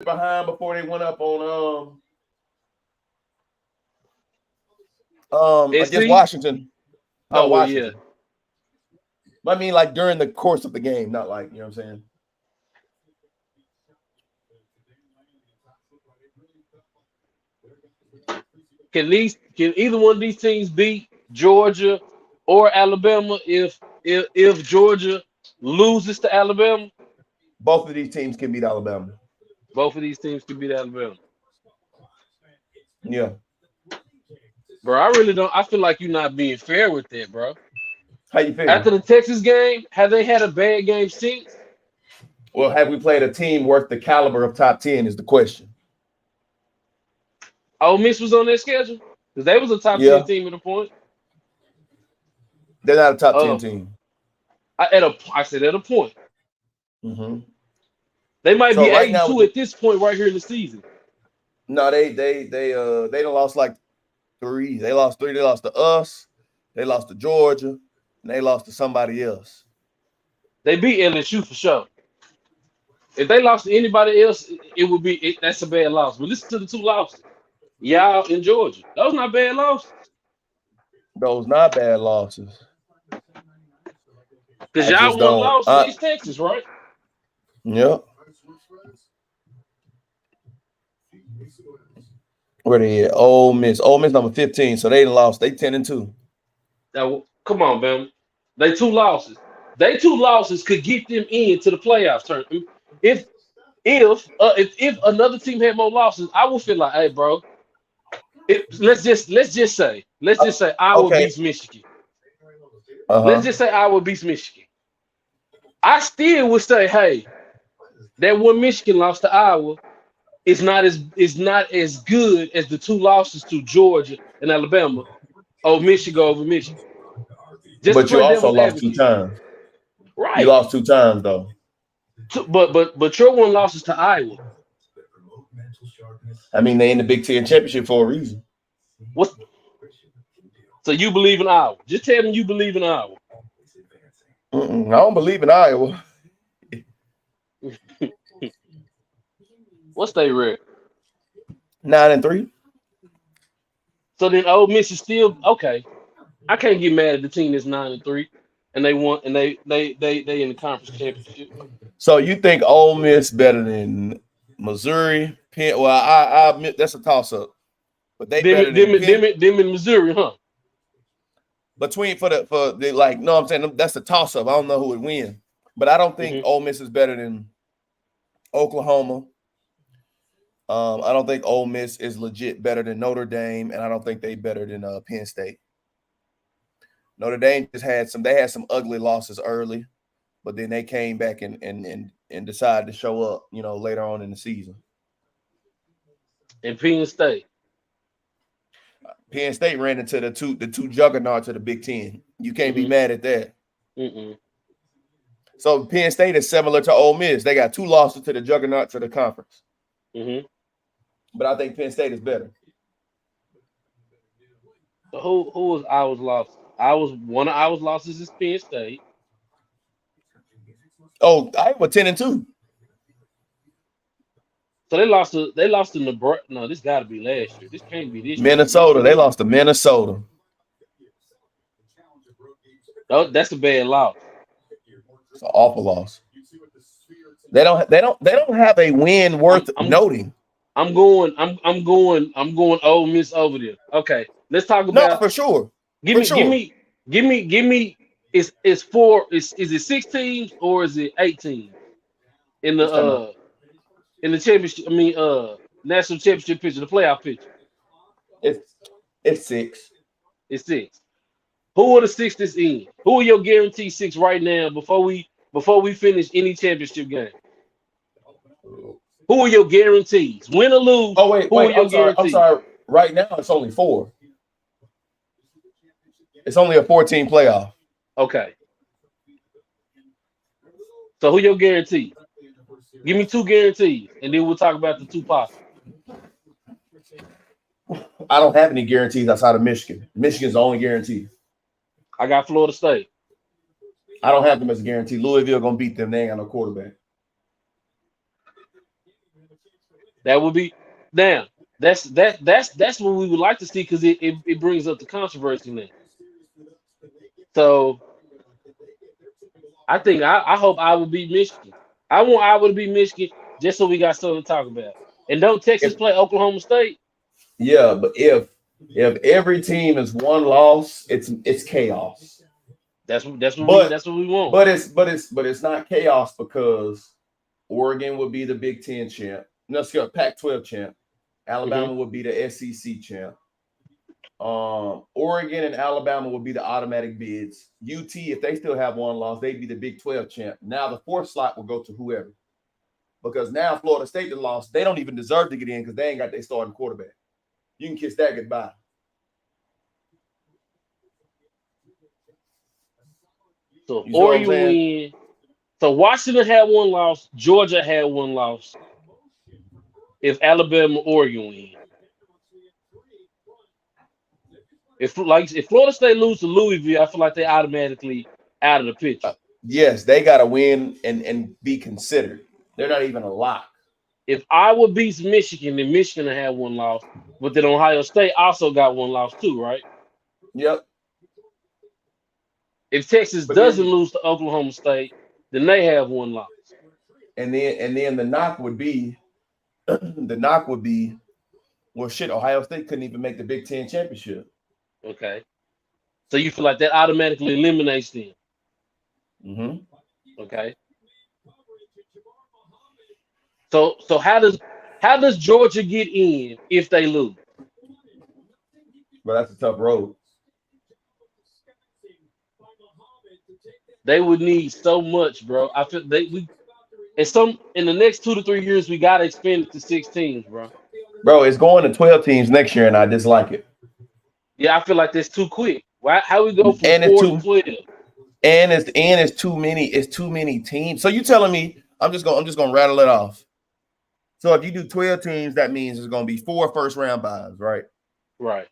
behind before they went up on against SC? Washington. No, Oh well, yeah. Washington. I mean, like during the course of the game, not like you know what I'm saying. Can either one of these teams beat Georgia or Alabama if Georgia loses to Alabama? Both of these teams can beat Alabama. Both of these teams can beat Alabama. Yeah. Bro, I really don't. I feel like you're not being fair with that, bro. How you feel? After the Texas game, have they had a bad game since? Well, have we played a team worth the caliber of top 10 is the question. Ole Miss was on their schedule because they was a top 10 Yeah. team at a point. They're not a top 10 Uh, team. I said at a point. Mm-hmm. They might So be right eight and now, two at this point right here in the season. no, they done lost like three. They lost three. They lost to us. They lost to Georgia, and they lost to somebody else. They beat LSU for sure. If they lost to anybody else, it would be that's a bad loss. But listen to the two losses. Y'all in Georgia. Those not bad losses. Those not bad losses. Because I y'all just one don't. loss against Texas, right? Yep. Where they at? Ole Miss. Ole Miss number 15. So they lost. They 10-2. Now, come on, man. They two losses. They two losses could get them into the playoffs turn. If if another team had more losses, I would feel like, hey, bro. Let's just say Iowa Okay. beats Michigan. Let's Uh-huh. just say Iowa beats Michigan. I still would say, hey, that one Michigan lost to Iowa is not as good as the two losses to Georgia and Alabama. Oh, Michigan over Michigan. Just to But you play also devil's lost two advocate, times. You right? lost two times though. But your one losses to Iowa. I mean, they in the Big Ten championship for a reason. What? So you believe in Iowa? Just tell me you believe in Iowa. I don't believe in Iowa. What's their record? 9-3. So then Ole Miss is still okay. I can't get mad at the team that's 9-3, and they won, and they in the conference championship. So you think Ole Miss better than Missouri? Penn? Well, I admit that's a toss up, but they Them, better than them, Penn. them, them in Missouri, huh? Between for the like, no, I'm saying that's a toss up. I don't know who would win, but I don't think Hmm. Ole Miss is better than Oklahoma. I don't think Ole Miss is legit better than Notre Dame, and I don't think they better than Penn State. Notre Dame just had some. They had some ugly losses early, but then they came back and decided to show up. You know, later on in the season. And Penn State. Penn State ran into the two juggernauts of the Big Ten. You can't be Hmm. mad at that. Mm-mm. So Penn State is similar to Ole Miss. They got two losses to the juggernauts of the conference, Hmm. but I think Penn State is better. So who was I was lost? I was one of I was losses is Penn State. Oh, Iowa 10-2. So they lost to Nebraska. No, this got to be last year. This can't be this year. Minnesota. They lost to Minnesota. Oh, that's a bad loss. It's an awful loss. They don't have a win I'm worth I'm noting. I'm going Ole Miss over there. Okay, let's talk No, about. for sure. Give For me give sure. me give me. Is four is it 6 teams or is it 18 in the What's talking about? uh in the championship? I mean national championship picture, the playoff picture. It's it's six. It's six. Who are the six that's in? Who are your guaranteed six right now before we finish any championship game? Who are your guarantees? Win or lose, Oh wait, who are wait. your I'm sorry. I'm guarantees? sorry. Right now it's only four. It's only a 14 playoff. Okay. So who your guarantee? Give me two guarantees, and then we'll talk about the two possible. I don't have any guarantees outside of Michigan. Michigan's the only guarantee. I got Florida State. I don't have them as a guarantee. Louisville gonna beat them. They ain't got no quarterback. That would be now. That's what we would like to see because it brings up the controversy now. So I think I hope Iowa beat Michigan. I want Iowa to beat Michigan just so we got something to talk about. And don't Texas If, play Oklahoma State? yeah, but if every team is one loss, it's chaos. That's what we But that's what we want. but it's not chaos because Oregon would be the Big Ten champ. No, excuse me, Pac-12 champ. Alabama would be the SEC champ. Oregon and Alabama would be the automatic bids. UT, if they still have one loss, they'd be the Big 12 champ. Now the fourth slot will go to whoever. Because now Florida State that lost, they don't even deserve to get in because they ain't got their starting quarterback. You can kiss that goodbye. So You see what I'm Oregon saying? win. So Washington had one loss. Georgia had one loss. If Alabama, Oregon win. If Florida State lose to Louisville, I feel like they automatically out of the picture. Yes, they got to win and be considered. They're not even a lock. If Iowa beats Michigan, then Michigan had one loss. But then Ohio State also got one loss too, right? Yep. If Texas doesn't lose to Oklahoma State, then they have one loss. And then the knock would be well, shit, Ohio State couldn't even make the Big Ten championship. Okay. So you feel like that automatically eliminates them. Mm-hmm. Okay. So how does Georgia get in if they lose? But that's a tough road. They would need so much, bro. I feel in the next 2 to 3 years we gotta expand it to 6 teams, bro. Bro, it's going to 12 teams next year, and I dislike it. Yeah, I feel like that's too quick. Why? How we go from And 4 to 12? And it's too many. It's too many teams. So you telling me I'm just gonna rattle it off. So if you do 12 teams, that means it's gonna be 4 first round buys, right? Right.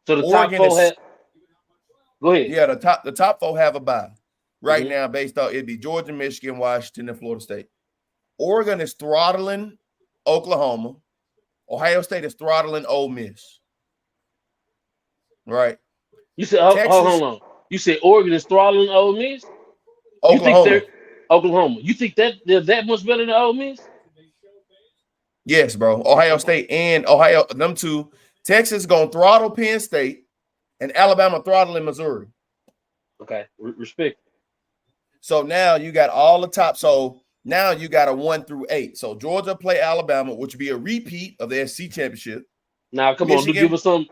So the Oregon top 4 Go ahead. Yeah, the top 4 have a bye right now, based on it'd be Georgia, Michigan, Washington, and Florida State. Oregon is throttling Oklahoma. Ohio State is throttling Ole Miss. Right. You said hold on. You said Oregon is throttling Ole Miss? Oklahoma. You think they're that much better than Ole Miss? Yes, bro. Ohio State and Ohio, them two. Texas gonna throttle Penn State, and Alabama throttling Missouri. Okay, respect. So now you got all the top. So now you got a 1 through 8. So Georgia play Alabama, which would be a repeat of the SEC championship. Now come on, give us something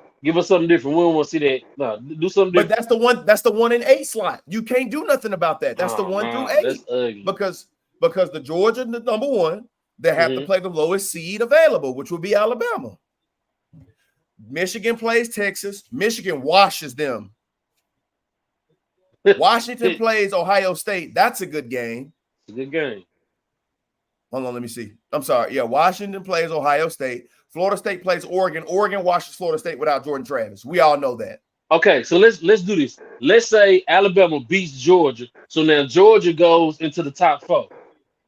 different. We don't want to see that. No, do something different. But that's the 1 and 8 slot. You can't do nothing about that. That's the 1 through 8. That's ugly. Because the Georgia, the number 1, they have to play the lowest seed available, which would be Alabama. Michigan plays Texas. Michigan washes them. Washington plays Ohio State. That's a good game. It's a good game. Hold on, let me see. I'm sorry. Yeah, Washington plays Ohio State. Florida State plays Oregon. Oregon washes Florida State without Jordan Travis. We all know that. Okay, so let's do this. Let's say Alabama beats Georgia. So now Georgia goes into the top 4.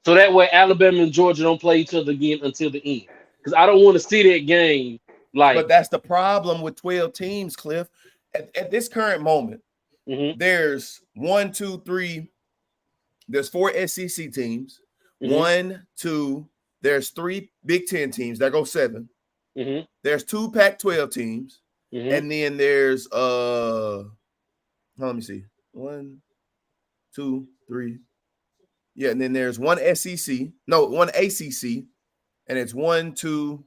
So that way Alabama and Georgia don't play each other again until the end. Because I don't want to see that game. But that's the problem with 12 teams, Cliff. At this current moment, there's 1, 2, 3. There's 4 SEC teams. 1, 2. There's 3 Big Ten teams. That goes 7. There's 2 Pac-12 teams. And then there's let me see. 1, 2, 3. Yeah, and then there's 1 SEC. No, 1 ACC. And it's 1, 2.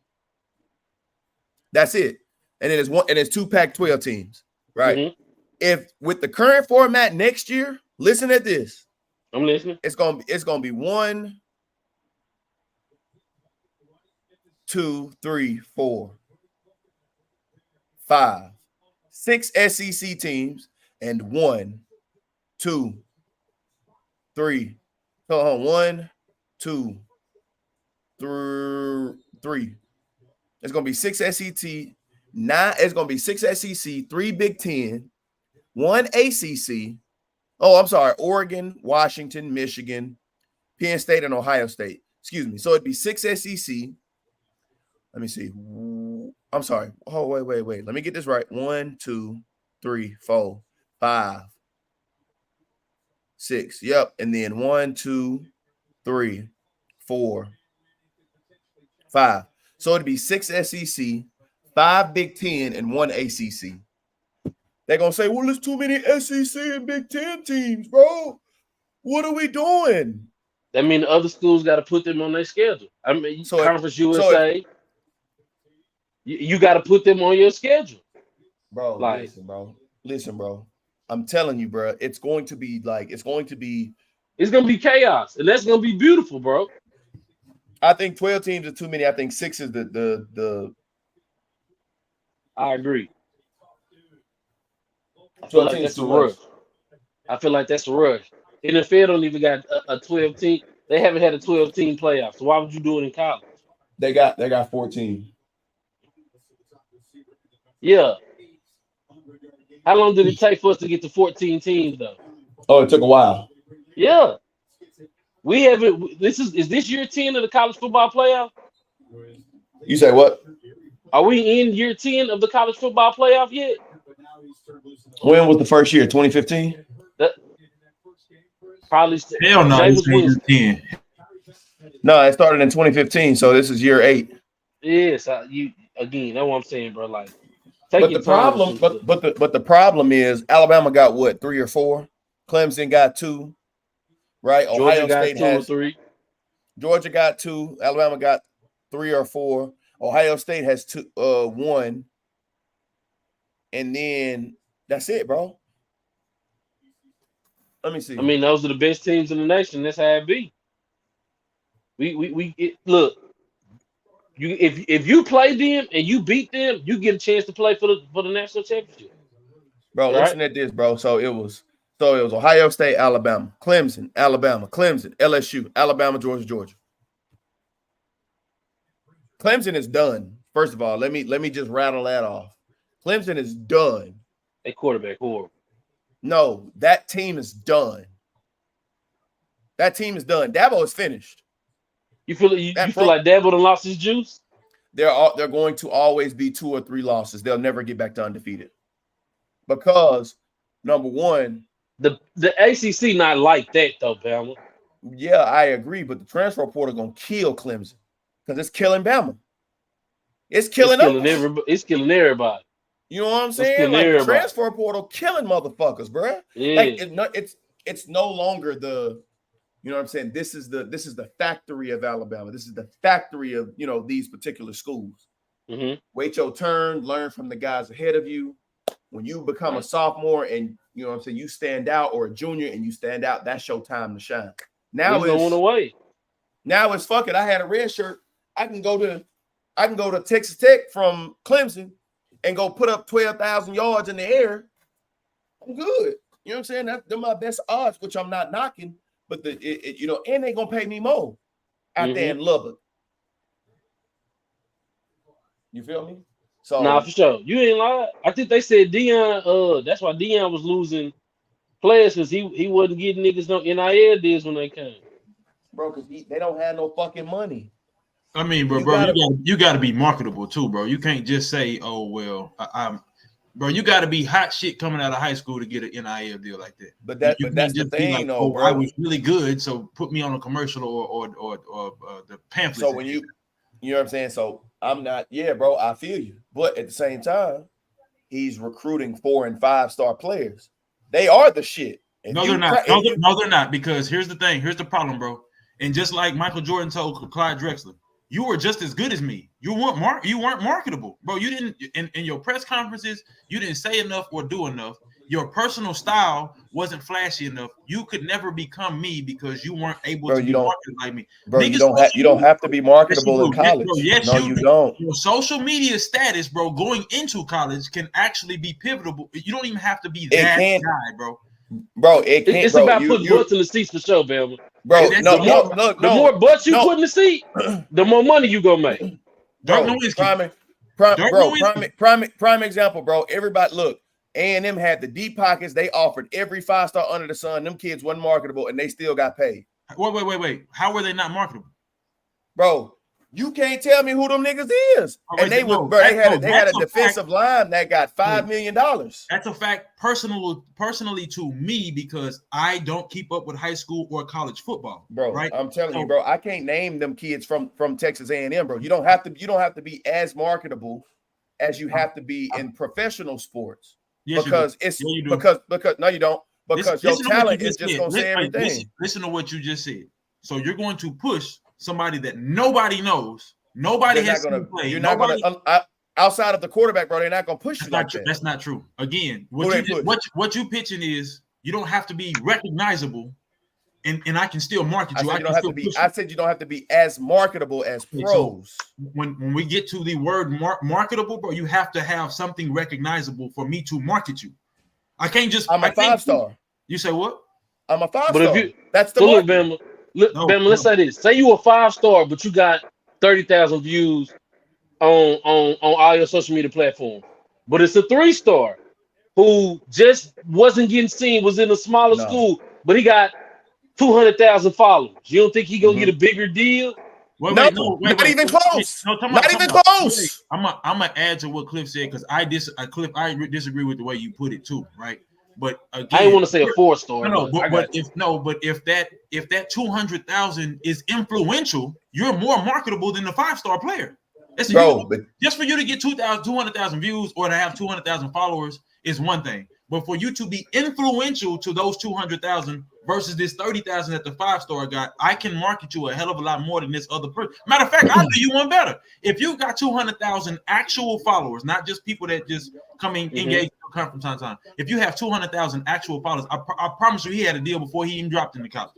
That's it. And then it's 2 Pac-12 teams, right? If with the current format next year, listen at this. I'm listening. It's gonna be 1, 2, 3, 4, 5, 6 SEC teams and 1, 2, 3. Hold on, 1, 2, 3. It's gonna be 6 SEC, 9. It's gonna be 6 SEC, 3 Big Ten, 1 ACC. Oh, I'm sorry, Oregon, Washington, Michigan, Penn State, and Ohio State. Excuse me. So it'd be 6 SEC. Let me see. I'm sorry. Oh, wait. Let me get this right. 1, 2, 3, 4, 5, 6. Yep. And then 1, 2, 3, 4, 5. So it'd be 6 SEC, 5 Big Ten, and 1 ACC. They're gonna say, well, there's too many SEC and Big Ten teams, bro. What are we doing? That means the other schools got to put them on their schedule. I mean, So Conference USA, you got to put them on your schedule. Bro, like, listen, bro. I'm telling you, bro. It's going to be chaos, and that's gonna be beautiful, bro. I think 12 teams is too many. I think 6 is the. I agree. I 12 feel like teams that's a too rush. much. I feel like that's a rush. NFL don't even got a 12 team. They haven't had a 12 team playoff. So why would you do it in college? They got 14. Yeah. How long did it take for us to get to 14 teams though? Oh, it took a while. Yeah. We haven't. Is this year 10 of the college football playoff? You say what? Are we in year 10 of the college football playoff yet? When was the first year? 2015? Probably. Hell no, it's year 10. No, it started in 2015, so this is year 8. Yes, that's what I'm saying, bro. Like, but the problem is Alabama got what, 3 or 4? Clemson got 2, right? Georgia got 2 or 3. Georgia got 2. Alabama got 3 or 4. Ohio State has 1, and then that's it, bro. Let me see. I mean, those are the best teams in the nation. That's how it be. Look. If you play them and you beat them, you get a chance to play for the national championship. Bro, right? Listen at this, bro. So it was Ohio State, Alabama, Clemson, LSU, Alabama, Georgia. Clemson is done. First of all, let me just rattle that off. Clemson is done. They quarterback horrible. No, that team is done. That team is done. Dabo is finished. You feel like Dabo done lost his juice? They're going to always be 2 or 3 losses. They'll never get back to undefeated. Because number one, the ACC not like that though, Bama. Yeah, I agree, but the transfer portal gonna kill Clemson because it's killing Bama. It's killing everybody. It's killing everybody. You know what I'm saying? Like the transfer portal killing motherfuckers, bro. Yeah. Like it's no longer the, you know what I'm saying? This is the factory of Alabama. This is the factory of, you know, these particular schools. Mm-hmm. Wait your turn, learn from the guys ahead of you. When you become a sophomore and, you know what I'm saying, you stand out, or a junior and you stand out, that's your time to shine. Now it's going away. Now it's fuck it. I had a red shirt. I can go to Texas Tech from Clemson and go put up 12,000 yards in the air. I'm good. You know what I'm saying? They're my best odds, which I'm not knocking. But you know, and they gonna pay me more out there in Lubbock. You feel me? So nah, for sure. You ain't lying. I think they said Deion. That's why Deion was losing players, because he wasn't getting niggas no NIL deals when they came. Bro, because they don't have no fucking money. I mean, bro, you gotta be marketable too, bro. You can't just say, "Oh well, bro." You gotta be hot shit coming out of high school to get an NIL deal like that. But that's the thing, like, though, bro. I was really good, so put me on a commercial or the pamphlet. So when you know what I'm saying? So I'm not, yeah, bro. I feel you, but at the same time, he's recruiting 4- and 5-star players. They are the shit. No, they're not. No, they're not. Because here's the thing. Here's the problem, bro. And just like Michael Jordan told Clyde Drexler, you were just as good as me. You weren't marketable, bro. You didn't in your press conferences. You didn't say enough or do enough. Your personal style wasn't flashy enough. You could never become me because you weren't able to be marketed like me. Bro, you don't have to be marketable in college. Bro, yes, no, you don't. Your social media status, bro, going into college can actually be pivotal. You don't even have to be that guy, bro. Bro, it can't. It's about putting butts in the seats for sure, Bama. Bro, the more butts you put in the seat, the more money you gonna make. Prime example, bro. Everybody, look, A&M had the deep pockets. They offered every 5-star under the sun. Them kids wasn't marketable, and they still got paid. Wait. How were they not marketable? bro. You can't tell me who them niggas is. All And right, they no, was, bro. They had that's a a defensive line that got $5 million. That's a fact personally to me because I don't keep up with high school or college football, Bro, right? I'm telling you, bro. I can't name them kids from Texas A&M, bro. You don't have to be as marketable as you have to be in professional sports. Yes, because you it's yeah, you do. because no, you don't. Because your talent is just gonna say everything. Listen to what you just said. So you're going to push somebody that nobody knows. Nobody has to play. You're not gonna outside of the quarterback, bro. They're not gonna push you like that. That's not true. Again, what you pitching is you don't have to be recognizable, and I can still market you. I said you don't have to be as marketable as pros. So when we get to the word marketable, bro, you have to have something recognizable for me to market you. I can't just. I'm a 5-star. You say what? I'm a 5-star. That's the so look, Bama. Bama, let's say this. Say you a 5-star, but you got 30,000 views on all your social media platforms. But it's a 3-star who just wasn't getting seen, was in a smaller school, but he got 200,000 followers. You don't think he gonna get a bigger deal? Not even close. Not even close. I'm gonna add to what Cliff said because I disagree with the way you put it too, right? But again, I didn't want to say a 4-star. But if that 200,000 is influential, you're more marketable than the 5-star player. Just for you to get 200,000 views or to have 200,000 followers is one thing, but for you to be influential to those 200,000 versus this 30,000 that the 5-star got, I can market you a hell of a lot more than this other person. Matter of fact, I'll do you one better. If you got 200,000 actual followers, not just people that just come in, engage from time to time. If you have 200,000 actual followers, I promise you, he had a deal before he even dropped in the college.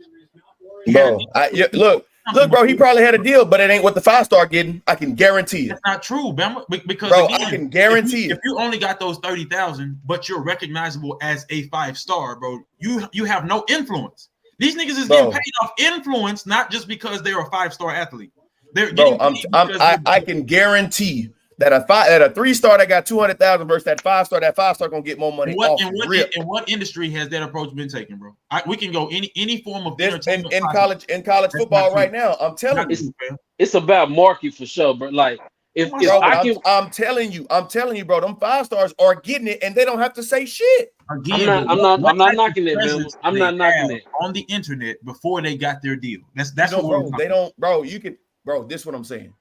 Look, bro, he probably had a deal, but it ain't what the 5-star getting. I can guarantee it. That's not true, Bama, because bro, again, I can guarantee if you only got those 30,000, but you're recognizable as a 5-star, bro, you have no influence. These niggas is getting paid off influence, not just because they're a 5-star athlete. I can guarantee that a 3-star that got 200,000 versus that 5-star, that 5-star gonna get more money. In what industry has that approach been taken, bro? We can go any form of entertainment in college football right now. I'm telling you, it's about market for sure, bro. Like I'm telling you, bro, them 5-stars are getting it, and they don't have to say shit. Again, I'm not knocking it, man. I'm not knocking it on the internet before they got their deal. That's what they don't, bro. You can, bro. This is what I'm saying.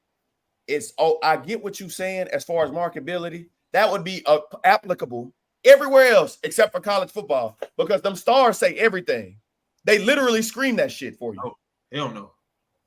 I get what you're saying as far as marketability. That would be applicable everywhere else except for college football because them stars say everything. They literally scream that shit for you. Oh, hell no.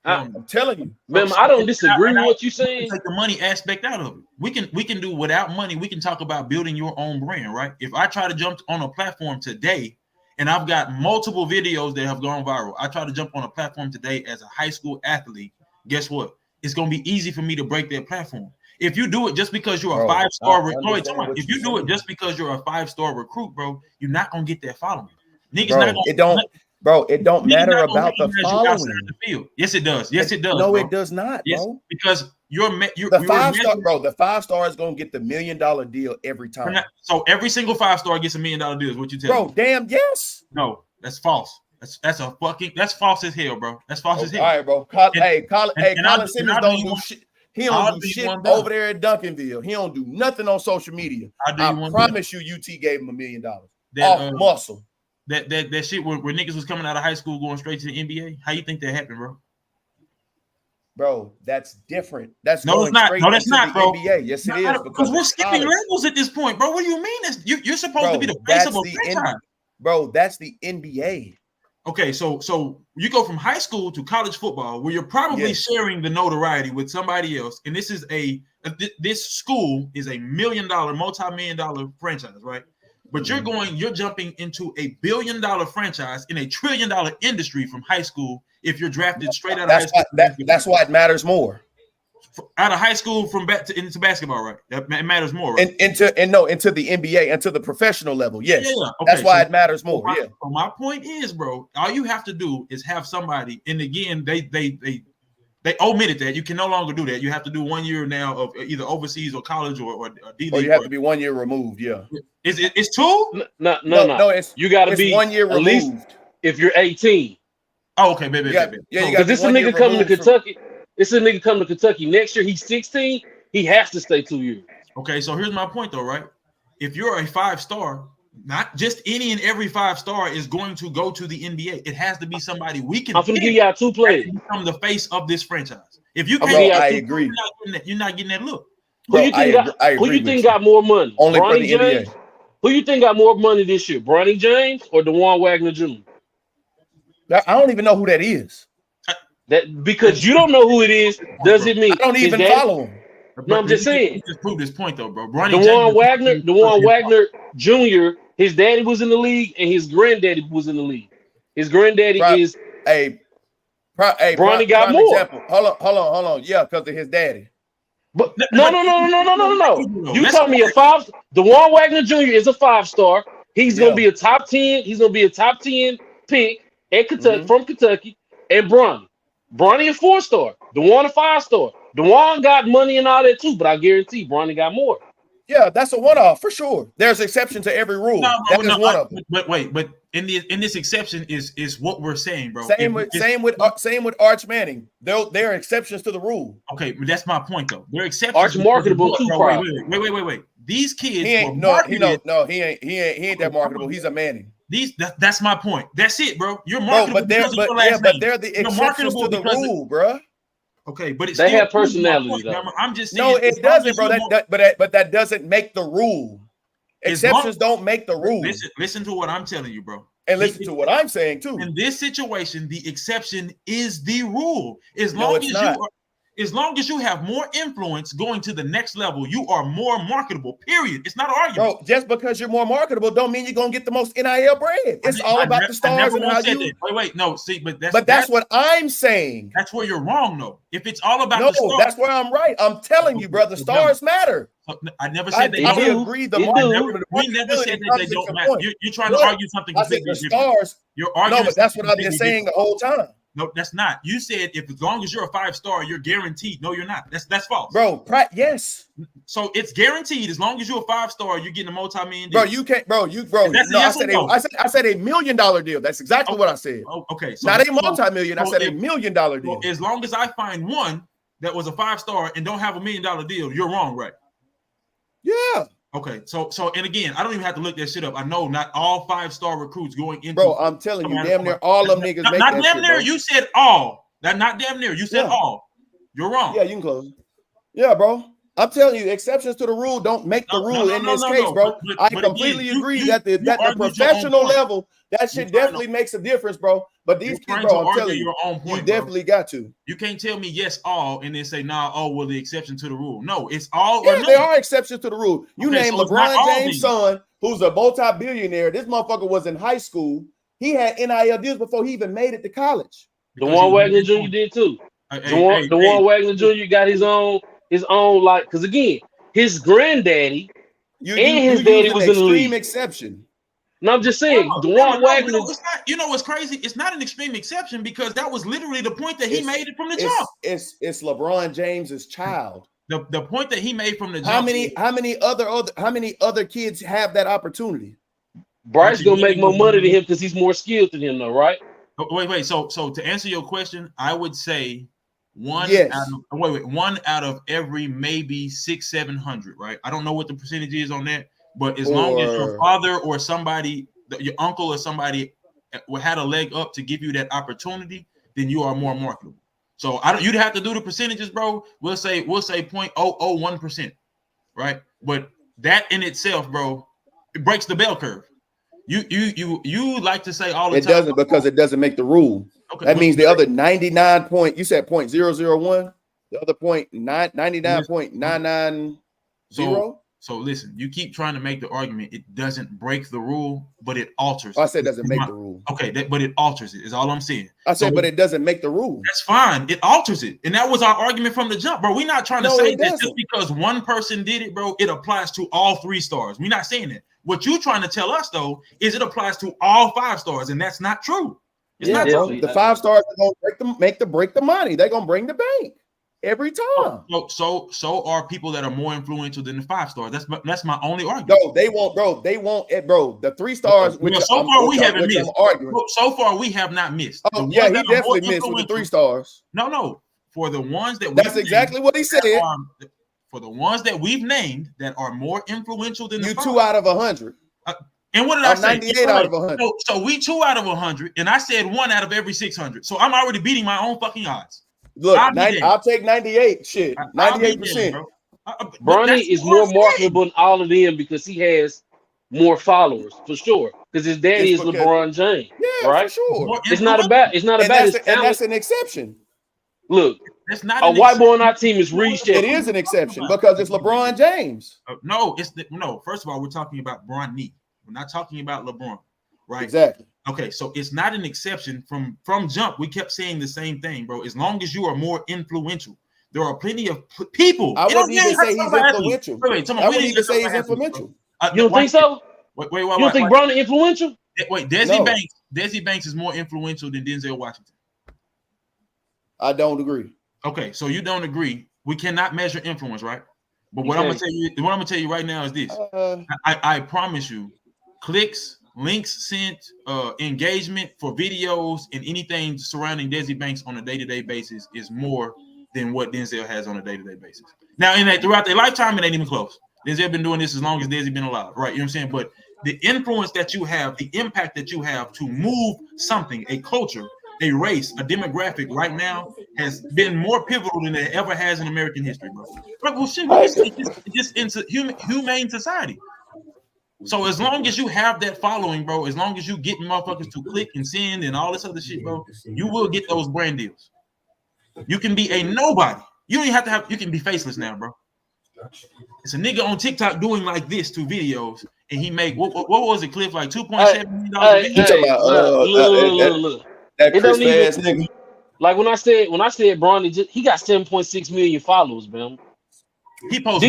I'm telling you, man. I don't disagree with what you're saying. Take the money aspect out of it. We can do without money. We can talk about building your own brand, right? If I try to jump on a platform today, and I've got multiple videos that have gone viral, I try to jump on a platform today as a high school athlete. Guess what? It's gonna be easy for me to break that platform. If you do it just because you're a 5-star recruit, if you do it just because you're a 5-star recruit, bro, you're not gonna get that following. Niggas bro, not gonna, it don't matter about the following. The field. Yes, it does. Yes, it does. No, bro. It does not, yes, bro. Because you're the 5-star, bro. The 5-star is gonna get the $1 million deal every time. So every single 5-star gets $1 million deal. Is what you tell me? Bro, damn yes. No, that's false. That's false as hell, bro. That's false as hell. All right, bro. Colin Simmons don't do shit. He don't do shit over there at Duncanville. He don't do nothing on social media. I promise you, UT gave him $1 million off muscle. That shit where niggas was coming out of high school going straight to the NBA. How you think that happened, bro? Bro, that's different. That's no, it's not. No, that's not, bro. NBA. Yes, it is. Because we're skipping levels at this point, bro. What do you mean? You're supposed to be the face of a franchise. Bro, that's the NBA. Okay, so you go from high school to college football, where you're probably sharing the notoriety with somebody else, and this is this school is $1 million, multi-million-dollar franchise, right? But you're jumping into $1 billion franchise in $1 trillion industry from high school. If you're drafted straight out of high school, that's why it matters more. Out of high school into basketball, right? That matters more, right? Into the NBA, into the professional level. Yes, okay, that's why it matters more. So my point is, bro, all you have to do is have somebody, and again, they omitted that. You can no longer do that. You have to do 1 year now of either overseas or college or D-League. Or you have to be 1 year removed. Yeah. It's two? No. You got to be 1 year removed. Least if you're 18. Oh, okay, baby. Yeah, because this nigga coming to Kentucky. It's a nigga come to Kentucky next year. He's 16. He has to stay 2 years. Okay, so here's my point though, right? If you're a 5-star, not just any and every 5-star is going to go to the NBA. It has to be somebody we can. I'm gonna give y'all 2 players. Become the face of this franchise. If you Bro, can't, I agree. you're not getting that look. Who you think got more money? Only for Bronny the James? NBA. Who you think got more money this year? Bronny James or DeJuan Wagner Jr.? I don't even know who that is. That because you don't know who it is, does it mean I don't his even daddy- follow him. No, I'm just saying. You just proved this point though, bro. Bronny DeJuan Wagner Jr. His daddy was in the league and his granddaddy was in the league. His granddaddy is Bronny got more. Example. Hold on. Yeah, because of his daddy. But no. You told me DeJuan Wagner Jr. is a 5-star. He's gonna be a top 10. He's gonna be a top 10 pick at Kentucky from Kentucky. And Bronny a 4-star. DeJuan a 5-star. DeJuan got money and all that too, but I guarantee Bronny got more. Yeah, that's a one-off for sure. There's exception to every rule. That is one of them. But in this exception is what we're saying, bro. Same with Arch Manning. There are exceptions to the rule. Okay, but that's my point though. They're exceptions. Arch marketable too, bro. Wait. These kids He ain't that marketable. He's a Manning. That's my point. That's it, bro. You're marketable. But they're the exceptions to the rule, bro. Okay, but they have personality though. I'm just saying. No, it doesn't, bro. But that doesn't make the rule. Exceptions don't make the rule. Listen to what I'm telling you, bro. And listen to what I'm saying too. In this situation, the exception is the rule. As long as you have more influence going to the next level, you are more marketable. Period. It's not an argument. Bro, just because you're more marketable don't mean you're gonna get the most NIL bread. It's all about the stars and how you. Wait. No, see, but that's what I'm saying. That's where you're wrong, though. If it's all about the stars, that's where I'm right. I'm telling you, brother, stars matter. I never said they don't. I agree. we never said that they don't matter. You're trying to argue something completely different. Stars. You're arguing. No, but that's what I've been saying the whole time. No, that's not. You said as long as you're a 5-star, you're guaranteed. No, you're not. That's false, bro. Yes. So it's guaranteed as long as you're a 5-star, you're getting a multi-million deal. Bro, you can't, bro. No, I said $1 million deal. That's exactly what I said. Okay, so not a multi-million. I said $1 million deal. As long as I find one that was a 5-star and don't have $1 million deal, you're wrong, right? Yeah. Okay, so and again, I don't even have to look that shit up. I know not all 5-star recruits going into. Bro, I'm telling you, damn near all them niggas. Not damn near. You said all. Not damn near. You said all. You're wrong. Yeah, you can close. Yeah, bro. I'm telling you, exceptions to the rule don't make the rule in this case, bro. I completely agree that the professional level, that shit definitely makes a difference, bro. But these kids, bro, I'm telling you, you definitely got to. You can't tell me yes, all, and then say, nah, well, the exception to the rule. No, it's all. Yeah, there are exceptions to the rule. You name LeBron James' son, who's a multi-billionaire. This motherfucker was in high school. He had NIL deals before he even made it to college. DeJuan Wagner Jr. did too. DeJuan Wagner Jr. got his own like, because again, his granddaddy his daddy was in the league. Exception. No, I'm just saying, DeJuan Wagner. You know what's crazy? It's not an extreme exception because that was literally the point that he made it from the jump. It's LeBron James's child. The point that he made from the jump. How many other kids have that opportunity? Bryce gonna make more money than him because he's more skilled than him, though, right? Wait. So to answer your question, I would say one out of every maybe 600-700, right? I don't know what the percentage is on that, but as long as your father or somebody, your uncle or somebody had a leg up to give you that opportunity, then you are more marketable. So you'd have to do the percentages, bro. We'll say 0.001%, right? But that in itself, bro, it breaks the bell curve. You like to say all the time. It doesn't because it doesn't make the rule. Okay, that means the other 99 point. You said 0.001. The other 99.990. So listen, you keep trying to make the argument. It doesn't break the rule, but it alters. I said it doesn't make the rule. Okay, but it alters it. Is all I'm saying. I said, but it doesn't make the rule. That's fine. It alters it, and that was our argument from the jump, bro. We're not trying to say that just because one person did it, bro, it applies to all 3 stars. We're not saying that. What you're trying to tell us though is it applies to all 5 stars, and that's not true. It's not true. The 5 stars are gonna break the money. They're gonna bring the bank every time. So are people that are more influential than the 5 stars. That's my only argument. No, they won't, bro. They won't, bro. The 3 stars. So far we haven't missed. So far we have not missed. Oh yeah, he definitely missed with the 3 stars. No. for the ones that That's exactly what he said. For the ones that we've named that are more influential than You the 2 out of 100. And what did I say? 98 out of 100. So we 2 out of 100, and I said 1 out of every 600. So I'm already beating my own fucking odds. Look, I'll take 98. Shit, 98%. Bronny is more marketable than all of them because he has more followers for sure. Because his daddy is LeBron James. Yeah, right? For sure. It's not about his talent. And that's an exception. Look, that's not a white boy on our team is Reed Shepard. It is an exception because it's LeBron James. No. First of all, we're talking about Bronny. We're not talking about LeBron, right? Exactly. Okay, so it's not an exception from jump. We kept saying the same thing, bro. As long as you are more influential, there are plenty of people. I wouldn't even say he's influential. I wouldn't even say he's influential. You don't think so? Wait. You don't think Bronny influential? Wait, Desi Banks is more influential than Denzel Washington. I don't agree. Okay, so you don't agree. We cannot measure influence, right? But what I'm gonna tell you right now is this. I promise you, clicks, links sent, engagement for videos and anything surrounding Desi Banks on a day-to-day basis is more than what Denzel has on a day-to-day basis. Now, throughout their lifetime, it ain't even close. Denzel been doing this as long as Desi been alive, right? You know what I'm saying? But the influence that you have, the impact that you have to move something, a culture, a race, a demographic right now has been more pivotal than it ever has in American history, bro. Well, shit, just into humane society. So as long as you have that following, bro, as long as you get motherfuckers to click and send and all this other shit, bro, you will get those brand deals. You can be a nobody. You don't even have to have. You can be faceless now, bro. It's a nigga on TikTok doing like this to videos, and he make what was it, Cliff? Like $2.7 million. Look. That Chris ass nigga. Like when I said Bronny, he got 7.6 million followers, man. He posts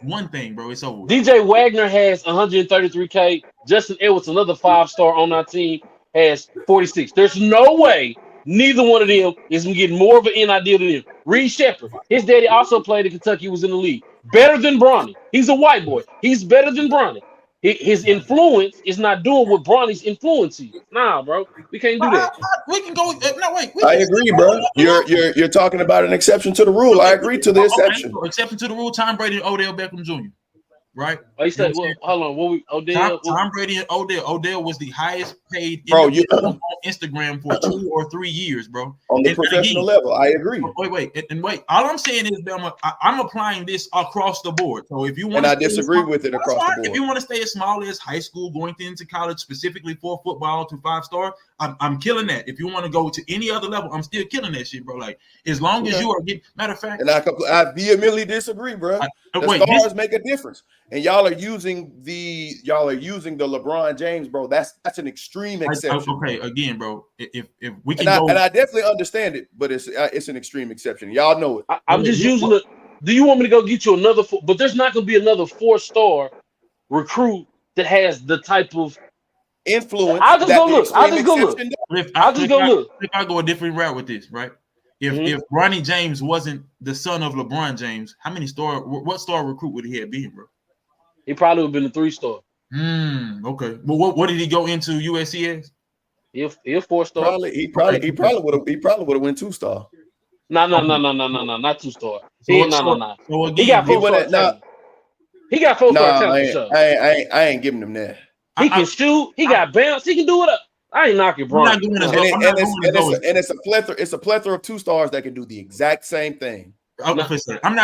one thing, bro. It's over. DJ Wagner has 133K. Justin Edwards, another 5-star on our team, has 46. There's no way neither one of them is getting more of an NIL deal than him. Reed Shepard, his daddy also played in Kentucky, was in the league. Better than Bronny. He's a white boy. He's better than Bronny. His influence is not doing what Bronny's influence is. Nah, bro, we can't do that. We can go. No, wait. I agree, bro. You're talking about an exception to the rule. I agree to the exception. So exception to the rule. Tom Brady and Odell Beckham Jr. Right? Oh, you said, hold on. Odell? Tom Brady and Odell. Odell was the highest paid on Instagram for 2 or 3 years, bro. On the professional level, I agree. Wait. All I'm saying is, I'm applying this across the board. So if you want, and I disagree with it across the board. If you want to stay as small as high school, going into college specifically for football to 5-star, I'm killing that. If you want to go to any other level, I'm still killing that shit, bro. Like as long as you are getting. Matter of fact, and I vehemently disagree, bro. Stars make a difference. And y'all are using the LeBron James, bro. That's an extreme exception. Okay, again, bro. If we can and I definitely understand it, but it's an extreme exception. Y'all know it. I'm just using it. Do you want me to go get you another? But there's not going to be another 4-star recruit that has the type of influence. I'll just go look. If I go a different route with this, right? If Bronny James wasn't the son of LeBron James, what star recruit would he have been, bro? He probably would have been a 3-star. Okay. Well, what did he go into USC as? He a 4-star. He probably would have went 2-star. No, not 2-star. No. So again, he got 4-star. He got 4-star talent. I ain't giving him that. He can shoot. He got bounce. He can do it up. I ain't knocking Bronny. It's a plethora of 2-stars that can do the exact same thing. I'm not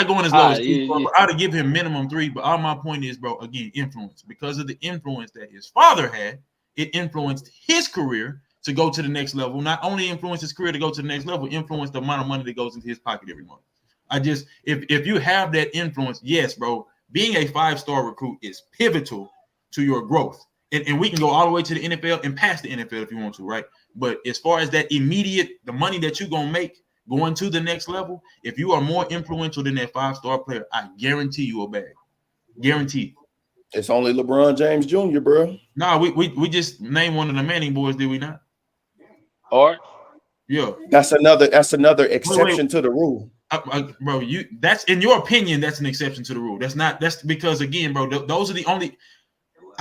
going as low as 2-star. I'd give him minimum 3. But all my point is, bro, again, influence. Because of the influence that his father had, it influenced his career to go to the next level. Not only influenced his career to go to the next level, influenced the amount of money that goes into his pocket every month. If you have that influence, yes, bro, being a 5-star recruit is pivotal to your growth. And we can go all the way to the NFL and past the NFL if you want to, right? But as far as that immediate, the money that you're going to make going to the next level, if you are more influential than that 5-star player, I guarantee you a bag. Guaranteed. It's only LeBron James Jr., bro. No, we just named one of the Manning boys, did we not? All right. Yeah. That's another exception to the rule. Bro, that's in your opinion, that's an exception to the rule. That's because again, bro, those are the only.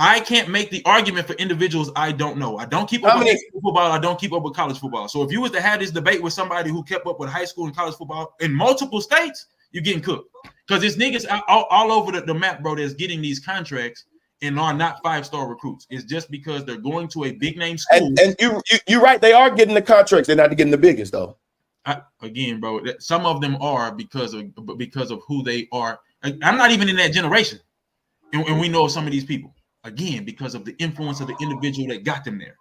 I can't make the argument for individuals I don't know. I don't keep up with high school football. I don't keep up with college football. So if you was to have this debate with somebody who kept up with high school and college football in multiple states, you're getting cooked. Because it's niggas all over the map, bro, that's getting these contracts and are not 5-star recruits. It's just because they're going to a big name school. And you're right. They are getting the contracts. They're not getting the biggest, though. Again, bro, some of them are because of who they are. I'm not even in that generation. And we know some of these people. Again, because of the influence of the individual that got them there.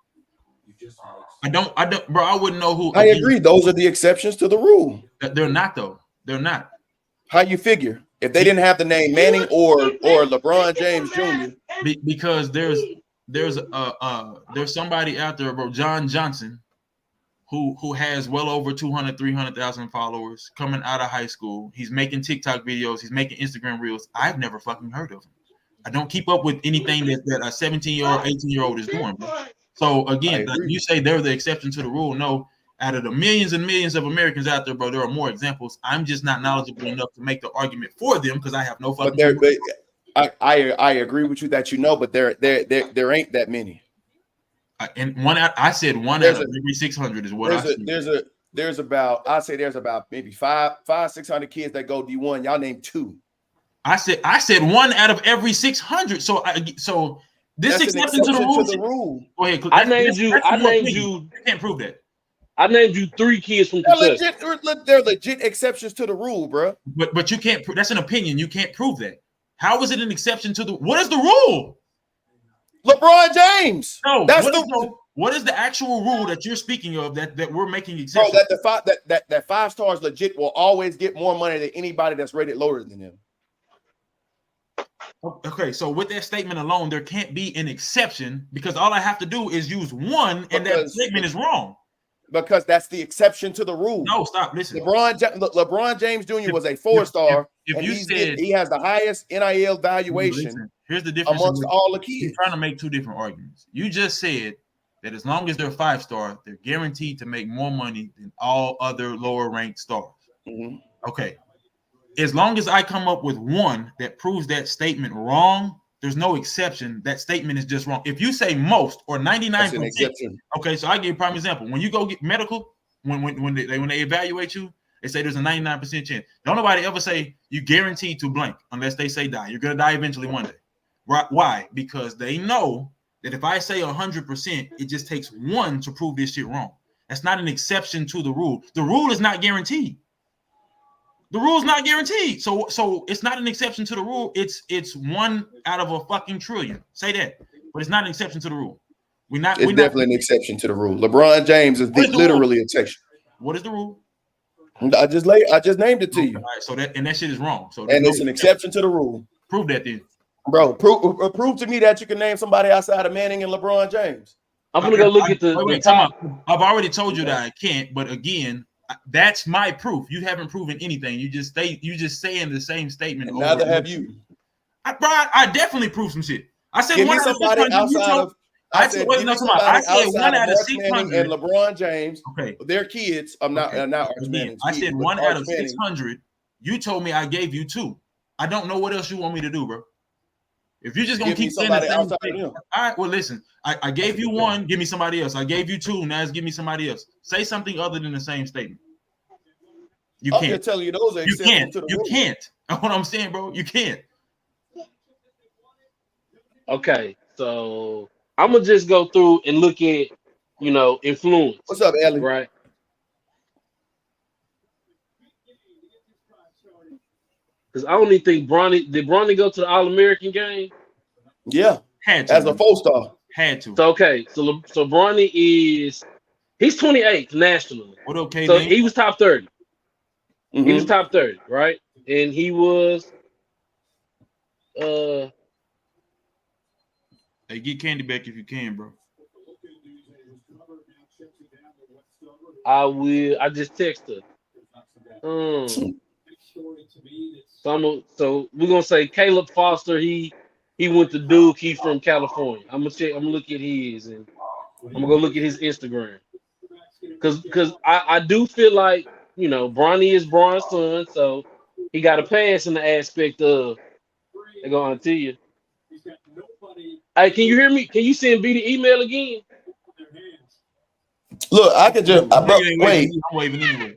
I don't, bro. I wouldn't know who. I agree. Those are the exceptions to the rule. They're not, though. They're not. How you figure if they didn't have the name Manning or LeBron James Jr. Because there's somebody out there, bro, John Johnson, who has well over 300,000 followers coming out of high school. He's making TikTok videos. He's making Instagram reels. I've never fucking heard of him. I don't keep up with anything that a 17-year-old, 18-year-old is doing, bro. So again, like you say they're the exception to the rule. No, out of the millions and millions of Americans out there, bro, there are more examples. I'm just not knowledgeable enough to make the argument for them because I have no fucking. I agree with you that but there ain't that many. And I said one out of every 600 is what I see. There's about maybe 500-600 kids that go D1. Y'all name 2. I said one out of every 600. So this exception to the rule. Go ahead. I named you. You can't prove that. I named you 3 kids from Kentucky. They're legit exceptions to the rule, bro. But you can't. That's an opinion. You can't prove that. How is it an exception to the? What is the rule? LeBron James. No. What is the actual rule that you're speaking of that we're making exceptions? Bro, that 5 stars legit will always get more money than anybody that's rated lower than him. Okay, so with that statement alone, there can't be an exception because all I have to do is use one, and that statement is wrong. Because that's the exception to the rule. No, stop. Listen, LeBron James Jr. was a 4-star. If you said he has the highest NIL valuation, here's the difference amongst all the kids. You're trying to make 2 different arguments. You just said that as long as they're 5-star, they're guaranteed to make more money than all other lower ranked stars. Mm-hmm. Okay. As long as I come up with one that proves that statement wrong, there's no exception. That statement is just wrong. If you say most or 99%, okay, so I give you a prime example. When you go get medical, when they evaluate you, they say there's a 99% chance. Don't nobody ever say you guaranteed to blank unless they say die. You're gonna die eventually one day. Right? Why? Because they know that if I say 100%, it just takes one to prove this shit wrong. That's not an exception to the rule. The rule is not guaranteed. The rule is not guaranteed. So it's not an exception to the rule. It's 1 out of a fucking trillion. Say that. But it's not an exception to the rule. It's definitely an exception to the rule. LeBron James is literally an exception. What is the rule? I just named it to you. All right, so that shit is wrong. So it's an exception to the rule. Prove that then. Bro, prove to me that you can name somebody outside of Manning and LeBron James. I'm gonna go look at the top. I've already told you that I can't, but again, that's my proof. You haven't proven anything. You just saying the same statement. And neither have you. I definitely proved some shit. I said one somebody outside of. I said one out of 600 and LeBron James. Okay, their kids. I'm not. I said 1 out of 600. You told me I gave you 2. I don't know what else you want me to do, bro. If you're just gonna keep saying the same thing, all right. Well, listen. I gave you 1. Give me somebody else. I gave you 2. Now it's give me somebody else. Say something other than the same statement. You can't. I'm telling you, those are exceptions to the rule. You can't. That's what I'm saying, bro. You can't. Okay, so I'm gonna just go through and look at, influence. What's up, Ellie? Right. Because I don't even think did Bronny go to the All-American game? Yeah, had to as a 4-star. Had to. So okay, so Bronny he's 28th nationally. What okay? So then? he was top 30. Mm-hmm. He was top 30, right? And he was Hey, get Candy back if you can, bro. I will. I just text her. So we're gonna say Caleb Foster. He went to Duke. He's from California. I'm gonna check. I'm gonna look at his, and I'm gonna go look at his Instagram. Because I do feel like Bronny is Bron's son, so he got a pass in the aspect of they're going to you. Hey, can you hear me? Can you send B the email again? Look, I could just bro, Nigga ain't wait. waving, I'm waving anyway.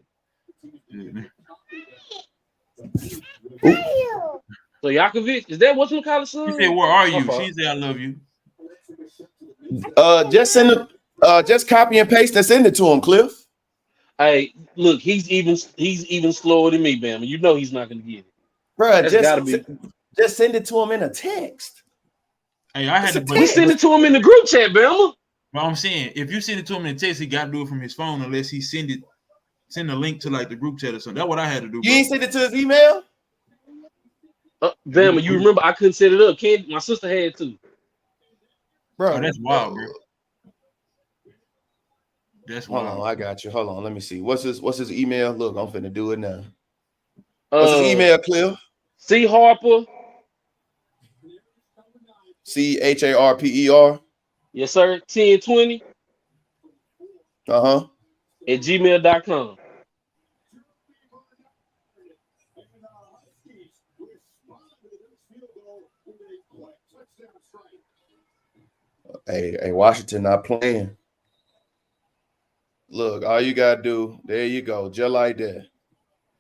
So Yakovich, is that what's McCullough's son? She said, "Where are My you?" fault. She said, "I love you." Just send it. Just copy and paste and send it to him, Cliff. Hey, look, he's even slower than me, Bam. You know he's not gonna get it. Bro, That's gotta be. just send it to him in a text. Hey, I had to. We send it to him in the group chat, Bama. Well, I'm saying, if you send it to him in a text, he got to do it from his phone, unless he send a link to like the group chat or something. That's what I had to do. You ain't send it to his email, Bama. You remember I couldn't set it up. My sister had to. bro. Oh, that's wild, bro. That's Hold wild. on, I got you. Hold on, let me see. What's his email? Look, I'm finna do it now. What's his email, Cliff? C Harper. CHARPER. Yes, sir. 1020 Uh-huh. at gmail.com. Hey, Washington not playing. Look, all you gotta do, there you go, just like that.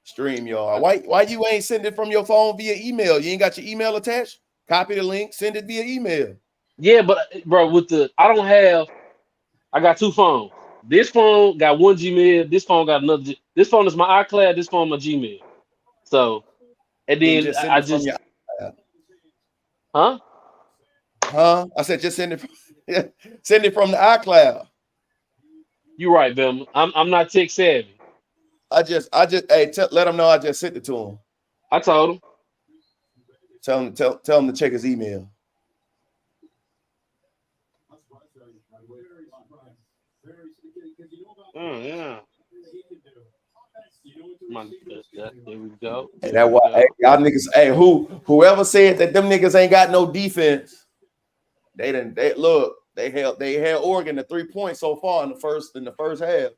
Stream, y'all. Why you ain't send it from your phone via email? You ain't got your email attached? Copy the link, send it via email. Yeah, but bro, I got two phones. This phone got one Gmail. This phone got another. This phone is my iCloud. This phone my Gmail. So, and then Just send I it from just, your huh? I said just send it send it from the iCloud. You right, Bama. I'm not tech savvy. I just let him know I just sent it to him. I told him. Tell him to check his email. Yeah. There we go. Hey, that why y'all niggas. Hey, whoever said that them niggas ain't got no defense, they held Oregon to 3 points so far in the first half.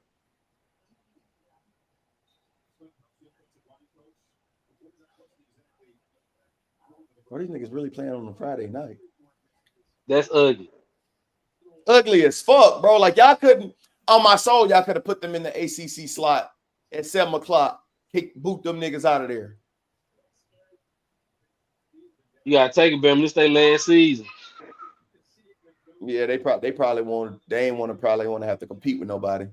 Are these niggas really playing on a Friday night? That's ugly. Ugly as fuck, bro. Like y'all couldn't, on my soul, y'all could have put them in the ACC slot at 7 o'clock. Boot them niggas out of there. You gotta take it, Bama. This their last season. Yeah, they probably won't. They ain't want to have to compete with nobody.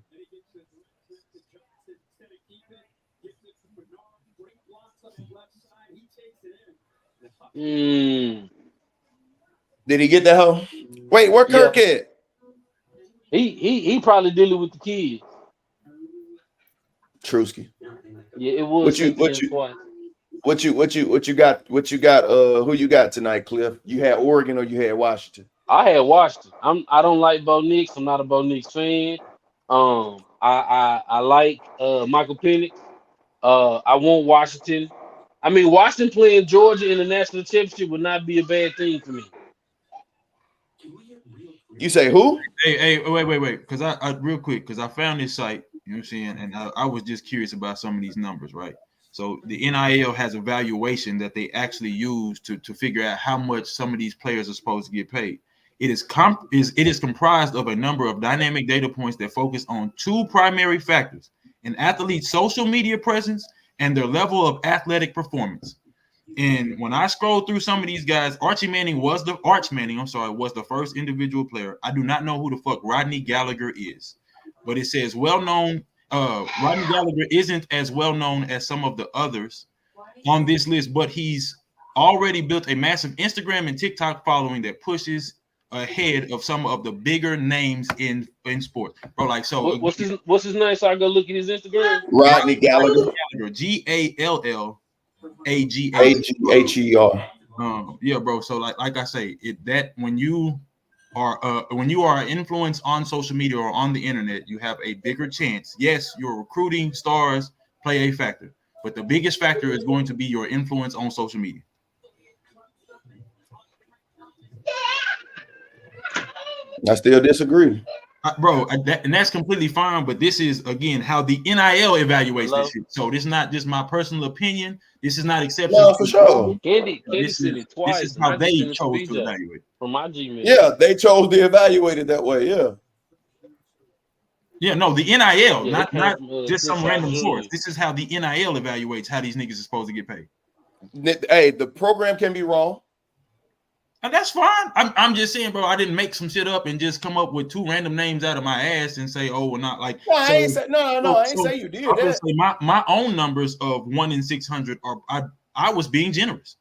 Did he get that home? Wait, where Kirk at? He probably dealing with the kids. Trusky. Yeah, it was. What you got? Who you got tonight, Cliff? You had Oregon or you had Washington? I had Washington. I don't like Bo Nix. I'm not a Bo Nix fan. I like Michael Penix. I want Washington. I mean, Washington playing Georgia in the national championship would not be a bad thing for me. You say who? Hey, wait, because I real quick, because I found this site, you know what I'm saying, and I was just curious about some of these numbers, right? So the NIL has a valuation that they actually use to figure out how much some of these players are supposed to get paid. It is comprised of a number of dynamic data points that focus on two primary factors: an athlete's social media presence and their level of athletic performance. And when I scroll through some of these guys, Arch Manning was the first individual player. I do not know who the fuck Rodney Gallagher is, but it says well-known. Rodney Gallagher isn't as well-known as some of the others on this list, but he's already built a massive Instagram and TikTok following that pushes ahead of some of the bigger names in sports. Bro, like, so what's his name? So I go look at his Instagram. Rodney Gallagher. GALLAGHER. Yeah, bro. So like I say, when you are an influence on social media or on the internet, you have a bigger chance. Yes, your recruiting stars play a factor, but the biggest factor is going to be your influence on social media. I still disagree. Bro, and that's completely fine. But this is again how the NIL evaluates this shit. So this is not just my personal opinion. This is not exceptions. No, for sure. Candy This sent it is twice. how And I just they sent it to chose to BJ evaluate. from my Gmail. Yeah, they chose to evaluate it that way. Yeah. Yeah, no, the NIL, Yeah, not it came from, just some Chris random Jr. source. This is how the NIL evaluates how these niggas are supposed to get paid. Hey, the program can be wrong. And that's fine. I'm just saying, bro, I didn't make some shit up and just come up with two random names out of my ass and say, oh, we're not like. No, I ain't say no. I ain't so say you did I'm gonna that. say my own numbers of 1 in 600 are I was being generous.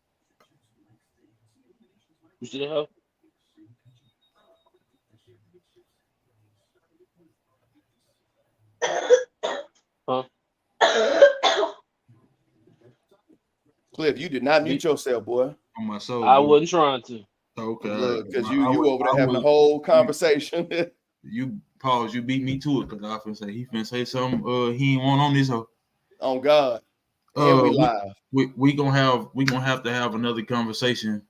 You should have. Huh? Cliff, you did not mute yourself, boy. On my soul, I dude. wasn't trying to. Okay, Look, because I you would- over there I having a would- whole conversation. You pause. You beat me to it because I finna say he finna say something. He ain't want on this. On God. And we We, live. we gonna have to have another conversation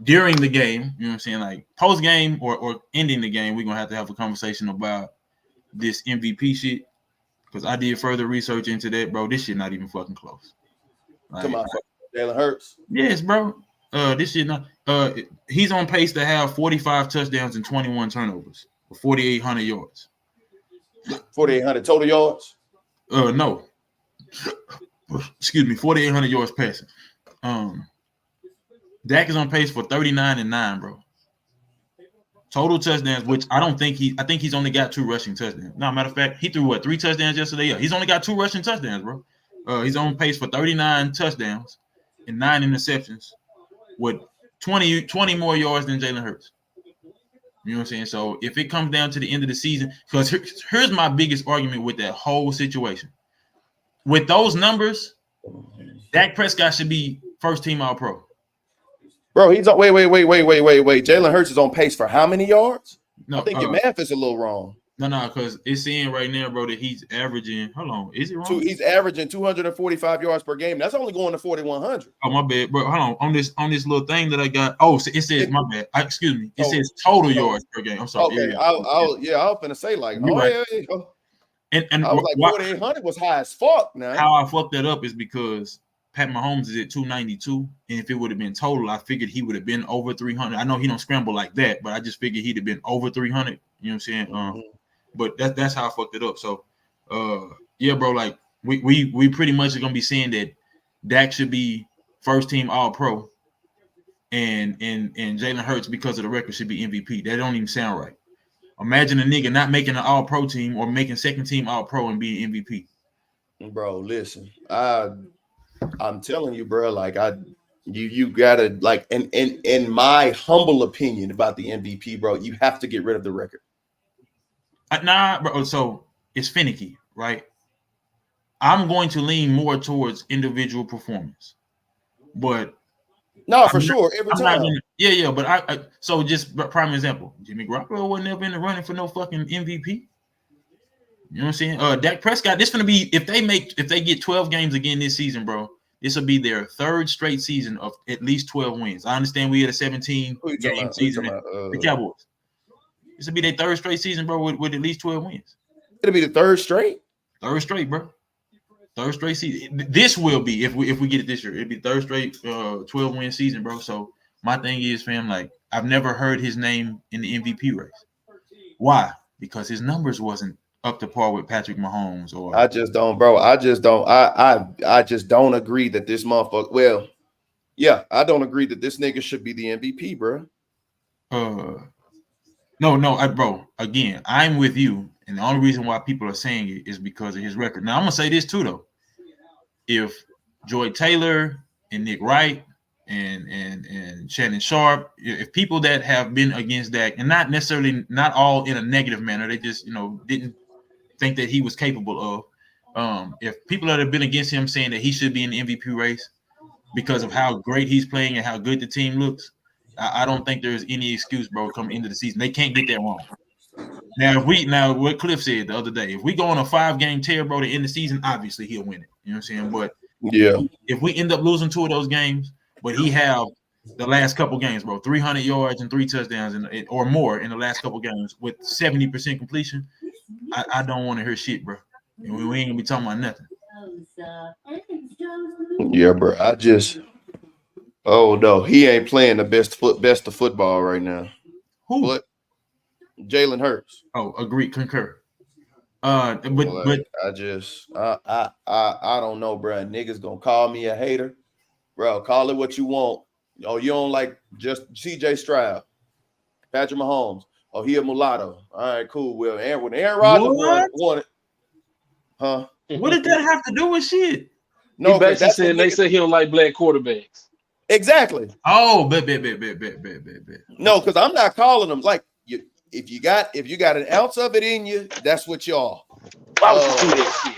during the game. You know what I'm saying? Like post game or ending the game, we're gonna have a conversation about this MVP shit. Because I did further research into that, bro. This shit not even fucking close. Like, Come on, Jalen Hurts. yes, bro. This shit not. He's on pace to have 45 touchdowns and 21 turnovers for 4,800 yards. 4,800 total yards. No. Excuse me, 4,800 yards passing. Dak is on pace for 39 and 9, bro. Total touchdowns, which I think he's only got 2 rushing touchdowns. No, matter of fact, he threw 3 touchdowns yesterday? Yeah, he's only got 2 rushing touchdowns, bro. He's on pace for 39 touchdowns and 9 interceptions with 20 more yards than Jalen Hurts. You know what I'm saying? So if it comes down to the end of the season, because here's my biggest argument with that whole situation. With those numbers, Dak Prescott should be first team All-Pro. Bro, he's on. Wait. Jalen Hurts is on pace for how many yards? No, I think your math is a little wrong. No, because it's saying right now, bro, that he's averaging. Hold on, is it wrong? He's averaging 245 yards per game. That's only going to 4,100. Oh, my bad, bro. Hold on this little thing that I got. Oh, it says my bad. Excuse me. It says total yards per game. I'm sorry. Okay, I was gonna say like, right. And I was like 4,800 was high as fuck. Now how I fucked that up is because Pat Mahomes is at 292, and if it would have been total, I figured he would have been over 300. I know he don't scramble like that, but I just figured he'd have been over 300. You know what I'm saying? But that's how I fucked it up. So, yeah, bro, like we pretty much are gonna be saying that Dak should be first team All-Pro, and Jalen Hurts, because of the record, should be MVP. That don't even sound right. Imagine a nigga not making an All-Pro team or making second team All-Pro and being MVP. Bro, listen, I'm telling you, bro, like you gotta like, in my humble opinion about the MVP, bro, you have to get rid of the record. Nah, bro. So it's finicky, right? I'm going to lean more towards individual performance, but no, for sure, every time. Yeah. But so just prime example, Jimmy Garoppolo wasn't ever in the running for no fucking MVP. You know what I'm saying? Dak Prescott, this gonna be if they get 12 games again this season, bro. This will be their 3rd straight season of at least 12 wins. I understand we had a 17-game season. The Cowboys. This will be their 3rd straight season, bro, with at least 12 wins. It'll be the 3rd straight? 3rd straight, bro. 3rd straight season. This will be, if we get it this year, it'll be 3rd straight 12-win season, bro. So my thing is, fam, like, I've never heard his name in the MVP race. Why? Because his numbers wasn't up to par with Patrick Mahomes. Or I just don't, bro. I just don't agree that this motherfucker. Well, yeah, I don't agree that this nigga should be the MVP, bro. No, bro. Again, I'm with you, and the only reason why people are saying it is because of his record. Now, I'm gonna say this too, though. If Joy Taylor and Nick Wright and Shannon Sharp, if people that have been against Dak, and not all in a negative manner, they just didn't think that he was capable of. If people that have been against him saying that he should be in the MVP race because of how great he's playing and how good the team looks, I don't think there's any excuse, bro, coming into the season. They can't get that wrong. Now, what Cliff said the other day, if we go on a 5-game tear, bro, to end the season, obviously he'll win it. You know what I'm saying? But yeah, if we end up losing 2 of those games, but he have the last couple games, bro. 300 yards and 3 touchdowns or more in the last couple games with 70% completion. I don't want to hear shit, bro. And we ain't gonna be talking about nothing. Yeah, bro. Oh no, he ain't playing the best of football right now. Who? But Jalen Hurts. Oh, agree, concur. But I don't know, bro. Niggas gonna call me a hater, bro. Call it what you want. Oh, you don't like just C.J. Stroud, Patrick Mahomes. Oh, he a mulatto. All right, cool. Well, when Aaron Rodgers won it, huh? What did that have to do with shit? No, he basically said they say he don't like black quarterbacks. Exactly. Oh, bet. No, because I'm not calling them like you. If you got an ounce of it in you, that's what you are. Why would you do that shit?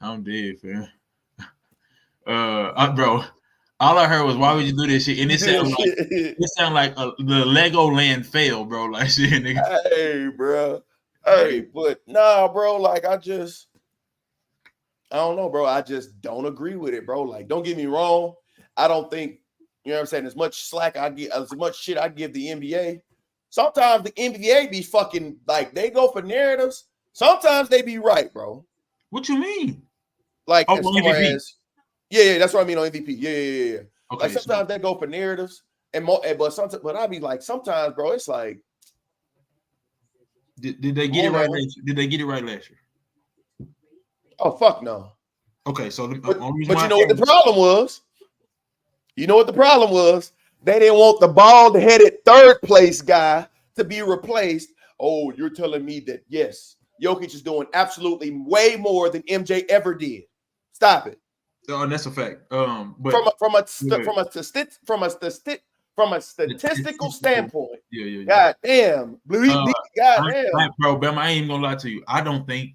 I'm dead, fam. Bro, all I heard was, "Why would you do this shit?" And it sounded like the Legoland fail, bro. Like shit, nigga. Hey, bro. Hey, but nah, bro. Like I don't know, bro. I just don't agree with it, bro. Like, don't get me wrong. I don't think, you know what I'm saying, as much slack I give, as much shit I give the NBA. Sometimes the NBA be fucking, like, they go for narratives. Sometimes they be right, bro. What you mean? Like, as far MVP. as, yeah, that's what I mean on MVP. Yeah. Okay, like, sometimes they go for narratives. But I be like, sometimes, bro, it's like. Did they get it right last year? Did they get it right last year? Oh, fuck no. Okay, so but you know what the problem was? You know what the problem was? They didn't want the bald-headed third place guy to be replaced. Oh, you're telling me that, yes, Jokic is doing absolutely way more than MJ ever did. Stop it. Oh, that's a fact. But from a statistical standpoint. Yeah. God damn. God damn. Bro, Bam, I ain't even gonna lie to you. I don't think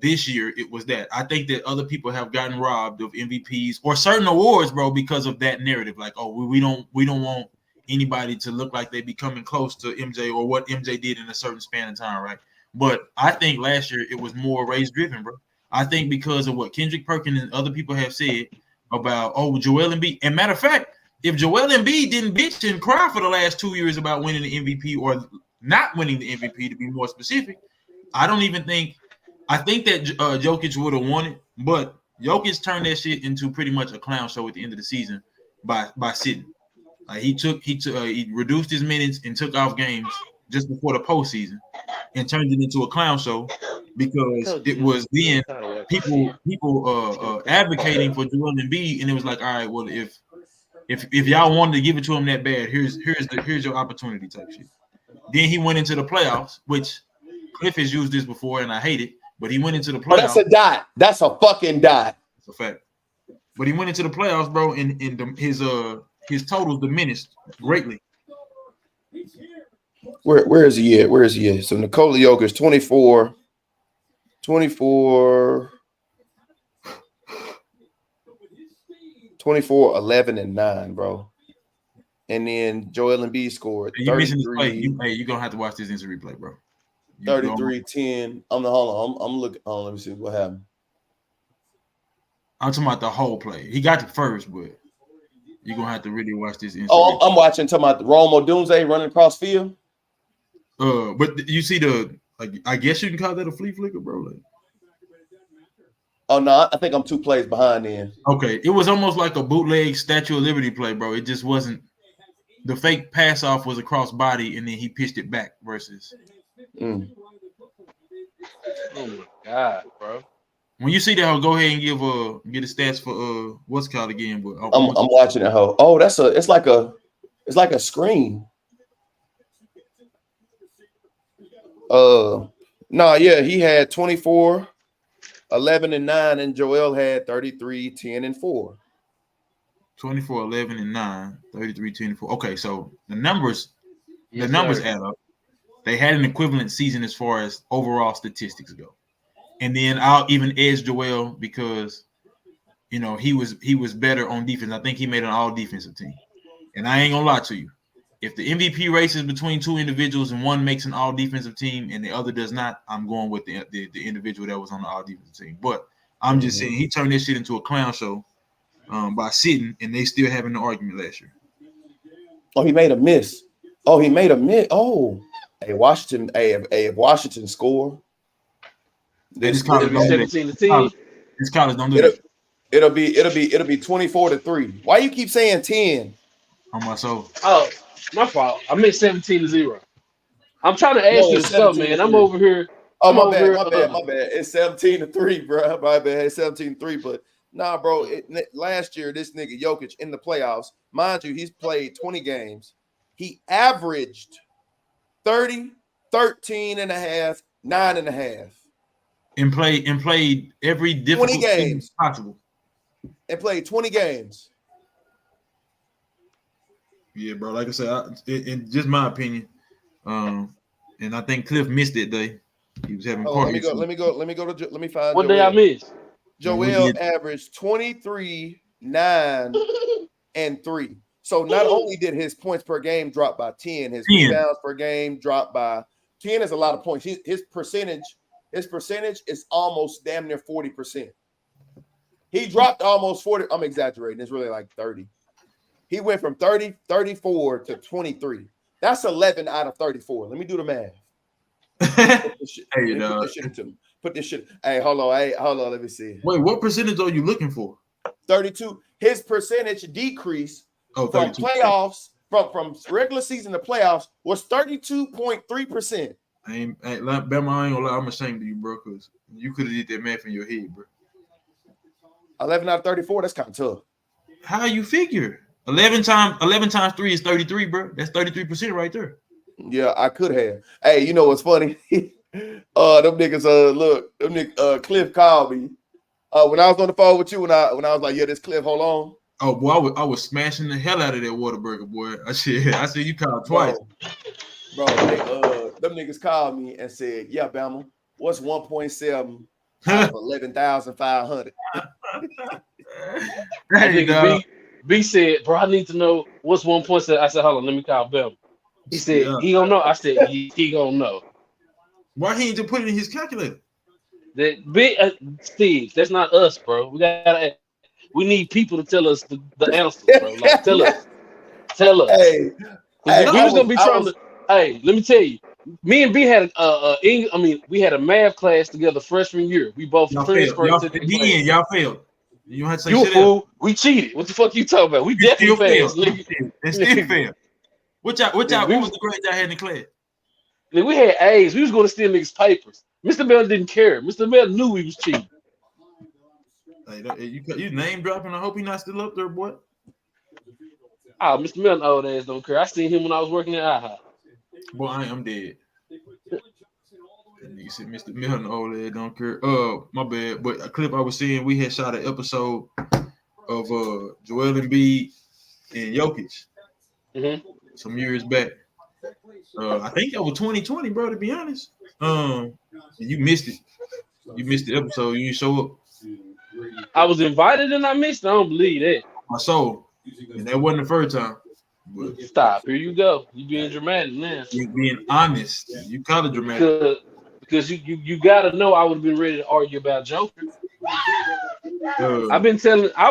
this year it was that. I think that other people have gotten robbed of MVPs or certain awards, bro, because of that narrative. Like, oh, we don't want anybody to look like they be coming close to MJ or what MJ did in a certain span of time, right? But I think last year it was more race driven, bro. I think because of what Kendrick Perkins and other people have said about, oh, Joel Embiid. And matter of fact, if Joel Embiid didn't bitch and cry for the last 2 years about winning the MVP or not winning the MVP, to be more specific, I think that Jokic would have won it, but Jokic turned that shit into pretty much a clown show at the end of the season by sitting. He reduced his minutes and took off games just before the postseason and turned it into a clown show because it was then people advocating for Joel Embiid, and it was like, all right, well, if y'all wanted to give it to him that bad, here's your opportunity type shit. Then he went into the playoffs, which Cliff has used this before, and I hate it. But he went into the playoffs. That's a dot. That's a fucking dot. That's a fact. But he went into the playoffs, bro, and his totals diminished greatly. Where is he at? Where is he at? So Nikola Jokic 24, 11, and 9, bro. And then Joel Embiid scored 33. You missing this play. You're going to have to watch this instant replay, bro. 33-10. I'm looking. Oh, let me see what happened. I'm talking about the whole play. He got it first, but you're going to have to really watch this instant replay. I'm watching talking about Rome Odunze running across field. But you see I guess you can call that a flea flicker, bro. Like, oh no, I think I'm 2 plays behind then. Okay, it was almost like a bootleg Statue of Liberty play, bro. It just wasn't. The fake pass off was across body, and then he pitched it back versus. Oh my god, bro! When you see that, I'll go ahead and get the stats for what's called again. But I'm watching it. Oh, it's like a screen. He had 24, 11, and 9, and Joel had 33, 10, and 4. 24, 11, and 9, 33, 10, and 4. Okay, so the numbers add up. They had an equivalent season as far as overall statistics go. And then I'll even edge Joel because, he was better on defense. I think he made an all-defensive team. And I ain't going to lie to you. if the MVP race is between two individuals and one makes an all defensive team and the other does not, I'm going with the individual that was on the all defensive team. But I'm just saying he turned this shit into a clown show by sitting, and they still having the argument last year. Oh, he made a miss. Oh, Oh, hey, Washington. If Washington score, This college don't do that. 17-10. This college don't do that. It'll be 24-3. Why you keep saying 10? On my soul. Oh, my fault. I meant 17-0. I'm trying to ask you stuff, man. I'm over here. Oh, my bad. It's 17-3, bro. My bad. It's 17-3. But nah, bro. Last year, this nigga Jokic in the playoffs, mind you, he's played 20 games. He averaged 30, 13 and a half, 9 and a half. And played every difficult 20 games possible. And played 20 games. Yeah, bro. Like I said, in just my opinion, and I think Cliff missed that day. He was having let me find. What day I missed? Joel averaged 23, 9, and 3. So not only did his points per game drop by 10, his rebounds per game dropped by 10 is a lot of points. His percentage is almost damn near 40%. He dropped almost 40. I'm exaggerating. It's really like 30. He went from 30, 34 to 23. That's 11 out of 34. Let me do the math. Put this shit. Hey, hold on. Let me see. Wait, what percentage are you looking for? 32. His percentage decrease from playoffs, from regular season to playoffs, was 32.3%. I ain't gonna lie, I'm ashamed of you, bro, because you could have did that math in your head, bro. 11 out of 34, that's kind of tough. How you figure? 11 times 3 is 33, bro. That's 33% right there. Yeah, I could have. Hey, you know what's funny? Them niggas, Cliff called me. When I was on the phone with you, when I was like, yeah, this Cliff, hold on. Oh, boy, I was smashing the hell out of that Whataburger, boy. I said you called twice. Bro, them niggas called me and said, yeah, Bama, what's 1.7 out of 11,500? B said, bro, I need to know what's 1.7. I said, hold on, let me call Bama. He said, he don't know. I said, he gonna know. Why he ain't just put it in his calculator? Steve, that's not us, bro. We need people to tell us the answers, bro. Like, tell us. Hey, we was gonna be trying to. Hey, let me tell you. Me and B had we had a math class together freshman year. We both transferred to the class. Y'all failed. You don't have to say you shit. Fool. We cheated. What the fuck you talking about? We definitely failed. It still failed. What was the grade y'all had in the class? We had A's. We was going to steal niggas' papers. Mr. Bell didn't care. Mr. Bell knew we was cheating. Hey, you name dropping. I hope he's not still up there, boy. Oh, Mr. Milton old ass don't care. I seen him when I was working at IHOP. Boy, I'm dead. You said Mr. Milton old ass don't care. My bad. But a clip I was seeing, we had shot an episode of Joel Embiid and Jokic some years back. I think that was 2020, bro, to be honest. And you missed it. You missed the episode. You didn't show up. I was invited and I missed it. I don't believe that. My soul. And that wasn't the first time. But stop. Here you go. You being dramatic now. You being honest. You call it dramatic. Because you gotta know I would have been ready to argue about Joker. I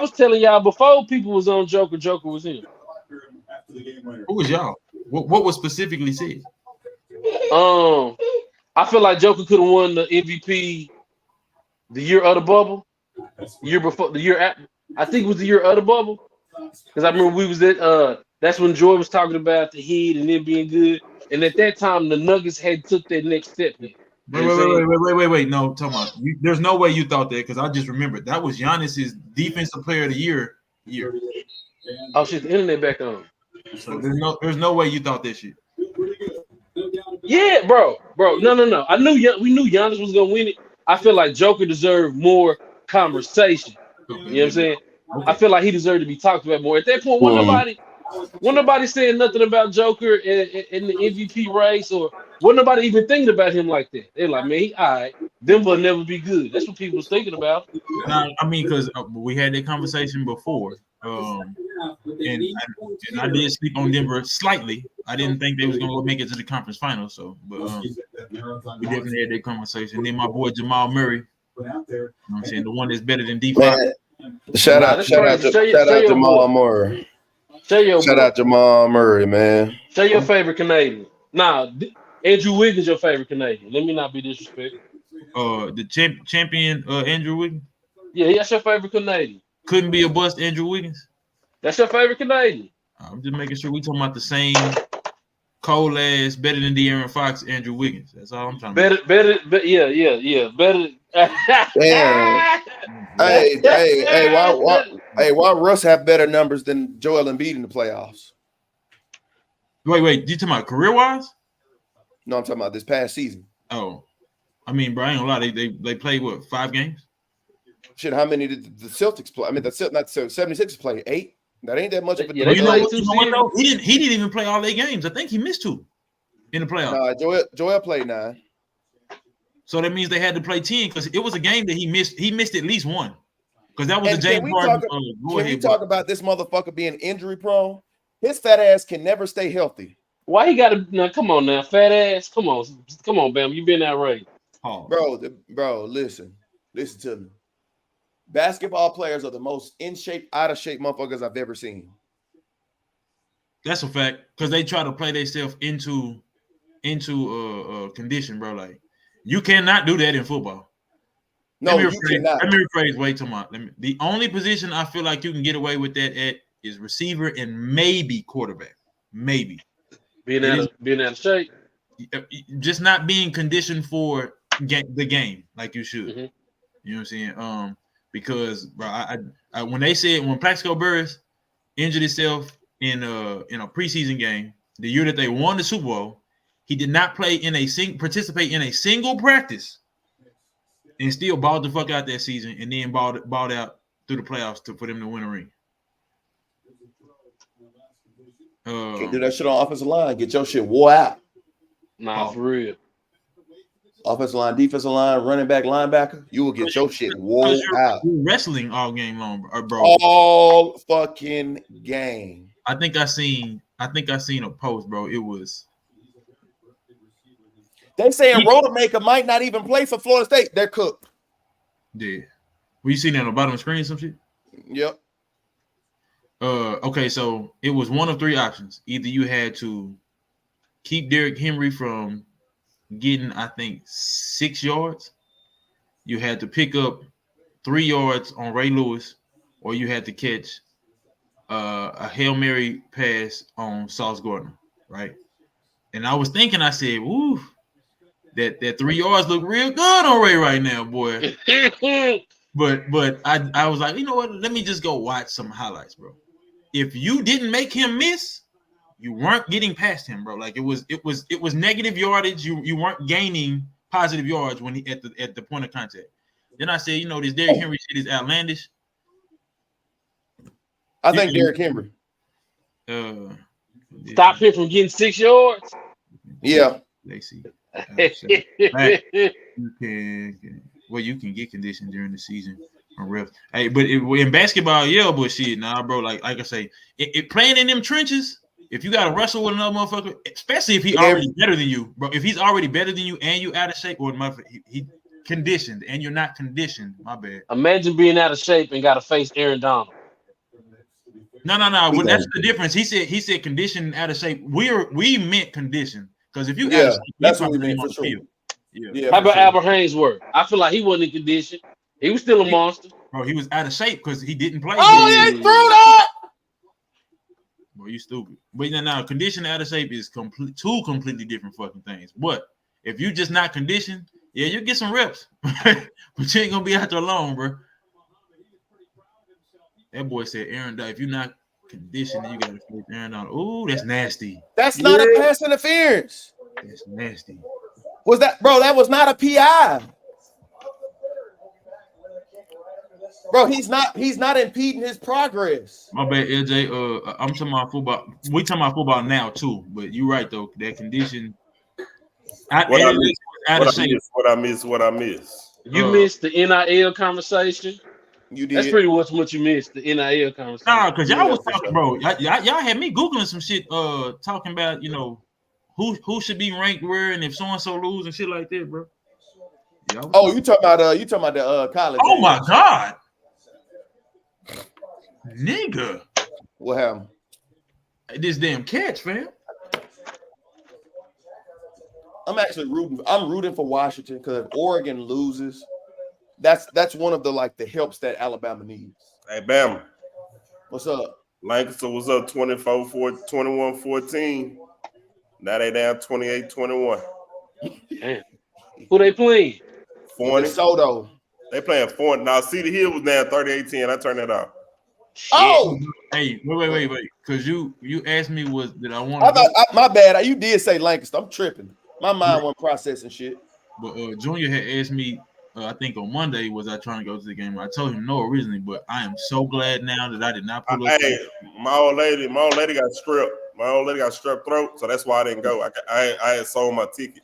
was telling y'all before people was on Joker was him. Who was y'all? What was specifically said? I feel like Joker could have won the MVP the year of the bubble. Year before, the year after, I think it was the year of the bubble. Because I remember we was at that's when Joy was talking about the Heat and it being good. And at that time the Nuggets had took that next step. Wait. No, tell me. There's no way you thought that because I just remembered that was Giannis's defensive player of the year. Oh shit, the internet back on. So there's no way you thought that shit. Yeah, bro. No. We knew Giannis was gonna win it. I feel like Joker deserved more conversation. You know what I'm saying? Okay. I feel like he deserved to be talked about more. At that point, wasn't nobody saying nothing about Joker in the MVP race, or wasn't nobody even thinking about him like that. They're like, man, he all right. Denver will never be good. That's what people was thinking about. I mean, because we had that conversation before. and I did sleep on Denver slightly. I didn't think they was gonna go make it to the conference finals. So, but we definitely had that conversation. Then my boy Jamal Murray, you know what I'm saying, the one that's better than D5. Shout out Jamal Murray. Shout out Jamal Murray, man. Say your favorite Canadian. Nah, Andrew Wiggins your favorite Canadian. Let me not be disrespectful. The champion Andrew Wiggins. Yeah, that's your favorite Canadian. Couldn't be a bust, Andrew Wiggins. That's your favorite Canadian. I'm just making sure we talking about the same cold ass, better than De'Aaron Fox, Andrew Wiggins. That's all I'm trying to do. Better, yeah. Better. Damn. Why Russ have better numbers than Joel Embiid in the playoffs? Wait, you talking about career wise? No, I'm talking about this past season. Oh, I mean, bro, I ain't gonna lie, they played what, 5 games? Shit, how many did the Celtics play? I mean, the 76ers play 8. That ain't that much of a They played 2 seasons. He didn't even play all 8 games. I think he missed 2 in the playoffs. No, Joel played 9. So that means they had to play 10 because it was a game that he missed. He missed at least 1 because that was a James Harden. Can we talk about this motherfucker being injury prone? His fat ass can never stay healthy. Why he got to? Now, come on now, fat ass. Come on, Bam. You been outrageous, bro. Listen to me. Basketball players are the most in shape, out of shape motherfuckers I've ever seen. That's a fact because they try to play themselves into condition, bro. Like you cannot do that in football. No, you cannot. Let me rephrase. Wait till the only position I feel like you can get away with that at is receiver and maybe quarterback. Maybe being out of shape, just not being conditioned for the game like you should. Mm-hmm. You know what I'm saying? Because bro, I when they said when Plaxico Burress injured himself in a preseason game the year that they won the Super Bowl, he did not participate in a single practice, and still balled the fuck out that season, and then balled out through the playoffs for them to win a ring. Can't do that shit on offensive line. Get your shit wore out. Nah, for real. Offensive line, defensive line, running back, linebacker, you will get your shit wore out. You're wrestling all game long, bro. All fucking game. I think I seen a post, bro. It was. They saying Rodemaker might not even play for Florida State. They're cooked. Yeah. Were you seeing that on the bottom of the screen or some shit? Yep. Okay, so it was one of 3 options. Either you had to keep Derrick Henry from getting, I think, 6 yards. You had to pick up 3 yards on Ray Lewis, or you had to catch a Hail Mary pass on Sauce Gardner, right? And I was thinking, I said, "Woo, that 3 yards look real good on Ray right now, boy." but I was like, you know what? Let me just go watch some highlights, bro. If you didn't make him miss, you weren't getting past him, bro. Like it was negative yardage. You weren't gaining positive yards when at the point of contact. Then I said, this Derrick Henry shit is outlandish. I think Derrick Henry. Stop him from getting 6 yards. Yeah. Let's see. You can get conditioned during the season on refs. Hey, but in basketball, but shit, nah, bro. Like I say, it playing in them trenches. If you got to wrestle with another motherfucker, especially if he's already better than you, bro. If he's already better than you and you out of shape, or he conditioned and you're not conditioned, my bad. Imagine being out of shape and got to face Aaron Donald. No. Well, that's the difference. He said conditioned out of shape. We meant conditioned because if you out of shape, that's what we meant for sure. Yeah. How about Albert Hainsworth? I feel like he wasn't in condition. He was still a monster. Bro, he was out of shape because he didn't play. Oh, yeah, he threw that. Bro, you stupid. But now conditioned out of shape is two completely different fucking things. But if you just not conditioned, you get some reps. But you ain't gonna be out there long, bro. That boy said, Aaron, if you're not conditioned, you gotta face Aaron Donald. Ooh, that's nasty. That's not a pass interference. That's nasty. Was that, bro? That was not a PI. Bro, he's not impeding his progress. My bad, LJ. I'm talking about football. We talking about football now too, but you're right though. That condition. What I miss. You missed the NIL conversation. You did. That's pretty much what you missed. The NIL conversation. Nah, because y'all Yeah, was for talking, sure. bro. Y'all had me googling some shit, talking about who should be ranked where and if so and so lose and shit like that, bro. Oh, you talking about the college? Oh game. my god, nigga, What happened? this damn catch, fam. I'm actually rooting for Washington because if Oregon loses, that's one of the helps that Alabama needs. Hey, Bama. What's up? Lancaster was up 21-14. Now they down 28-21. Damn. Who they playing? 40. DeSoto. They playing 40. Now, Cedar Hill was down 38-10. I turned that off. Oh, Hey, wait. Because you asked me did I want I to thought, my bad. You did say Lancaster. I'm tripping. My mind wasn't processing shit. but Junior had asked me, I think on Monday, was I trying to go to the game? I told him no originally, but I am so glad now that I did not pull up. Hey, my old lady got strep. My old lady got strep throat, so that's why I didn't go. I had sold my ticket.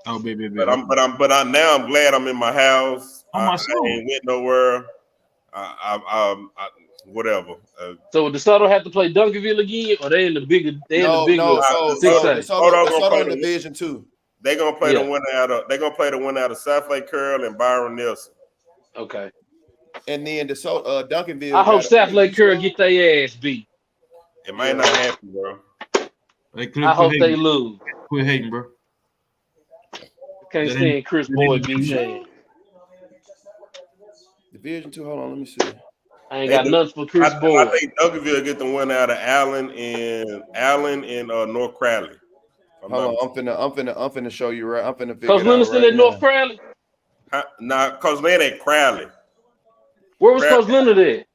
Oh, baby. But I'm glad I'm in my house. my I soul. ain't went nowhere. Whatever. So DeSoto have to play Duncanville again, or they in the bigger? No. So DeSoto in Division 2. They're gonna play the winner out of. They're gonna play the winner out of South Lake Curl and Byron Nelson. Okay. And then DeSoto, Duncanville. I hope South Lake Curl get their ass beat. It might not happen, bro. I hope they lose. Quit hating, bro. Can't stand Chris Boyd being Division 2. Hold on, let me see. I ain't got nothing for Chris Boyd. I think Duncanville get the winner out of Allen and North Crowley. Hold on, I'm finna show you right. I'm finna figure Coach it out Leonard still right at North Crowley? Nah, Coach Leonard at Crowley. Where was Coach Leonard at?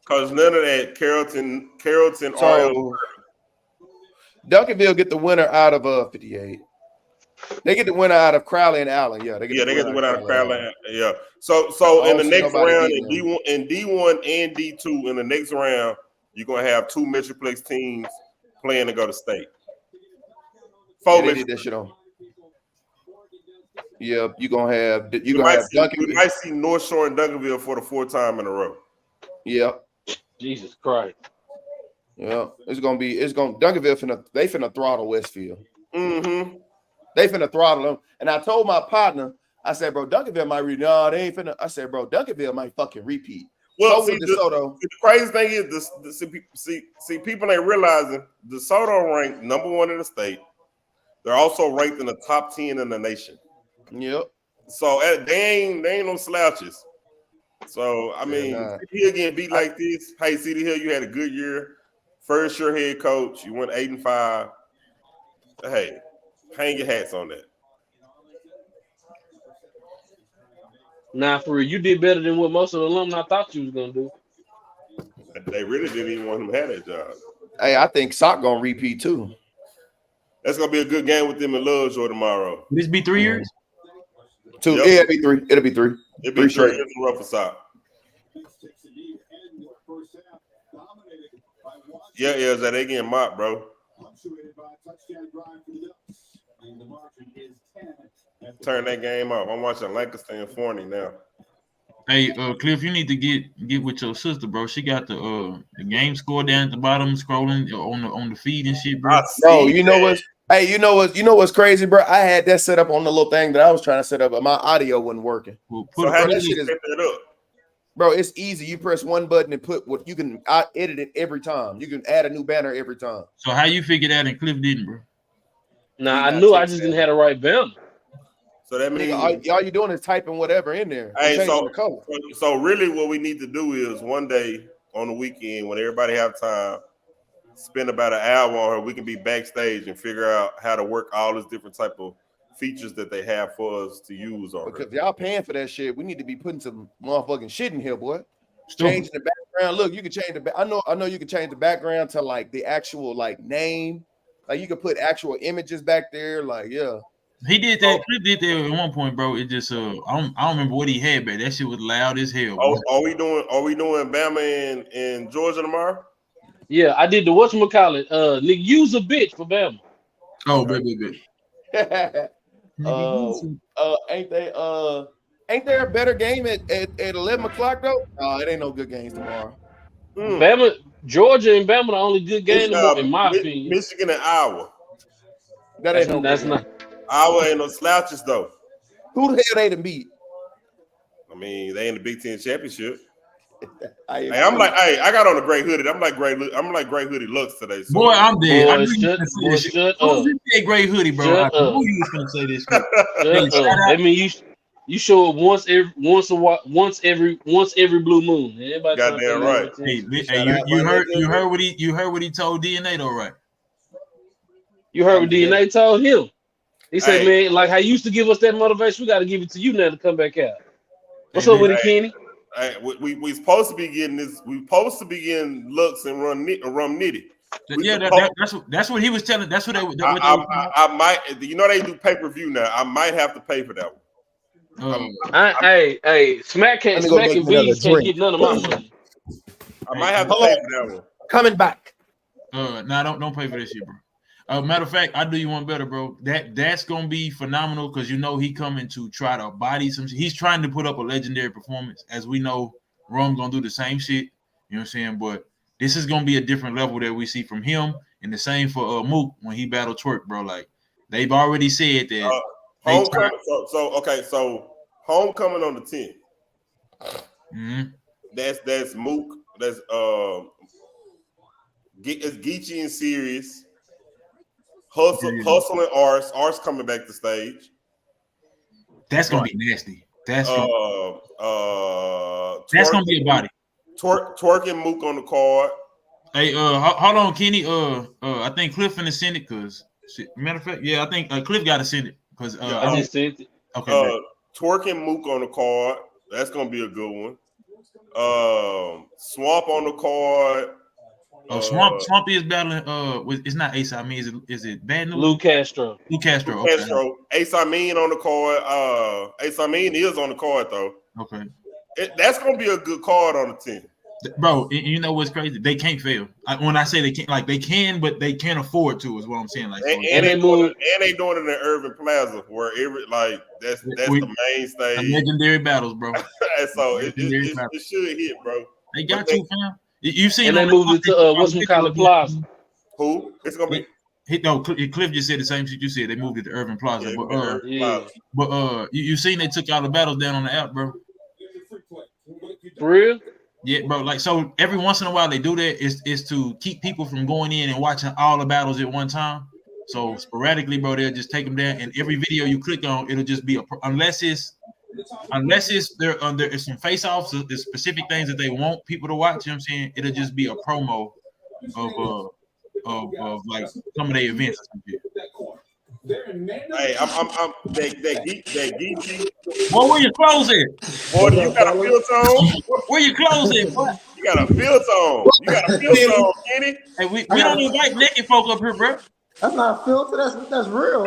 Coach Leonard at Carrollton. So Duncanville get the winner out of 58. They get the winner out of Crowley and Allen. Yeah, they get the winner out of Crowley. Yeah. So in the next round in D1 and D2 in the next round, you're gonna have two Metroplex teams playing to go to state. They did that shit on. Yeah, you might Duncanville. We might see North Shore and Duncanville for the fourth time in a row. Yeah. Jesus Christ. Yeah, Duncanville finna throttle Westfield. Mm-hmm. They finna throttle them. And I told my partner, I said, bro, Duncanville might no, they ain't finna. I said, bro, Duncanville might fucking repeat. Well, so the crazy thing is people ain't realizing DeSoto ranked number 1 in the state. They're also ranked in the top 10 in the nation. Yep. So they ain't no slouches. So I mean, City Hill getting beat like this. Hey, City Hill, you had a good year. First year head coach. You went 8-5. Hey, hang your hats on that. Nah, for real, you did better than what most of the alumni thought you was gonna do. They really didn't even want him to have that job. Hey, I think Sock gonna repeat too. That's gonna be a good game with them in Lovejoy tomorrow. Will this be 3 years? 2. Yep. Yeah, it'll be 3. It'll be 3. It'll be 3 years in a row for Sock. Yeah, they getting mocked, bro. Turn that game off. I'm watching Lancaster and Forney now. Hey, Cliff, you need to get with your sister, bro. She got the game score down at the bottom, scrolling on the feed and shit, bro. Bro, you know what's crazy, bro? I had that set up on the little thing that I was trying to set up, but my audio wasn't working. Well, So how did you set that up? Bro, it's easy. You press one button and put what you can edit it every time. You can add a new banner every time. So how you figured that and Cliff didn't, bro? Nah, I knew I just didn't have the right banner. So that means all you doing is typing whatever in there. Hey, so really what we need to do is one day on the weekend when everybody have time, spend about an hour on her. We can be backstage and figure out how to work all this different type of features that they have for us to use on because her. y'all paying for that shit. We need to be putting some motherfucking shit in here, boy. Stupid. Changing the background. Look, you can change the I know you can change the background to like the actual like name. Like you can put actual images back there. Like, yeah. He did that. Cliff did that at one point, bro. It just I don't remember what he had back. That shit was loud as hell. Bro. Are we doing Bama and Georgia tomorrow? Yeah, I did the whatchamacallit. Nigga, use a bitch for Bama. Oh, baby. Ain't they Ain't there a better game at 11 o'clock though? It ain't no good games tomorrow. Bama, Georgia, and Bama the only good game tomorrow, in my opinion. Michigan and Iowa. That ain't no That's good not. game. Iowa ain't no slouches though. Who the hell they to beat? I mean, they in the Big Ten championship. I got on a gray hoodie. I'm like gray hoodie looks today. So. Boy, I'm dead. I Boy, knew you was gonna say this shit. shut Who up. was that gray hoodie, bro? Shut I up. knew you was gonna say this shit. Shut shout up. out. I mean, you show it once every blue moon. Everybody trying to Goddamn pay right. attention. Hey, you heard what he told DNA though, right? You heard what DNA told him. He said, Hey. man, like how you used to give us that motivation, we got to give it to you now to come back out. What's up with it, Kenny? Hey, we supposed to be getting this. We supposed to be getting looks and rum nitty. That's what he was telling. That's what they. I might. You know they do pay per view now. I might have to pay for that one. Hey, Smack and V's can't get none of my money. I might have to pay for that one. Coming back. Don't pay for this shit, bro. Matter of fact, I do you one better, bro. That's gonna be phenomenal because you know he coming to try to body some shit. He's trying to put up a legendary performance. As we know, Rome gonna do the same shit. You know what I'm saying? But this is gonna be a different level that we see from him, and the same for Mook when he battled Twerk, bro. Like they've already said that. Homecoming. So homecoming on the 10th. Mm-hmm. That's Mook. That's it's Geechee and Sirius. Hustle and Ars coming back to stage. That's gonna be nasty. That's gonna be a body. Twerk and Mook on the card. Hey, hold on, Kenny. I think Cliff finna send it because matter of fact, yeah, I think Cliff got to send it because I just sent it. Okay. Twerk and Mook on the card. That's gonna be a good one. Swamp on the card. Swamp is battling. It's not Ace. I mean, is it Bad News? Lou Castro. Okay. Ace Amin on the card. Ace Amin is on the card though. Okay. That's gonna be a good card on the 10. Bro, you know what's crazy? They can't fail. When I say they can't, like they can, but they can't afford to. Is what I'm saying. Like, and they doing it in Irving Plaza, where that's the main stage. Legendary battles, bro. And so it should hit, bro. They got you, fam. You seen? And they moved it to whatchamacallit Plaza. Who? It's gonna be. Cliff just said the same shit you said. They moved it to Irving Plaza, Yeah, but you seen they took all the battles down on the app, bro. For real? Yeah, bro. Like so, every once in a while they do that is to keep people from going in and watching all the battles at one time. So sporadically, bro, they'll just take them down, and every video you click on, it'll just be unless it's there is some face-offs, there's specific things that they want people to watch. You know what I'm saying? It'll just be a promo of like some of the events or something. Hey, I'm that geeky. Boy, where your clothes at? Boy, you got a filter on? Where your clothes at? Boy? You got a filter on. You got a filter on, Kenny. Hey, we don't invite naked folk up here, bro. That's not a filter. That's real.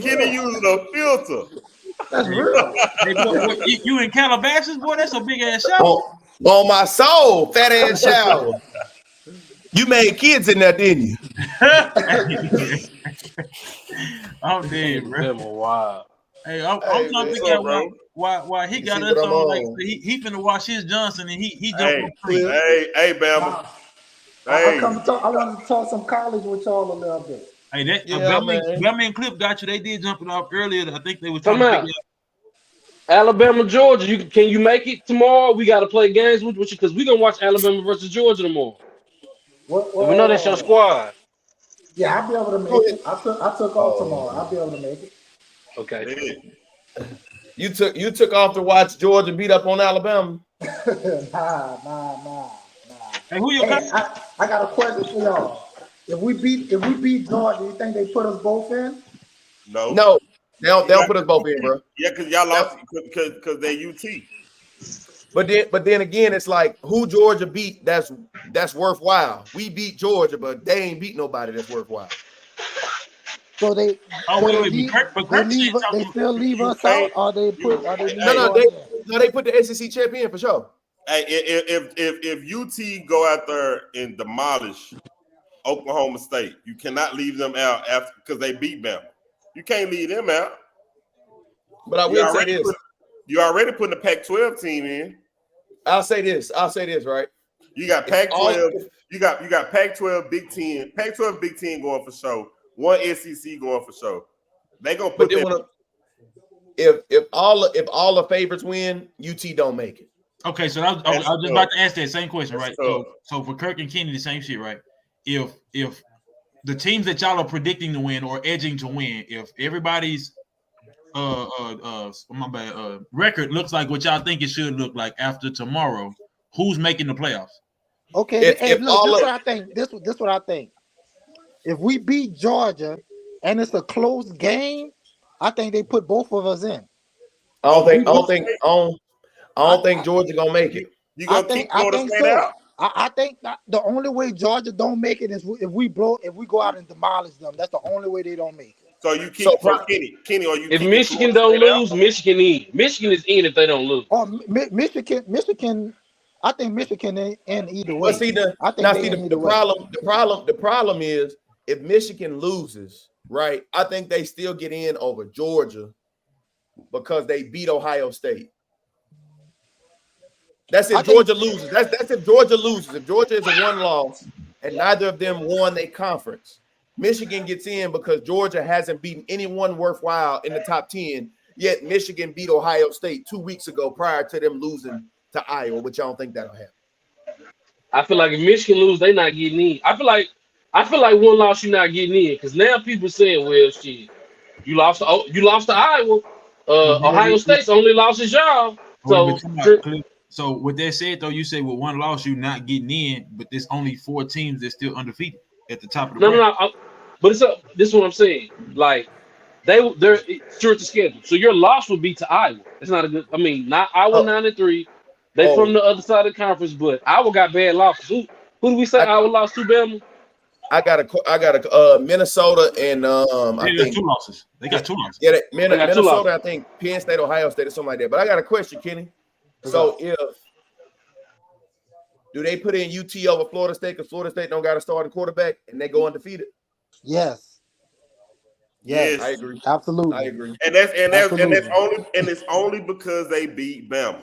Kenny using a filter. That's real. Hey, boy, you in Calabasas, boy? That's a big ass shower. On my soul, fat ass shower. You made kids in there, didn't you? I'm dead, bro. Wow. Hey, I'm trying to figure out why he got us on. Like he finna watch his Johnson and he jumped on free. Hey, Bama. I wanted to talk some college with y'all a little bit. Hey, Bama and Clip got you. They did jump it off earlier. I think they were trying to figure out. Alabama, Georgia. Can you make it tomorrow? We got to play games with you because we're gonna watch Alabama versus Georgia tomorrow. We know that's your squad. Yeah, I'll be able to make it. I took off tomorrow. I'll be able to make it. Okay. You took off to watch Georgia beat up on Alabama. Nah. Hey, who you got? I got a question for y'all. If we beat Georgia, do you think they put us both in? No. They don't put us both in, bro. Yeah, because y'all lost because they UT. But then again, it's like who Georgia beat. That's worthwhile. We beat Georgia, but they ain't beat nobody that's worthwhile. So they still leave us out, or they put? They put the SEC champion for sure. Hey, if UT go out there and demolish Oklahoma State, you cannot leave them out after because they beat Bama. You can't leave them out. But I will say this. You already putting the Pac-12 team in. I'll say this, right? You got Pac-12. You got Pac-12, Big Ten, Pac-12, Big Ten going for sure. One SEC going for sure. They gonna put that. If all the favorites win, UT don't make it. Okay, so I was just about to ask that same question, right? So for Kirk and Kenny, the same shit, right? If the teams that y'all are predicting to win or edging to win, if everybody's record looks like what y'all think it should look like after tomorrow, who's making the playoffs? Okay, look, this what I think. This what I think. If we beat Georgia and it's a close game, I think they put both of us in. I don't think Georgia gonna make it. You gonna keep Florida State out? I think the only way Georgia don't make it is if we go out and demolish them. That's the only way they don't make it. So you keep Kenny, or you? If Michigan don't lose, Michigan in. Michigan is in if they don't lose. Oh, Michigan. I think Michigan in either way. But see the problem is if Michigan loses, right? I think they still get in over Georgia because they beat Ohio State. That's if Georgia loses. That's if Georgia loses. If Georgia is a one loss and neither of them won their conference, Michigan gets in because Georgia hasn't beaten anyone worthwhile in the top 10. Yet Michigan beat Ohio State 2 weeks ago prior to them losing to Iowa, which I don't think that'll happen. I feel like if Michigan lose, they not getting in. I feel like one loss you're not getting in because now people saying, well, shit, you lost to Iowa. Ohio State's only loss is y'all. So with that said, though, you say with one loss you're not getting in, but there's only 4 teams that's still undefeated at the top of the No. But this is what I'm saying. Like they're sure to schedule. So your loss would be to Iowa. It's not a good. I mean, not Iowa 9-3. They from the other side of the conference, but Iowa got bad losses. Who do we say Iowa lost to, Bama? I got a Minnesota and I think 2 losses. They got 2 losses. Yeah, Minnesota. I think Penn State, Ohio State, or something like that. But I got a question, Kenny. So do they put in UT over Florida State because Florida State don't got a starting quarterback and they go undefeated? Yes. I agree. Absolutely. I agree. And it's only because they beat Bama.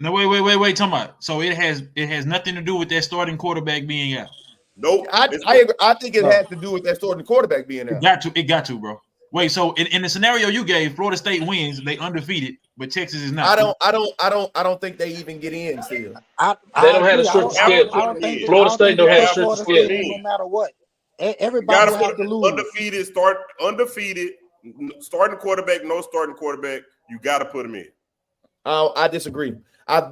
No, wait. Talking about. So it has nothing to do with that starting quarterback being out. Nope. I agree. I think it has to do with that starting quarterback being out. It got to, bro. Wait, so in the scenario you gave, Florida State wins, they undefeated, but Texas is not. I don't think they even get in still. They don't have a strength schedule. Florida State don't have a strength schedule. No matter what. Everybody has to lose. Undefeated, starting quarterback, no starting quarterback. You got to put them in. I disagree. I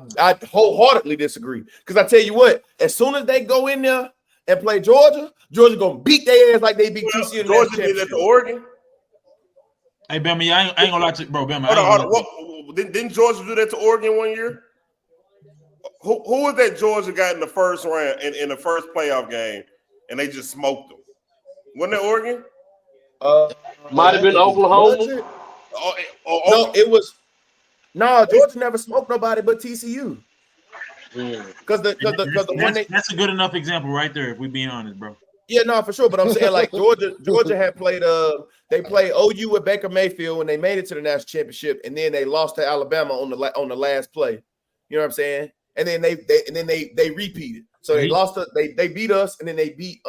wholeheartedly disagree. Because I tell you what, as soon as they go in there and play Georgia gonna beat their ass like they beat TCU. In Georgia did that to Oregon. Hey, Bama, I ain't gonna lie to you, bro. Bama, hold on. Didn't Georgia do that to Oregon one year? Who was that Georgia got in the first round in the first playoff game, and they just smoked them? Wasn't that Oregon? Might have been Oklahoma. No, it was. No, Georgia never smoked nobody but TCU. Because that's a good enough example right there. If we're being honest, bro. Yeah, no, for sure. But I'm saying like Georgia had played. They played OU with Baker Mayfield when they made it to the national championship, and then they lost to Alabama on the last play. You know what I'm saying? And then they repeated. So they lost. They beat us, and then they beat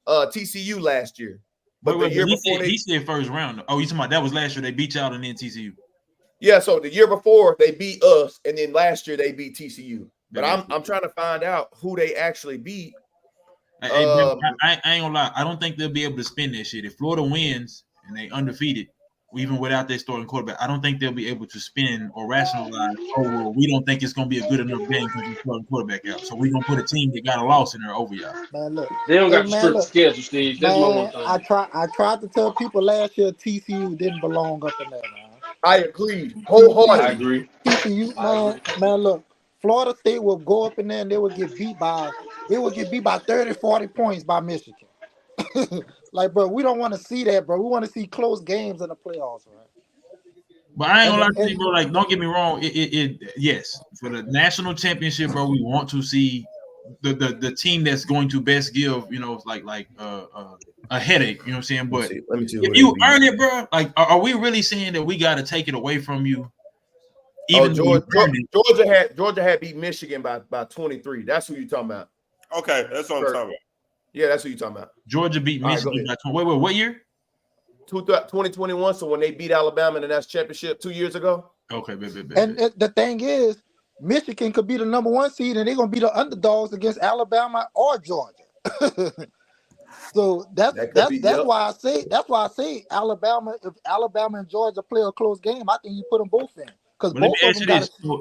TCU last year. But the year before he said first round. Oh, you talking about that was last year? They beat y'all and then TCU. Yeah, so the year before they beat us, and then last year they beat TCU. But I'm trying to find out who they actually beat. I ain't gonna lie. I don't think they'll be able to spin that shit. If Florida wins and they undefeated, even without their starting quarterback, I don't think they'll be able to spin or rationalize. Oh, we don't think it's gonna be a good enough game because we're starting quarterback out. So we're gonna put a team that got a loss in there over y'all. Man, look, they don't got the strict schedule, Steve. That's my one thing. I tried to tell people last year TCU didn't belong up in there, man. I agree wholeheartedly. I agree. TCU, man, look. Florida State will go up in there and they will get beat by 30, 40 points by Michigan. Like, bro, we don't want to see that, bro. We want to see close games in the playoffs, right? But I ain't gonna lie to you, bro. Like, don't get me wrong. Yes, for the national championship, bro, we want to see the team that's going to best give, like a headache. You know what I'm saying? But Let me see if you earn it, bro, like, are we really saying that we got to take it away from you? Even Georgia had beat Michigan by 23. That's who you talking about. Okay, that's what I'm talking about. Yeah, that's who you talking about. Georgia beat All right, Michigan by 20. Wait, what year? 2021. So when they beat Alabama in the national championship 2 years ago. Okay, And the thing is, Michigan could be the number 1 seed, and they're gonna be the underdogs against Alabama or Georgia. So that's why I say Alabama. If Alabama and Georgia play a close game, I think you put them both in, because both let me of ask them you got. this: so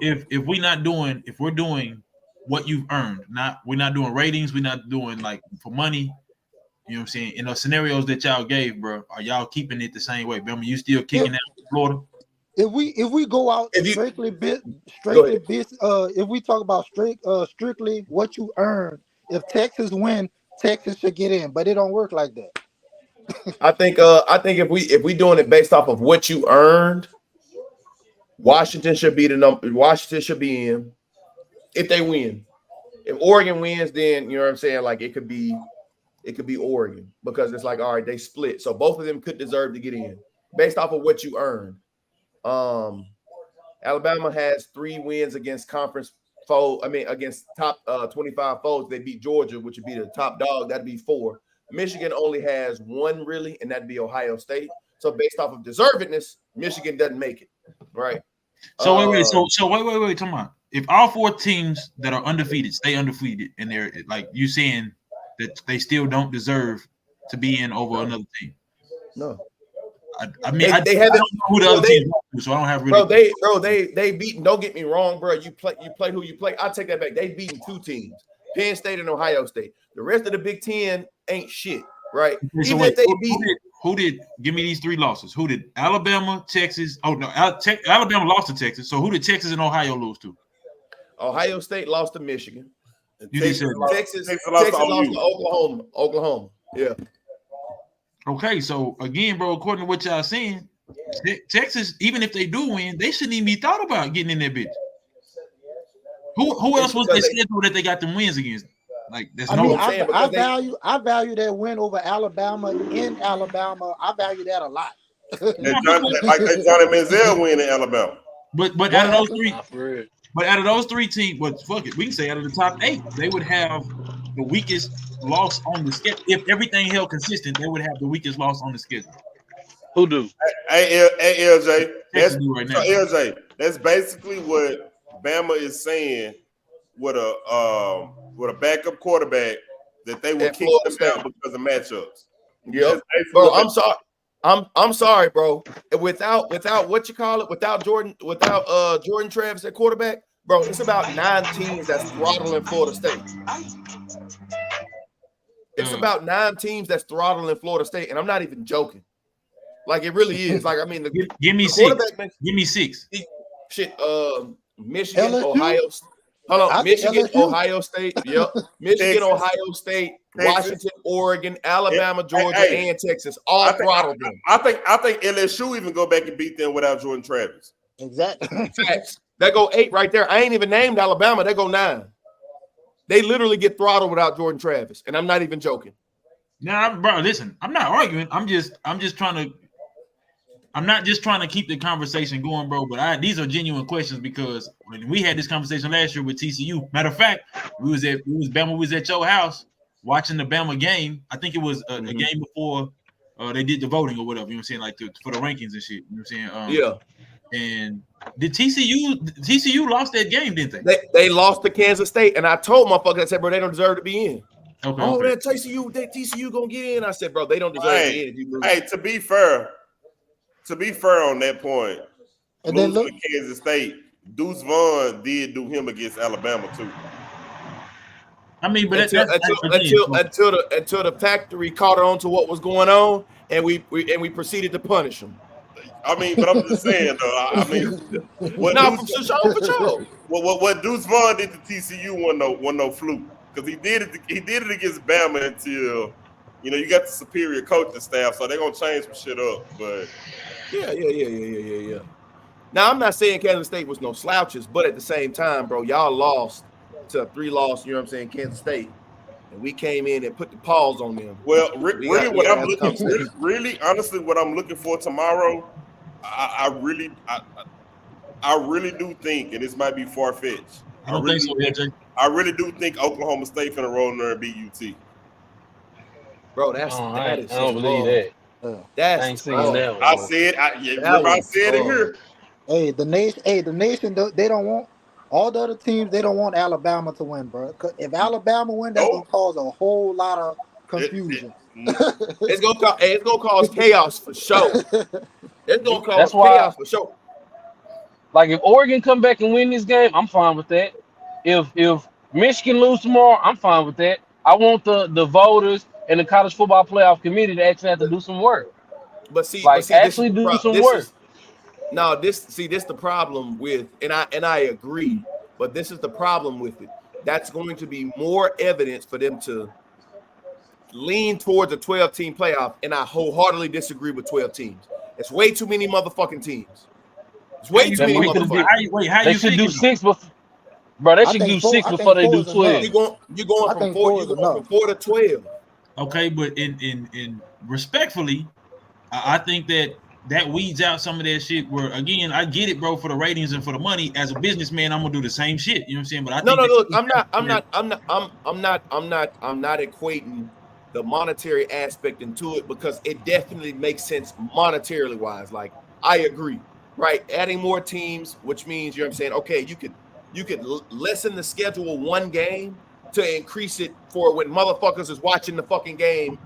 if we're doing what you've earned, we're not doing ratings, we're not doing like for money. You know what I'm saying? In the scenarios that y'all gave, bro, are y'all keeping it the same way? Bama, you still kicking out Florida? If we go out if we talk about strictly what you earn, if Texas win, Texas should get in, but it don't work like that. I think if we doing it based off of what you earned, Washington should be the number. Washington should be in if they win. If Oregon wins, then you know what I'm saying. Like it could be Oregon, because it's like, all right, they split, so both of them could deserve to get in based off of what you earned. Alabama has 3 wins against against top 25 foes. They beat Georgia, which would be the top dog. That'd be 4. Michigan only has 1 really, and that'd be Ohio State. So based off of deservedness, Michigan doesn't make it, right? So wait. Come on. If all 4 teams that are undefeated stay undefeated, and they're like you saying that they still don't deserve to be in over another team. No. I mean, they haven't. I don't know who the other teams are, so I don't have really. They beaten. Don't get me wrong, bro. You play who you play. I take that back. They beaten 2 teams, Penn State and Ohio State. The rest of the Big Ten ain't shit, right? So wait, who did give me these 3 losses? Who did Alabama, Texas? Oh no, Alabama lost to Texas. So who did Texas and Ohio lose to? Ohio State lost to Michigan. Texas lost to Oklahoma. Yeah. Okay, so again, bro, according to what y'all saying, Texas, even if they do win, they shouldn't even be thought about getting in that bitch. Who else was they scheduled that they got them wins against? Like that's I value that win over Alabama in Alabama. I value that a lot. Like Johnny Manziel win in Alabama. But out of those 3 teams, but fuck it, we can say out of the top 8, they would have the weakest loss on the schedule. If everything held consistent, they would have the weakest loss on the schedule. Who do? Hey LJ, LJ, that's basically what Bama is saying with a backup quarterback that they will kick them out because of matchups. Yeah, bro. I'm sorry. I'm sorry, bro. Without what you call it, without Jordan Travis at quarterback, bro, it's about 9 teams that's throttling Florida State. It's about 9 teams that's throttling Florida State, and I'm not even joking. Like it really is. Like I mean, give me 6. Give me 6. Shit, Michigan, LSU? Ohio. Hold on, Michigan, LSU? Ohio State. Yep, Michigan, Ohio State, Washington, Oregon, Alabama, Georgia, and Texas all throttled them. I think LSU even go back and beat them without Jordan Travis. Exactly. Facts. They go 8 right there. I ain't even named Alabama. They go 9. They literally get throttled without Jordan Travis, and I'm not even joking. Nah, bro, listen, I'm not arguing. I'm just trying to. I'm not just trying to keep the conversation going, bro. But these are genuine questions because when we had this conversation last year with TCU, matter of fact, Bama was at your house watching the Bama game. I think it was a game before they did the voting or whatever. You know what I'm saying, like for the rankings and shit. You know what I'm saying? Yeah. And did TCU lost that game, didn't they? They lost to Kansas State, and I told motherfuckers, I said, bro, they don't deserve to be in. Okay. That TCU gonna get in. I said, bro, they don't deserve to be in. If you lose. Hey, to be fair on that point, and then look, Kansas State, Deuce Vaughn did do him against Alabama too. I mean, but until the factory caught on to what was going on, and we proceeded to punish them. I mean, but I'm just saying though. I mean, for sure. What Deuce Vaughn did to TCU wasn't no fluke, because he did it against Bama until you got the superior coaching staff, so they're gonna change some shit up. But yeah. Now I'm not saying Kansas State was no slouches, but at the same time, bro, y'all lost to a 3-loss, you know what I'm saying, Kansas State, and we came in and put the pause on them. Well, We really, got- what we I'm gotta looking, have a conversation. really, honestly, what I'm looking for tomorrow, I really do think, and this might be far fetched. I don't think so, AJ. I really do think Oklahoma State finna roll in there and beat UT. Bro, that is I don't believe that. That's I ain't seen tough. that one. I said, remember I said it here. Hey, the nation, they don't want all the other teams. They don't want Alabama to win, bro. 'Cause if Alabama win, that's gonna cause a whole lot of confusion. It's gonna cause chaos for sure. It's gonna cause That's why- chaos for sure. Like if Oregon come back and win this game, I'm fine with that. If Michigan lose tomorrow, I'm fine with that. I want the voters and the college football playoff committee to actually have to do some work. But see, Like, this actually is the do some this work. is- No, this the problem with, and I agree, but this is the problem with it. That's going to be more evidence for them to lean towards a 12-team playoff, and I wholeheartedly disagree with 12 teams. It's way too many motherfucking teams. It's way too Then many we could've motherfucking. How They you should do figure? 6 before. Bro, they I should think do four- 6 I before they think do four is enough. 12. You're going I from think 4 four you is going enough. from 4 to 12. Okay, but in respectfully, I think that weeds out some of that shit. Where again, I get it, bro, for the ratings and for the money. As a businessman, I'm gonna do the same shit. You know what I'm saying? But I No, think look, I'm not equating the monetary aspect into it, because it definitely makes sense monetarily wise. Like, I agree, right? Adding more teams, which means, you know what I'm saying, okay, you could lessen the schedule one game to increase it for when motherfuckers is watching the fucking game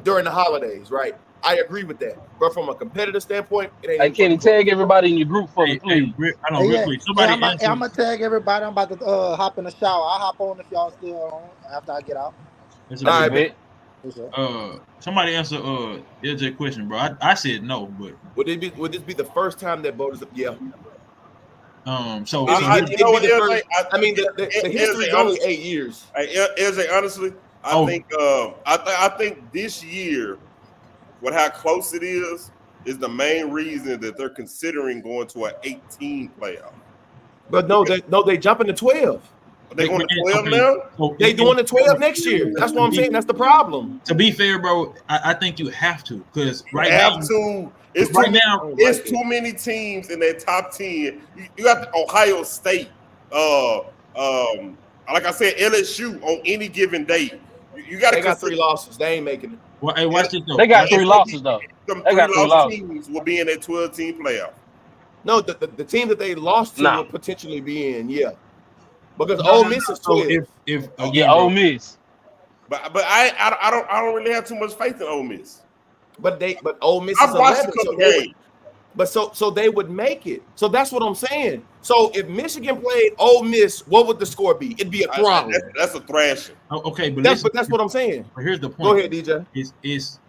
during the holidays, right? I agree with that. But from a competitive standpoint, it ain't Hey, even Kenny, fucking tag everybody in your group for me, please. I don't real quick. Somebody I'm answer. gonna tag everybody. I'm about to hop in the shower. I'll hop on if y'all still on after I get out. That's All a right, good- Bet. Yes, sir. Somebody answer LJ question, bro. I said no, but Would this be the first time that voters? Yeah. so It'd you know what, be the LJ? first- I mean, the history is only 8 years. Hey, LJ, honestly, Oh. I think this year, with how close it is the main reason that they're considering going to an 18 playoff. But no, they jumping to 12. They going to 12 okay. now? So They doing the 12 next year. That's what I'm saying. That's the problem. To be fair, bro, I think you have to, because You right have now, to. It's right too, now, it's too many teams in that top 10. You got the Ohio State. Like I said, LSU on any given day. You got to They got 3 losses. They ain't making it. well, hey, watch this though. They got Watch 3 this. losses, though. Them They got 3 3-loss losses. teams will be in that 12-team playoff. No, the team that they lost to Nah. will potentially be in, yeah. Because No, Ole no, Miss no. is So 12. if again, Yeah, bro, Ole Miss. But I don't really have too much faith in Ole Miss. but Ole Miss I've is watched 11. a couple So they would, games. but so they would make it. So that's what I'm saying. So if Michigan played Ole Miss, what would the score be? It'd be a throttle. That's a thrashing. okay, but That's listen, what I'm saying. but here's the point. Go ahead, DJ. Is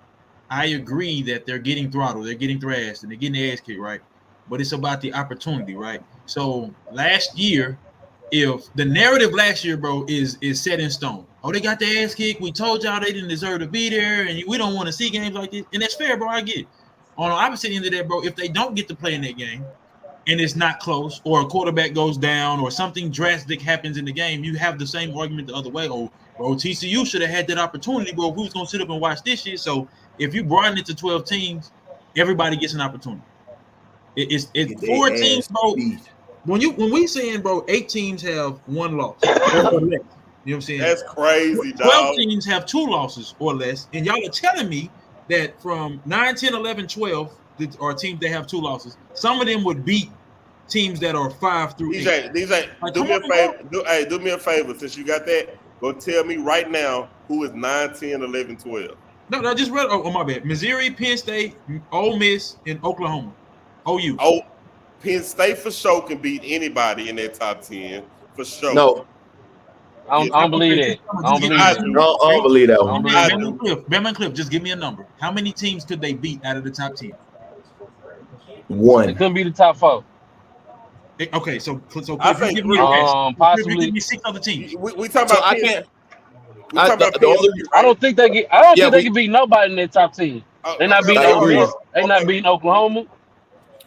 I agree that they're getting throttled, they're getting thrashed, and they're getting their ass kicked, right? But it's about the opportunity, right? So last year, if the narrative last year, bro, is set in stone. Oh, they got their ass kicked. We told y'all they didn't deserve to be there, and we don't want to see games like this. And that's fair, bro. I get it. On the opposite end of that, bro, if they don't get to play in that game and it's not close, or a quarterback goes down, or something drastic happens in the game, you have the same argument the other way. Oh, bro, TCU should have had that opportunity, bro. Who's gonna sit up and watch this shit? So if you broaden it to 12 teams, everybody gets an opportunity. It's Get their 4 ass teams, bro. beat. When we saying, bro, 8 teams have 1 loss or less. You know what I'm saying? That's crazy, 12 dog. teams have 2 losses or less, and y'all are telling me that from 9, 10, 11, 12 that are teams that have 2 losses, some of them would beat teams that are 5 through 8. DJ, Like, do come me a on, favor. Do me a favor. Since you got that, go tell me right now who is 9, 10, 11, 12. No, I just read. Oh, my bad. Missouri, Penn State, Ole Miss, and Oklahoma. OU. Oh, Penn State for sure can beat anybody in that top 10 for sure. No, I don't believe that. I don't believe I that. do. no, I don't believe that I one. don't Bama believe and Cliff. Bama and Cliff. Just give me a number. How many teams could they beat out of the top 10? It 1. couldn't be the top 4. Okay, so Cliff, I you think give me possibly- give me 6 other teams. We talking So about I Penn- can't. we talking about the Penn only- State, I don't think they get. I don't Yeah, think they we- can beat nobody in their top 10. They not beating I Ole agree. Miss. They not beating Oklahoma.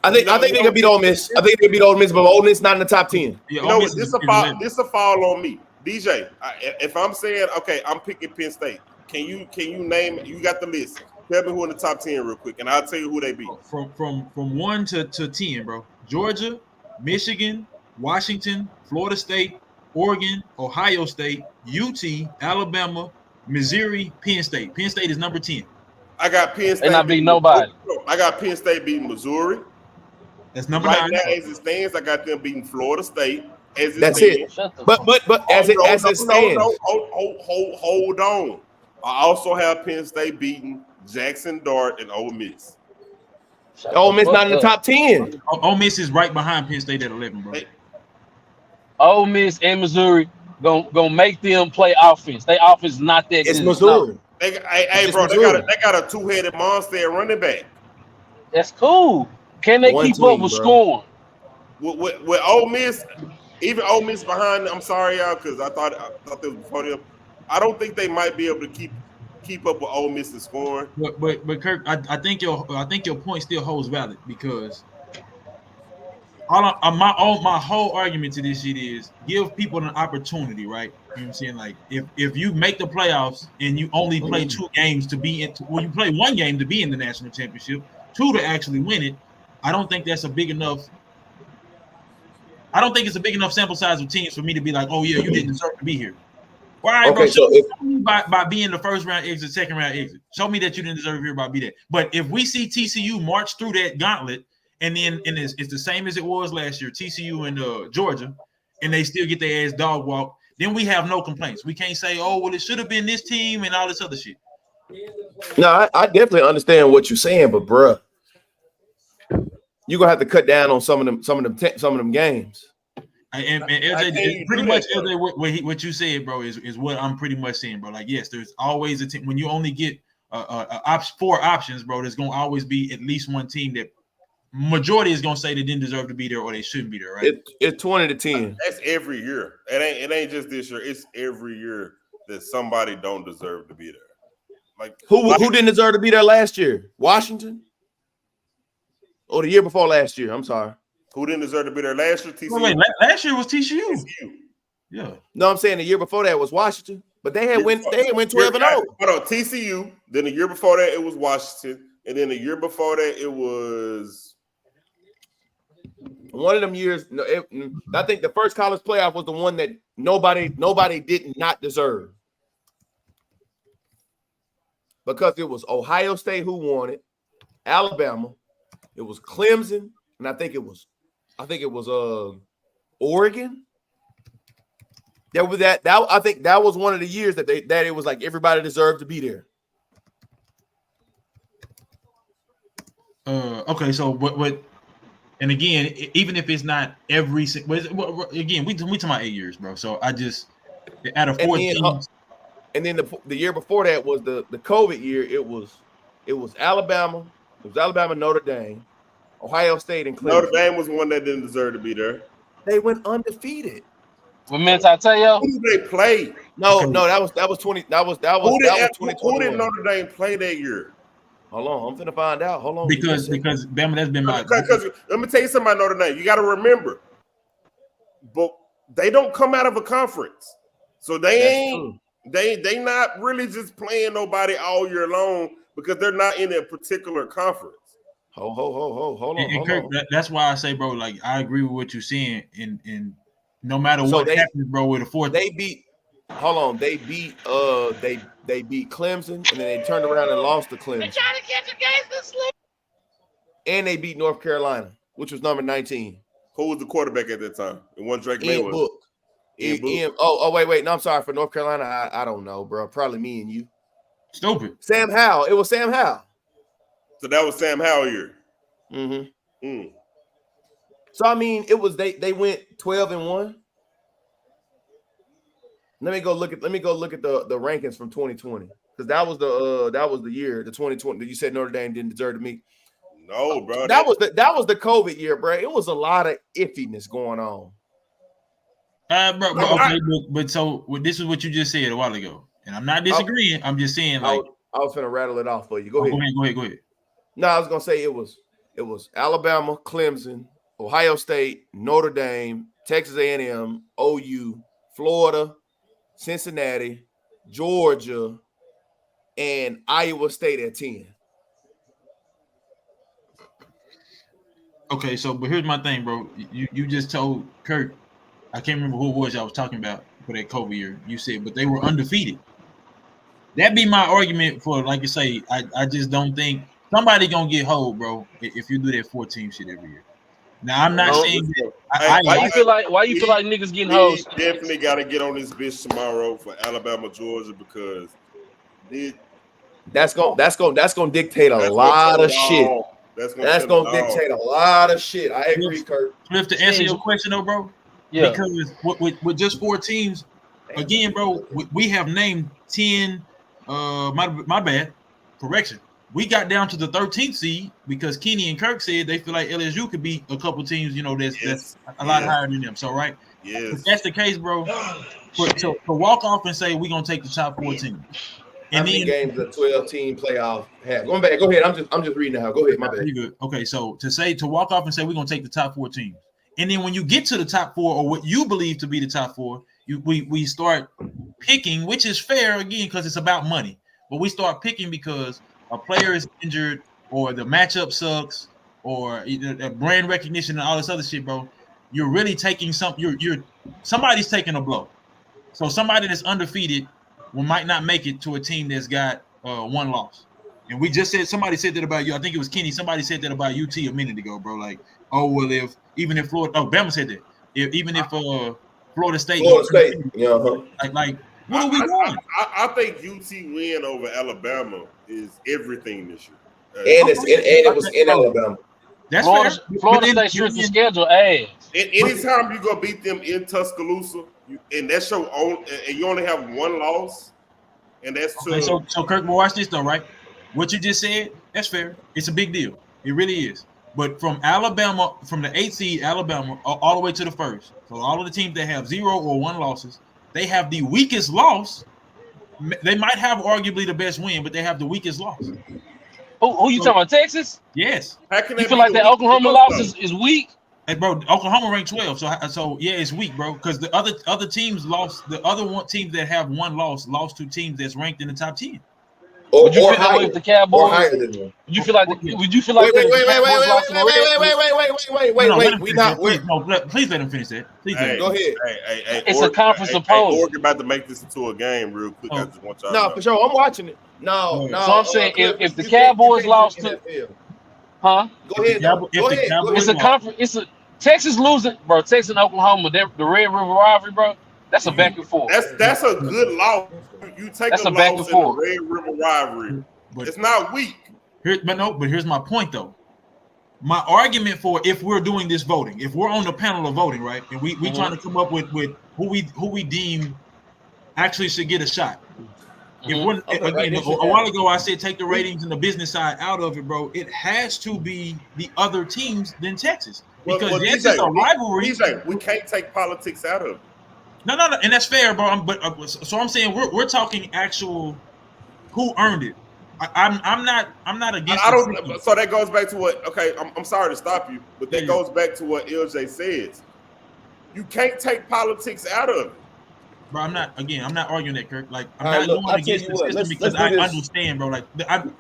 I think they can beat Ole Miss. I think they can beat Ole Miss, but Ole Miss not in the top 10. Yeah, You know Ole what? Miss This is will fall. 11. This will fall on me. DJ, if I'm saying okay, I'm picking Penn State. Can you name? You got the list. Tell me who in the top 10 real quick, and I'll tell you who they beat. From 1 to 10, bro. Georgia, Michigan, Washington, Florida State, Oregon, Ohio State, UT, Alabama, Missouri, Penn State. Penn State is number 10. I got Penn State. They not beating nobody. I got Penn State beating Missouri. That's number Right 9. now, as it stands, I got them beating Florida State. As it That's stands. it. But as it stands, Hold on. I also have Penn State beating Jackson Dart and Ole Miss. Ole Miss not in the top 10. Ole Miss is right behind Penn State at 11, bro. Ole Miss and Missouri gonna make them play offense. They offense is not that It's good. Missouri. Hey, bro, they got a two-headed monster at running back. That's cool. Can they One keep team, up with bro. scoring? With Ole Miss, even Ole Miss behind them, I'm sorry, y'all, because I thought they was before them. I don't think they might be able to keep up with Ole Miss in scoring. But Kirk, I think your point still holds valid because my whole argument to this shit is give people an opportunity, right? You know what I'm saying? Like if you make the playoffs and you only play 2 games to be in, well, you play 1 game to be in the national championship, 2 to actually win it. I don't think that's a big enough. I don't think it's a big enough sample size of teams for me to be like, oh yeah, you didn't deserve to be here. All right, Okay, bro. so Show me by being the first round exit, second round exit. Show me that you didn't deserve to be here by be that. But if we see TCU march through that gauntlet, and it's the same as it was last year, TCU and Georgia, and they still get their ass dog walk, then we have no complaints. We can't say, oh well, it should have been this team and all this other shit. No, I definitely understand what you're saying, but bruh, you're gonna have to cut down on some of them games. And LJ, pretty much LJ, what you said, bro, is what I'm pretty much saying, bro. Like, yes, there's always a team when you only get 4 options, bro. There's gonna always be at least one team that majority is gonna say they didn't deserve to be there or they shouldn't be there, right? It's 20 to 10. That's every year. It ain't just this year. It's every year that somebody don't deserve to be there. Like Who didn't deserve to be there last year? Washington? Or the year before last year? I'm sorry. Who didn't deserve to be there last year? TCU. Wait, last year was TCU. Yeah. No, I'm saying the year before that was Washington, but they had went 12-0. Hold on, TCU. Then the year before that it was Washington, and then the year before that it was one of them years. I think the first college playoff was the one that nobody did not deserve, because it was Ohio State who won it, Alabama, it was Clemson, and I think it was Oregon. I think that was one of the years that it was like everybody deserved to be there. Okay, so what? And again, even if it's not every again, we talking about 8 years, bro. So I just out of 4 teams. And then the year before that was the COVID year. It was Alabama. It was Alabama, Notre Dame, Ohio State, and Clemson. Notre Dame was one that didn't deserve to be there. They went undefeated. What minutes I tell you? Who did they play? No, that was 20. That was 2021. Who did Notre Dame play that year? Hold on, I'm finna find out. Hold on. Because Bama, that's been my. Because let me tell you something about Notre Dame. You got to remember, but they don't come out of a conference, so they not really just playing nobody all year long because they're not in a particular conference. Hold on. And Kirk, that's why I say, bro, like I agree with what you're saying, and no matter what happens, bro, with the 4th, they beat. Hold on, they beat they beat Clemson, and then they turned around and lost to Clemson. They're trying to catch a game this late. And they beat North Carolina, which was number 19. Who was the quarterback at that time? And one Drake May was. Book. Oh, wait. No, I'm sorry. For North Carolina, I don't know, bro. Probably me and you. Stupid. Sam Howell. It was Sam Howell. So that was Sam Howell year. Mm-hmm. Mm. So I mean, it was they went 12-1. Let me go look at the rankings from 2020, because that was the year, the 2020 that you said Notre Dame didn't deserve to meet. No, bro. That was the COVID year, bro. It was a lot of iffiness going on. But so this is what you just said a while ago, and I'm not disagreeing. I'm just saying, like, I was gonna rattle it off for you. Go ahead. Go ahead. No, I was gonna say it was Alabama, Clemson, Ohio State, Notre Dame, Texas A&M, OU, Florida, Cincinnati, Georgia, and Iowa State at 10. Okay, so but here's my thing, bro. You just told Kirk, I can't remember who it was I was talking about for that Kobe year. You said, but they were undefeated. That'd be my argument for, like you say, I just don't think somebody gonna get hold, bro, if you do that 14 shit every year. Now I'm not saying that Why you feel like niggas getting hoes? Definitely got to get on this bitch tomorrow for Alabama, Georgia, because that's gonna dictate a lot of shit. That's gonna dictate a lot of shit. I agree, Kurt. Cliff, to answer your question though, bro. Yeah. Because with just 4 teams, again, bro, we have named 10. My bad. Correction. We got down to the 13th seed because Kenny and Kirk said they feel like LSU could be a couple teams, that's a lot higher than them. So, right? Yes. If that's the case, bro, to walk off and say we're gonna take the top 4 teams. How many games the 12-team playoff have? Go ahead. I'm just reading now. Go ahead. My bad. Pretty good. Okay, so to walk off and say we're gonna take the top 4 teams, and then when you get to the top 4 or what you believe to be the top 4, we start picking, which is fair again because it's about money. But we start picking because a player is injured or the matchup sucks or brand recognition and all this other shit, bro. You're really taking somebody's taking a blow. So somebody that's undefeated might not make it to a team that's got 1 loss. And we just said somebody said that about you. I think it was Kenny. Somebody said that about UT a minute ago, bro. Like, oh well, if Bama said that. If Florida State, yeah, like what are we doing? I think UT win over Alabama is everything this year. And it was in Alabama. That's Florida State strength of schedule ass. Anytime you go beat them in Tuscaloosa, and that's your own, and you only have 1 loss, and that's okay, so Kirk, watch this though, right? What you just said, that's fair. It's a big deal. It really is. But from Alabama, from the 8th seed Alabama, all the way to the 1st, so all of the teams that have 0 or 1 losses, they have the weakest loss. They might have arguably the best win, but they have the weakest loss. Who you talking about? Texas? Yes. How can you feel like that Oklahoma loss is weak? Hey, bro, Oklahoma ranked 12, so yeah, it's weak, bro. Because the other teams lost. The other teams that have 1 loss lost to teams that's ranked in the top 10. Would you feel that way with the Cowboys? Or higher than them. Would you feel like? Would you feel like? Wait! Please let him finish that. Please go ahead. Hey, it's a conference opponent. Oregon about to make this into a game real quick. I just want y'all. No, for sure. I'm watching it. No. So I'm saying if the Cowboys lost to, huh? Go ahead. It's a conference. It's a Texas losing, bro. Texas and Oklahoma, the Red River rivalry, bro. That's a back and forth. That's a good loss. You take a loss in the Red River rivalry. But it's not weak. But here's my point though. My argument for if we're doing this voting, if we're on the panel of voting, right, and we trying to come up with who we deem actually should get a shot. If we're a while ago I said take the ratings and the business side out of it, bro. It has to be the other teams than Texas because yes, it's a rivalry. We can't take politics out of it. No, and that's fair, bro. So I'm saying we're talking actual who earned it. I'm not against. So that goes back to what? Okay, I'm sorry to stop you, but that goes back to what LJ says. You can't take politics out of it. Bro, I'm not arguing that, Kirk. Like I'm not going against the system because I understand, bro. Like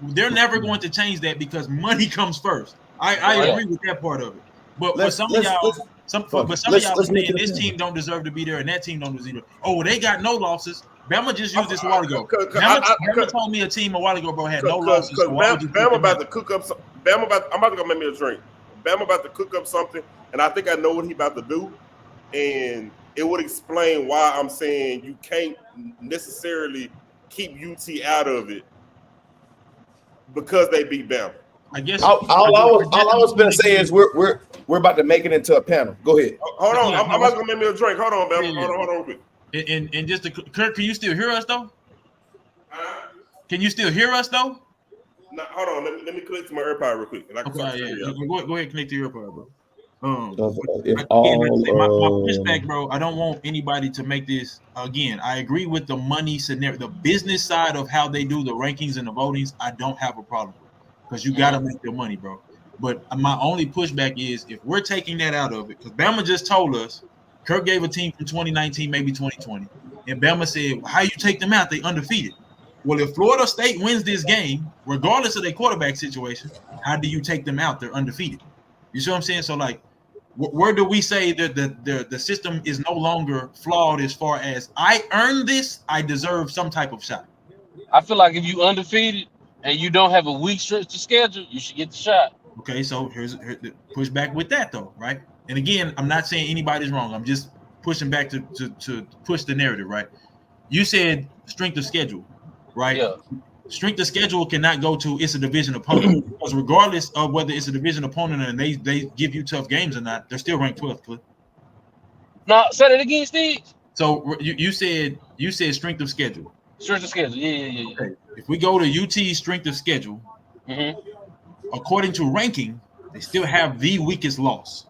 they're never going to change that because money comes first. I agree with that part of it. But for some of y'all. Some of y'all saying this team don't deserve to be there and that team don't deserve. Oh, they got no losses. Bama just used this a while ago. Bama told me a team a while ago, bro, had no losses. Bama about to cook up. I'm about to go make me a drink. Bama about to cook up something, and I think I know what he about to do, and it would explain why I'm saying you can't necessarily keep UT out of it because they beat Bama. I guess all I was gonna say is we're about to make it into a panel. Go ahead. Hold on, I'm about to make me a drink. Hold on, Bama. Hold on, quick. And just Kirk, can you still hear us though? Can you still hear us though? No, hold on. Let me connect to my AirPod real quick. Go ahead, connect to your AirPod, bro. My pushback, bro. I don't want anybody to make this again. I agree with the money scenario, the business side of how they do the rankings and the votings. I don't have a problem with because you got to make your money, bro. But my only pushback is if we're taking that out of it, because Bama just told us, Kirk gave a team from 2019, maybe 2020. And Bama said, "How you take them out? They undefeated." Well, if Florida State wins this game, regardless of their quarterback situation, how do you take them out? They're undefeated. You see what I'm saying? So, like, where do we say that the system is no longer flawed as far as I earned this, I deserve some type of shot? I feel like if you undefeated and you don't have a weak stretch to schedule, you should get the shot. Okay, so here's the pushback with that though, right? And again, I'm not saying anybody's wrong. I'm just pushing back to push the narrative, right? You said strength of schedule, right? Yeah. Strength of schedule cannot go to it's a division opponent because regardless of whether it's a division opponent and they give you tough games or not, they're still ranked 12th. Cliff. No, say that again, Steve. So you said strength of schedule. Strength of schedule. Yeah. Okay. If we go to UT's strength of schedule, according to ranking, they still have the weakest loss.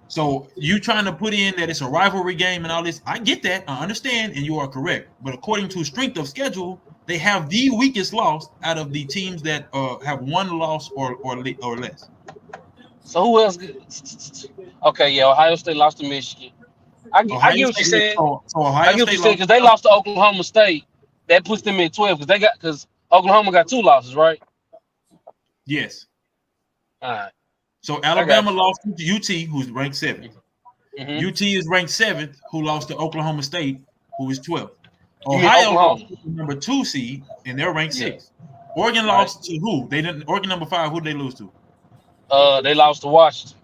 So you trying to put in that it's a rivalry game and all this, I get that, I understand, and you are correct. But according to strength of schedule, they have the weakest loss out of the teams that have one loss or less. So who else? Okay, yeah, Ohio State lost to Michigan. I get what you're saying. So Ohio I get what State you're saying because they lost to Oklahoma State. That puts them in 12 because Oklahoma got 2 losses, right? Yes. All right. So Alabama lost to UT, who's ranked 7th. UT is ranked 7th, who lost to Oklahoma State, who is 12th. Ohio lost to number 2 seed, and they're ranked 6th. Oregon lost to who? They didn't. Oregon number 5. Who did they lose to? They lost to Washington.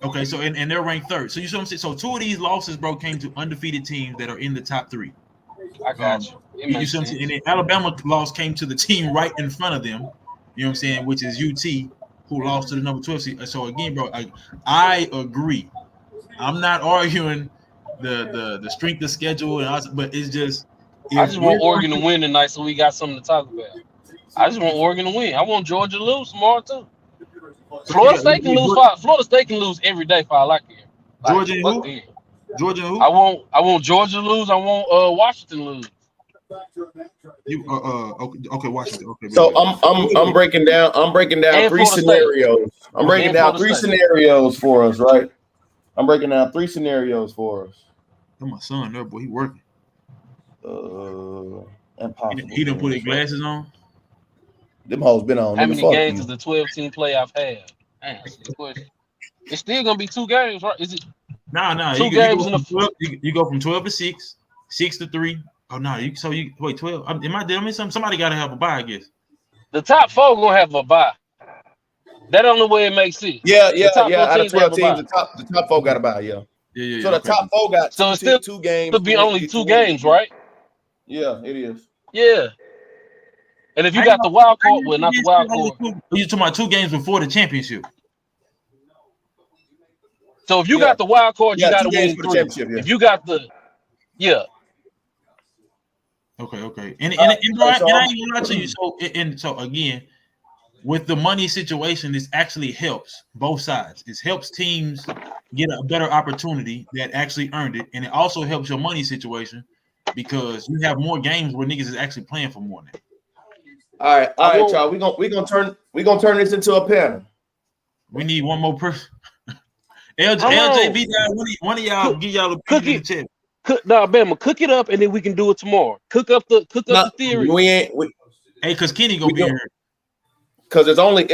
Okay, so and they're ranked 3rd. So you see what I'm saying? So 2 of these losses, bro, came to undefeated teams that are in the top 3. I got you. You see what I'm saying? And then Alabama loss came to the team right in front of them. You know what I'm saying? Which is UT, who lost to the number 12 seed. So again, bro, I agree. I'm not arguing the strength of schedule, but it's just. I just want Oregon to win tonight, so we got something to talk about. I just want Oregon to win. I want Georgia to lose tomorrow too. Florida State can lose. Florida State can lose every day for all I care. Georgia and who? Georgia and who? I want Georgia to lose. I want Washington to lose. You okay, Washington. Okay. So I'm breaking down. I'm breaking down And 3 scenarios. I'm breaking down 3 scenarios for us, right? I'm breaking down 3 scenarios for us. That's my son, there, boy. He working. Impossible. He done put his glasses on. Them hoes been on. How many games does the 12-team playoff have? Damn, that's the question. It's still gonna be 2 games, right? Is it? No. 2 games in you go from 12 to 6, 6 to 3. Oh no, you wait 12. Am I doing something? Somebody got to have a bye, I guess. The top 4 gonna have a bye. That only way it makes sense. Yeah. Out of 12 teams, the top 4 got a bye. Yeah. So the top 4 got so it's still 2 games. It'll be only 2 games, right? Yeah, it is. Yeah. And if you got the wild card, well, not the wild card. You're talking about 2 games before the championship. So if you got the wild card, you got to win 3. If you got the, Okay. And I ain't gonna lie to you. So again, with the money situation, this actually helps both sides. It helps teams get a better opportunity that actually earned it, and it also helps your money situation because you have more games where niggas is actually playing for more now. All right, y'all. We gonna turn this into a panel. We need one more person. LJB, one of y'all give y'all a opinion in the chat. Bama, cook it up and then we can do it tomorrow. Cook up the theory. Hey, cause Kenny gonna be here. Because it's only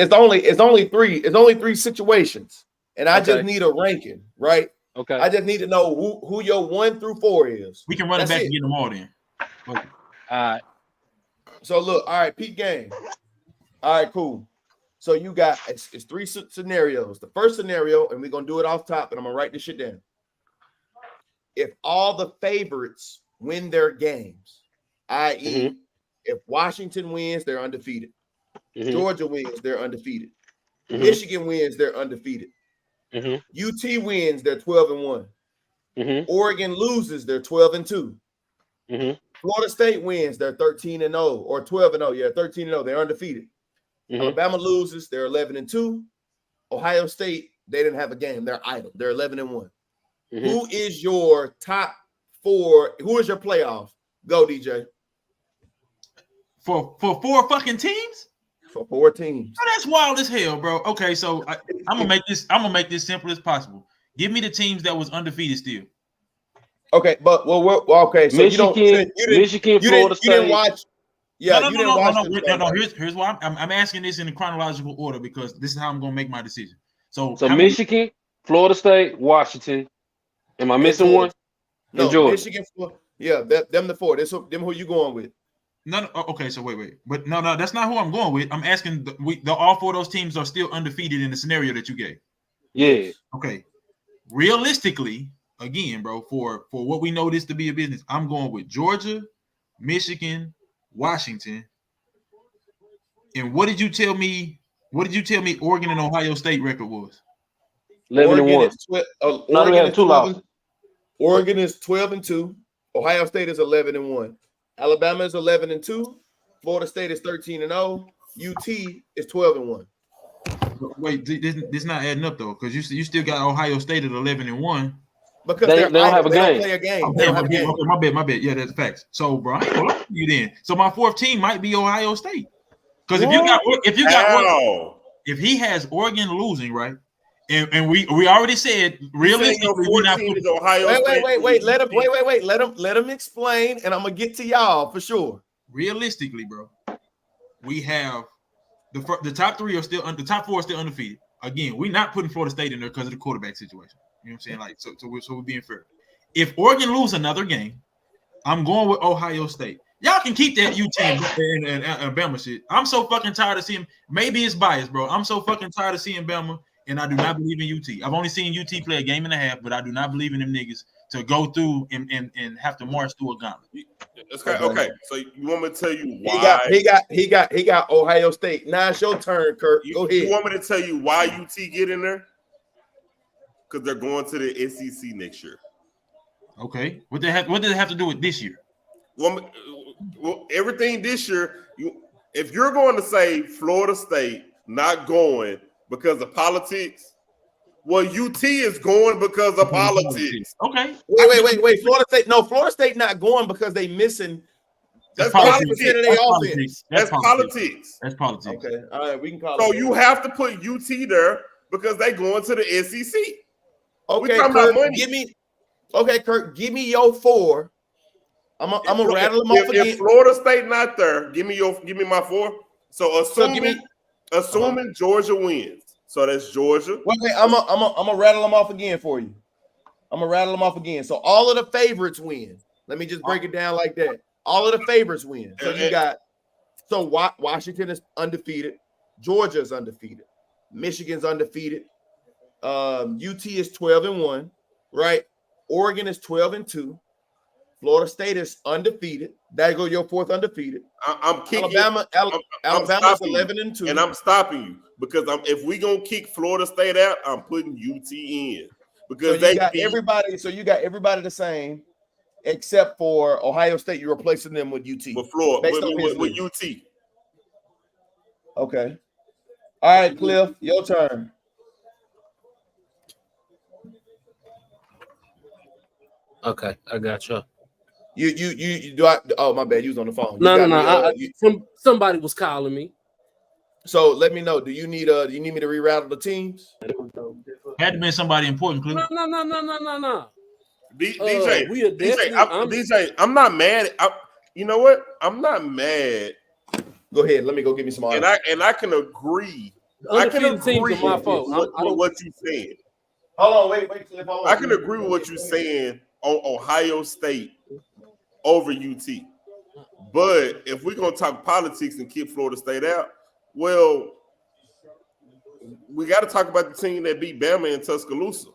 3 situations, and I just need a ranking, right? Okay. I just need to know who your 1 through 4 is. We can run it back and get them all then. Okay. All right. So look, all right, peak game. All right, cool. So you got it's 3 scenarios. The first scenario, and we're gonna do it off top, and I'm gonna write this shit down. If all the favorites win their games, i.e., if Washington wins, they're undefeated. Georgia wins, they're undefeated. Michigan wins, they're undefeated. UT wins, they're 12-1. Oregon loses, they're 12-2. Florida State wins, they're 13-0 or 12-0. Yeah, 13-0, they're undefeated. Alabama loses, they're 11-2. Ohio State, they didn't have a game, they're idle, they're 11-1. Who is your top 4? Who is your playoff? Go, DJ. For 4 fucking teams? For 4 teams. Oh, that's wild as hell, bro. Okay, so I'm gonna make this simple as possible. Give me the teams that was undefeated still. Okay, but okay. So Michigan, Michigan, Florida State. You didn't watch. Yeah, no, you didn't watch. No. Here's why I'm asking this in chronological order because this is how I'm gonna make my decision. So Michigan, Florida State, Washington. Am I missing one? No, Georgia. Michigan. Yeah, them the four. Them who you going with? No, okay. So wait, but no, that's not who I'm going with. I'm asking all four of those teams are still undefeated in the scenario that you gave. Yeah. Okay. Realistically, again, bro, for what we know this to be a business, I'm going with Georgia, Michigan, Washington. And what did you tell me? Oregon and Ohio State record was? 11-1. Oregon we have 2 losses. Oregon is 12-2. Ohio State is 11-1. Alabama is 11-2. Florida State is 13-0. UT is 12-1. Wait, this not adding up though, because you still got Ohio State at 11-1. Because they don't have a game. Don't play a game. They don't have a game. Okay, my bad. Yeah, that's facts. So, bro, I ain't gonna lie to you then. So my fourth team might be Ohio State. Because if he has Oregon losing, right? And we already said realistically we're not putting Ohio State. Wait. Let him explain, and I'm gonna get to y'all for sure. Realistically, bro, we have the top three are still the top four are still undefeated. Again, we're not putting Florida State in there because of the quarterback situation. You know what I'm saying? Like, so we're being fair. If Oregon lose another game, I'm going with Ohio State. Y'all can keep that UT and Bama shit. I'm so fucking tired of seeing. Maybe it's biased, bro. I'm so fucking tired of seeing Bama, and I do not believe in UT. I've only seen UT play a game and a half, but I do not believe in them niggas to go through and have to march through a gauntlet. Okay. So you want me to tell you why? He got Ohio State. Now it's your turn, Kirk. Go ahead. You want me to tell you why UT get in there? Because they're going to the SEC next year. Okay. What does it have to do with this year? Well, everything this year, if you're going to say Florida State not going because of politics, well, UT is going because of politics. Okay. Wait. Florida State not going because they missing. That's politics. That's politics. That's politics. Okay. All right, we can call it. So you have to put UT there because they going to the SEC. Okay, Kirk, give me your 4. I'm gonna rattle them off again. If Florida State not there, give me my 4. So assuming Georgia wins, so that's Georgia. Wait, I'm gonna rattle them off again for you. So all of the favorites win. Let me just break it down like that. All of the favorites win. So you got Washington is undefeated, Georgia is undefeated, Michigan's undefeated, UT is 12-1, right? Oregon is 12-2. Florida State is undefeated. There go your 4th undefeated. I'm kicking Alabama's 11-2, and I'm stopping you because if we gonna kick Florida State out, I'm putting UT in because so you got everybody. So you got everybody the same, except for Ohio State. You're replacing them with UT. With Florida, with UT. Okay. All right, Cliff, your turn. Okay, I got you. You do I? Oh, my bad. You was on the phone. No. Somebody was calling me. So let me know. Do you need me to reroute the teams? Had to be somebody important, Cliff. No. DJ, I'm not mad. You know what? I'm not mad. Go ahead. Let me go give me some. And I can agree. I can agree with what you're saying. Hold on, wait, Cliff. Hold on. I can agree with what you're saying on Ohio State over UT. But if we're gonna talk politics and keep Florida State out, well, we got to talk about the team that beat Bama in Tuscaloosa.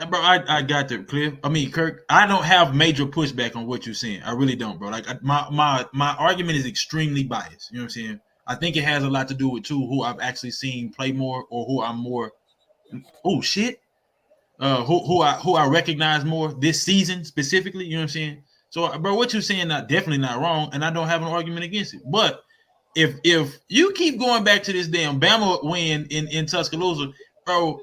Bro, I got that, Cliff. I mean, Kirk, I don't have major pushback on what you're saying. I really don't, bro. Like my argument is extremely biased. You know what I'm saying? I think it has a lot to do with who I've actually seen play more or who I'm more. Oh shit. Who I recognize more this season specifically. You know what I'm saying? So, bro, what you're saying definitely not wrong, and I don't have an argument against it. But if you keep going back to this damn Bama win in Tuscaloosa, bro,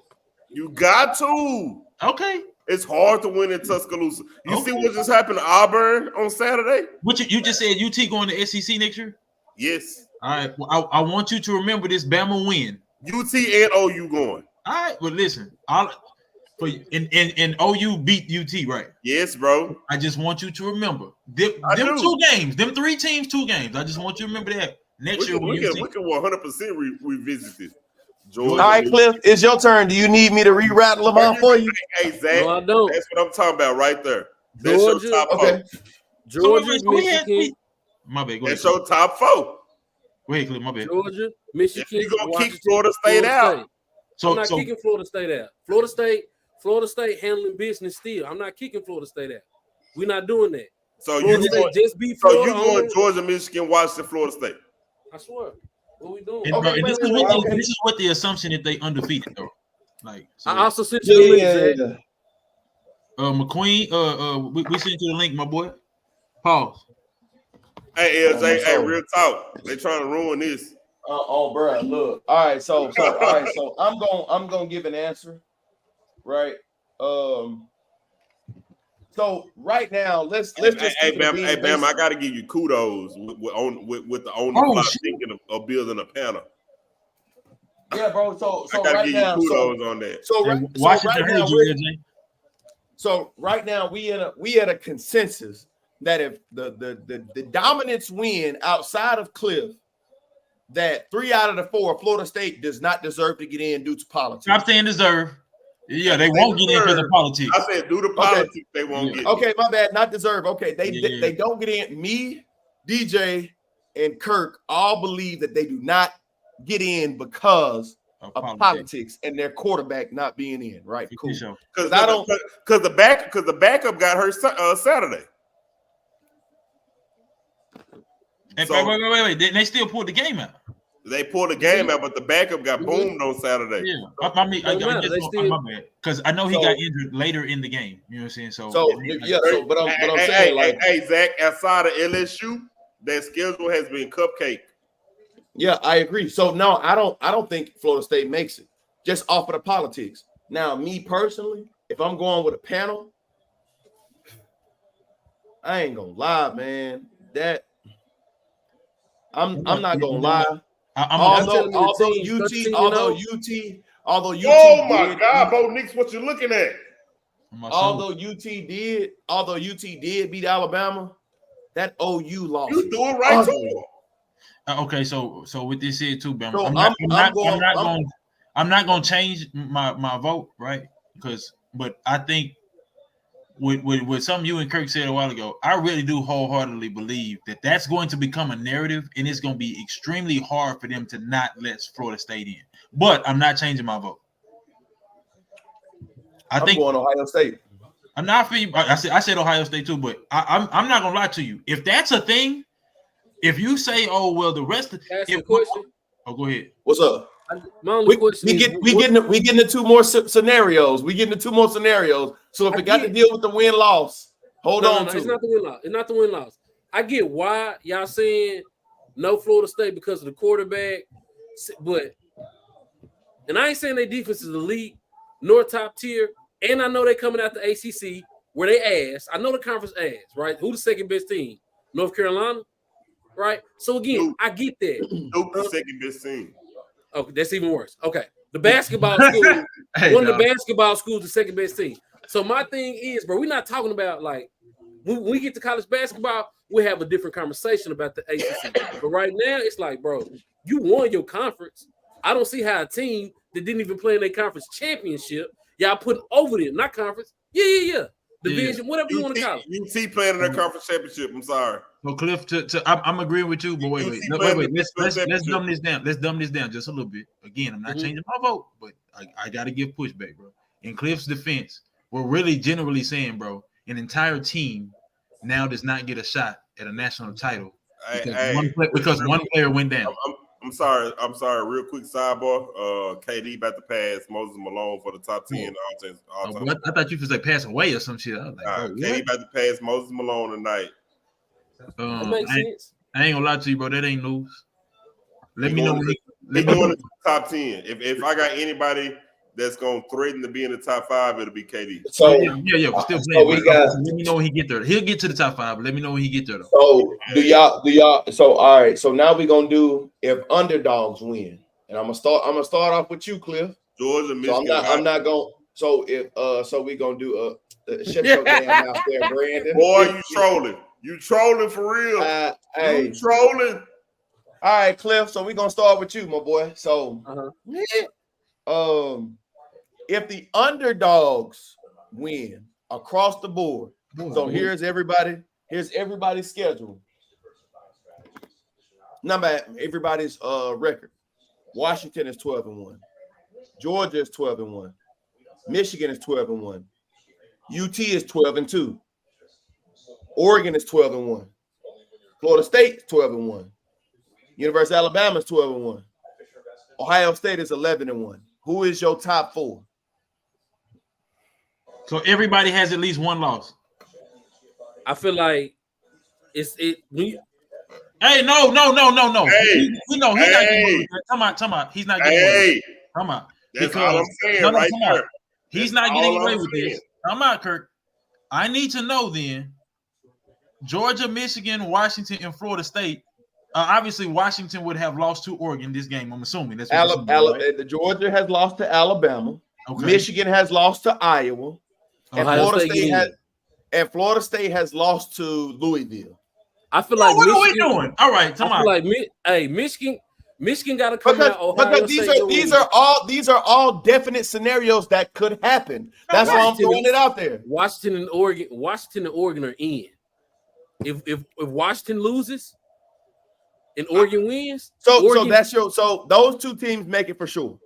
you got to. Okay. It's hard to win in Tuscaloosa. You see what just happened to Auburn on Saturday? What you just said, UT going to SEC next year? Yes. All right. Well, I want you to remember this Bama win. UT and OU going. All right. Well, listen. for in OU beat UT, right? Yes, bro. I just want you to remember them I do. 2 games, them 3 teams, 2 games. I just want you to remember that next year when We UT. can 100% revisit this. All Georgia, right, Cliff, it's your turn. Do you need me to re-rattle them off for you? Hey, Zach, No, I don't. that's what I'm talking about right there. That's Georgia, your top Okay. 4. Georgia, So we had- Michigan, my bad. Go ahead. That's your top 4. Go ahead, Cliff. My bad. Georgia, If Michigan. you gonna kick Washington, Florida State out, I'm So not kicking Florida State out. Florida State handling business still. I'm not kicking Florida State out. We're not doing that. so Florida you State going, just beat so Florida. you going on- Georgia, Michigan, Washington, Florida State. I swear. What we doing? and, Okay, bro, and wait, this, wait, is wait, what okay. the, this is what the assumption that they undefeated though. Like so, I also sent you the link, Zach. McQueen, we sent you the link, my boy. Pause. Hey, Oh, my LJ, hey, soul. real talk. They trying to ruin this. Bro, look. All right, so I'm gonna give an answer, right? So right now, let's just Hey, keep it Bam, being hey, Bam, basic. I got to give you kudos with the on the Oh, fly shit. thinking of building a panel. Yeah, bro. So I got to right give now, you kudos on that. Washington heard you, LJ. So right now we at a consensus that if the dominance win outside of Cliff, that 3 out of the 4 Florida State does not deserve to get in due to politics. Stop saying deserve. Yeah, they won't get in because of politics. I said, do the politics, they won't Yeah. get. Okay, my bad, not deserve. Okay, Yeah. they don't get in. Me, DJ, and Kirk all believe that they do not get in because of politics and their quarterback not being in. Right, cool. Sure. Because the backup got hurt Saturday. And So- wait. They still pulled the game out. They pulled the game out, but the backup got boomed on Saturday. Yeah, I mean, Don't matter, they still- my bad, because I know he So- got injured later in the game. You know what I'm saying? So Yeah, so but I'm saying like, hey, Zach, outside of LSU, that schedule has been cupcake. yeah, I agree. So no, I don't think Florida State makes it just off of the politics. Now, me personally, if I'm going with a panel, I ain't gonna lie, man. That I'm not gonna lie. Although UT. Oh my God, Bo Nix, what you looking at? Although UT did beat Alabama, that OU loss. You do it right to him. Okay, so with this here too, Bam, So I'm not gonna change my vote, right? But I think with something you and Kirk said a while ago, I really do wholeheartedly believe that that's going to become a narrative, and it's going to be extremely hard for them to not let Florida State in. But I'm not changing my vote. I'm going Ohio State. I'm not for you. I said Ohio State too, but I'm not gonna lie to you. If that's a thing, if you say, "Oh well," the rest of question. Oh, go ahead. What's up? My only question is, we getting to 2 more scenarios. We getting to 2 more scenarios. So if it got to deal with the win loss, hold on to it's it. not the win loss. It's not the win loss. I get why y'all saying no Florida State because of the quarterback, but and I ain't saying their defense is elite nor top tier. And I know they coming out the ACC where they ass. I know the conference ass, right? Who the second best team? North Carolina, right? So again, I get that. Duke the second best team. Okay, that's even worse. Okay, the basketball school, one of the basketball schools, the second best team. So my thing is, bro, we're not talking about like when we get to college basketball, we have a different conversation about the ACC. But right now, it's like, bro, you won your conference. I don't see how a team that didn't even play in their conference championship, y'all put over them, not conference. Yeah. Division, whatever you want to call it. UT playing in their conference championship. I'm sorry. So Cliff, I'm agreeing with you, but wait. Let's dumb this down. Let's dumb this down just a little bit. Again, I'm not changing my vote, but I got to give pushback, bro. In Cliff's defense, we're really generally saying, bro, an entire team now does not get a shot at a national title because one player went down. I'm sorry. Real quick sidebar. KD about to pass Moses Malone for the top 10 all time. I thought you was like pass away or some shit. I was like, KD about to pass Moses Malone tonight. That makes sense. I ain't gonna lie to you, bro. That ain't news. Let me know. Let me know top 10. If I got anybody that's gonna threaten to be in the top 5, it'll be KD. So yeah, we're still so playing. we got. Let me know when he get there. He'll get to the top 5, but let me know when he get there though. So do y'all? So all right. So now we're gonna do if underdogs win, and I'm gonna start off with you, Cliff. Georgia, Michigan. So I'm not So if so we gonna do shut your damn mouth there, Brandon. Boy, you trolling. You trolling for real. Hey, You trolling. all right, Cliff. So we gonna start with you, my boy. So, if the underdogs win across the board, so here's everybody's schedule. Number everybody's record. Washington is 12-1. Georgia is 12-1. Michigan is 12-1. UT is 12-2. Oregon is 12-1. Florida State is 12-1. University of Alabama is 12-1. Ohio State is 11-1. Who is your top four? So everybody has at least one loss. I feel like Hey, no. Hey, We know he's not getting away with that. Come on. He's not getting away with that. Come on. That's all I'm saying right there. He's not getting away with this. Come on, Kirk. I need to know then. Georgia, Michigan, Washington, and Florida State. Obviously, Washington would have lost to Oregon this game. I'm assuming that's what The Georgia has lost to Alabama. Okay. Michigan has lost to Iowa, and Florida State has lost to Louisville. I feel like what are we doing? All right, come on. Like Michigan got to come out. Ohio because these are all definite scenarios that could happen. That's why I'm throwing it out there. Washington and Oregon are in. If Washington loses and Oregon wins, so those two teams make it for sure.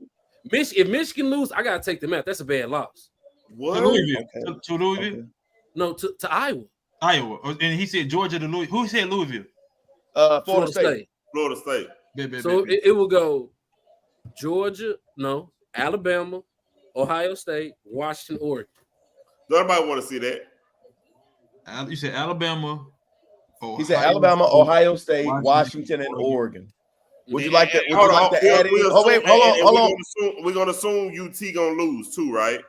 If Michigan lose, I gotta take them out. That's a bad loss. What? To Louisville? Okay. To Louisville? Okay. No, to Iowa. Iowa, and he said Georgia to Louisville. Who said Louisville? Florida State. Florida State. So it will go Georgia, Alabama, Ohio State, Washington, Oregon. Nobody want to see that. You said Alabama. He said Alabama, Ohio State, Washington, and Oregon. Would you like to? Would you like to add in? Hold on. We're gonna assume UT gonna lose too, right?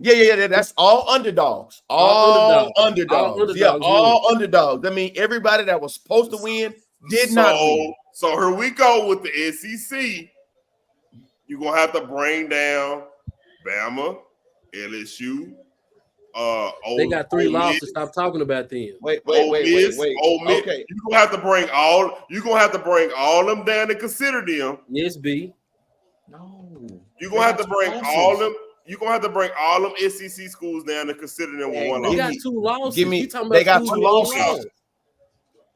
Yeah. That's all underdogs. All underdogs. Yeah, all underdogs. I mean, everybody that was supposed to win did not win. So here we go with the SEC. You're gonna have to bring down Bama, LSU. They got 3 losses. Stop talking about them. Wait. Ole Miss. Okay. You're gonna have to bring all them down and consider them. Yes, B. No. You're gonna have to bring all them. You're gonna have to bring all them SEC schools down and consider them with one loss. They got 2 losses. They got 2 losses.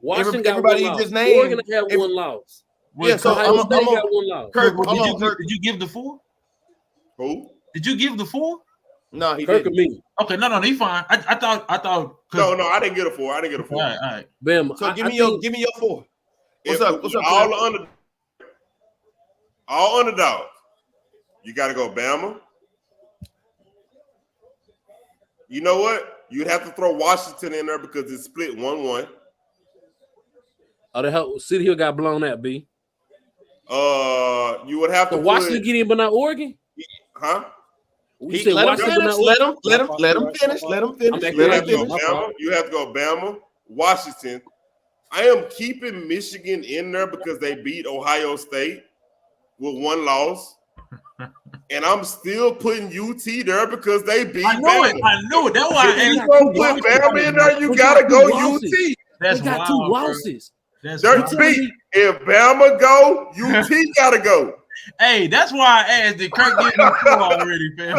Washington got everybody 1 loss. just named. Oregon have 1 loss. Yeah, so Ohio State got 1 loss. Kirk, did you give the 4? Who? Did you give the 4? No, he Kirk didn't. Me. Okay, no, he's fine. I thought. No, I didn't get a 4. All right. Bam. So give me your 4. What's up? All underdogs. You got to go Bama. You know what? You'd have to throw Washington in there because it's split 1-1. Oh, the hell, City Hill got blown out, B. You would have to. Washington get in, but not Oregon. Huh? Let him finish. You have to go Bama, Washington. I am keeping Michigan in there because they beat Ohio State with 1 loss. And I'm still putting UT there because they beat Bama. I knew it. That's why if you go put Bama in there, you gotta go UT. That's they got 2 losses. If Bama go, UT gotta go. Hey, that's why I asked. Did Kirk get me 4 already, fam?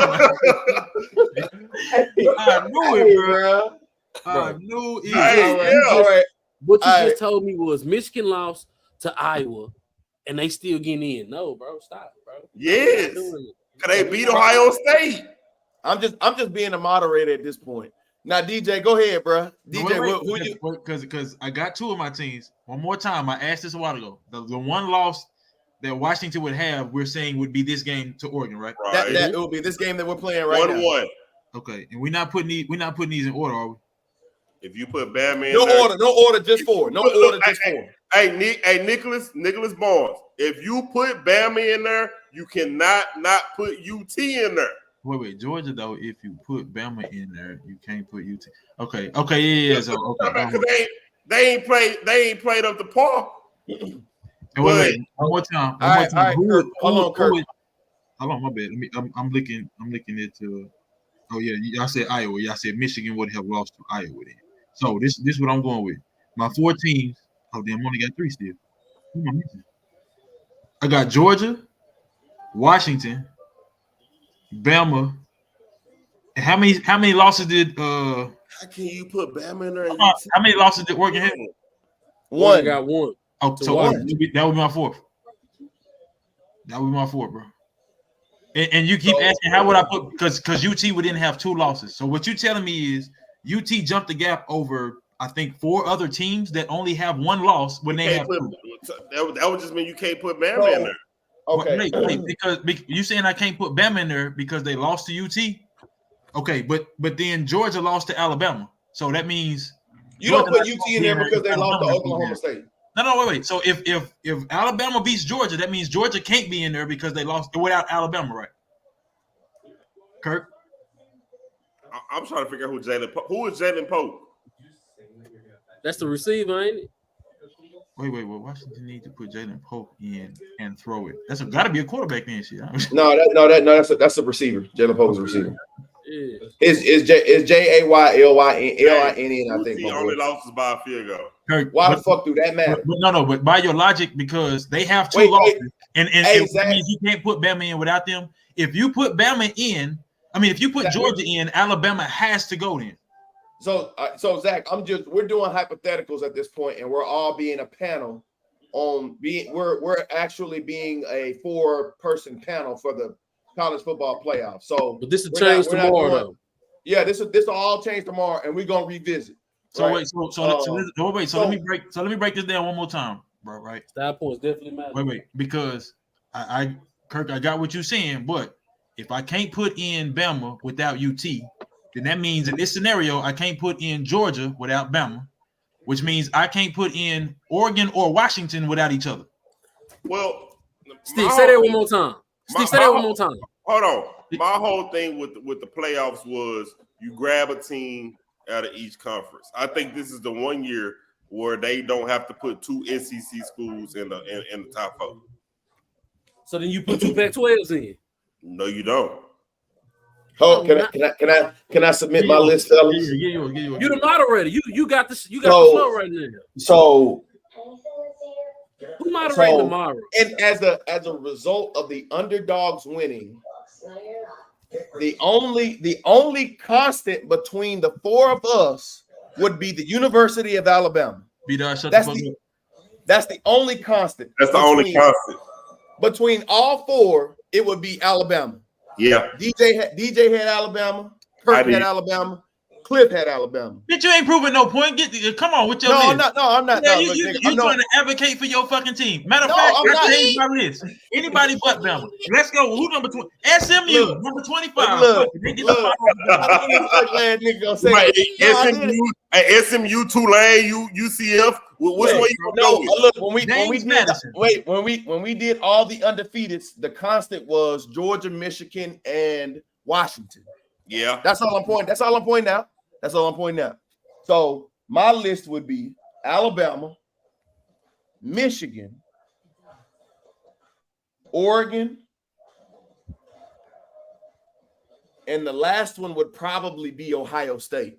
I knew it, bro. I knew it. What you just told me was Michigan lost to Iowa, and they still getting in. No, bro, stop, bro. Yes, because they beat Ohio State. I'm just being a moderator at this point. Now, DJ, go ahead, bro. DJ, who you? Because I got 2 of my teams. One more time, I asked this a while ago. The 1 loss that Washington would have, we're saying would be this game to Oregon, right? That it will be this game that we're playing right 1-1. now. Okay, and we're not putting these in order, are we? If you put Bama in no order, just 4. No order, just 4. Hey, Nicholas Barnes. If you put Bama in there, you cannot not put UT in there. Wait, Georgia though. If you put Bama in there, you can't put UT. Okay, yeah. So okay, they ain't played up to par. Wait, one more time. All right, Hold on, Kirk. Hold on, my bad. I'm looking at Oh yeah, y'all said Iowa. Y'all said Michigan would have lost to Iowa then. So this is what I'm going with. My 4 teams. Oh damn, I only got 3 still. Who am I missing? I got Georgia, Washington, Bama. And how many losses did How can you put Bama in there? how many losses did Oregon have? One got one. Oh, To so Washington. that would be my 4th. That would be my 4th, bro. And you keep asking how would I put because UT would then have 2 losses. So what you telling me is UT jumped the gap over I think 4 other teams that only have 1 loss when they have 2. That would just mean you can't put Bama in there. Okay. Wait, because you saying I can't put Bama in there because they lost to UT? Okay, but then Georgia lost to Alabama, so that means You don't Georgia put UT in there because they lost to Oklahoma State. No, wait. So if Alabama beats Georgia, that means Georgia can't be in there because they lost without Alabama, right? Kirk, I'm trying to figure out who is Jalen Pope. That's the receiver, ain't it? wait. Washington need to put Jalen Pope in and throw it. That's got to be a quarterback then, shit. That's a receiver. Jalen Pope is a receiver. Yeah. It's Jaylyn, I think. UT only losses by a field goal. Kirk, Why the fuck do that matter? But by your logic, because they have 2 Wait, losses, and Hey, that means you can't put Bama in without them. If you put Bama in, if you put Georgia in, Alabama has to go in. So Zach, we're doing hypotheticals at this point, and we're all being a panel we're actually being a 4-person panel for the college football playoff. So, But this will change tomorrow, though. Yeah, this will all change tomorrow, and we're gonna revisit. So right? let me break this down one more time, bro. Right? Style points definitely matter. Wait, because Kirk, I got what you're saying, but if I can't put in Bama without UT, then that means in this scenario I can't put in Georgia without Bama, which means I can't put in Oregon or Washington without each other. Well, Steve, say that one more time. Hold on. My whole thing with the playoffs was you grab a team out of each conference. I think this is the one year where they don't have to put 2 SEC schools in the top 4. So then you put 2 Pac-12s in. No, you don't. Oh, can I submit my list, fellas? You the moderator. You got this. You got the flow right now. So who moderating tomorrow? And as a result of the underdogs winning, the only constant between the 4 of us would be the University of Alabama. That's the only constant. That's the only constant. Between all 4, it would be Alabama. Yeah. DJ had Alabama. Kirk had Alabama. Cliff had Alabama. Bitch, you ain't proving no point. Come on with your list. I'm not. Yeah, you're trying to advocate for your fucking team. Matter of fact, I changed my list. Anybody but Bama. Let's go. Who number 20? SMU, number 25. SMU, Tulane, UCF. Which way you gonna go? Look, when we did all the undefeateds, the constant was Georgia, Michigan, and Washington. Yeah, that's all I'm pointing out. So my list would be Alabama, Michigan, Oregon, and the last one would probably be Ohio State.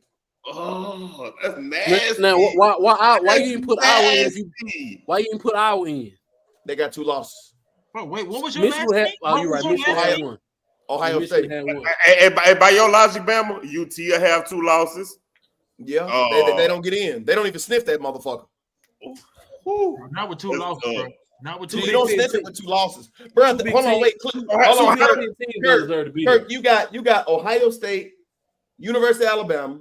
Oh, that's nasty. Now, why you didn't put Iowa in? Why you didn't put Iowa in? They got 2 losses. Bro, wait, what was your last name? Oh, you're right. Michigan had 1. Ohio State. And by your logic, Bama, UT will have 2 losses. Yeah, they don't get in. They don't even sniff that motherfucker. Not with 2 losses, bro. Not with 2. You don't sniff it with 2 losses, bro. Hold on, wait. Hold on, Kirk. You got Ohio State, University of Alabama,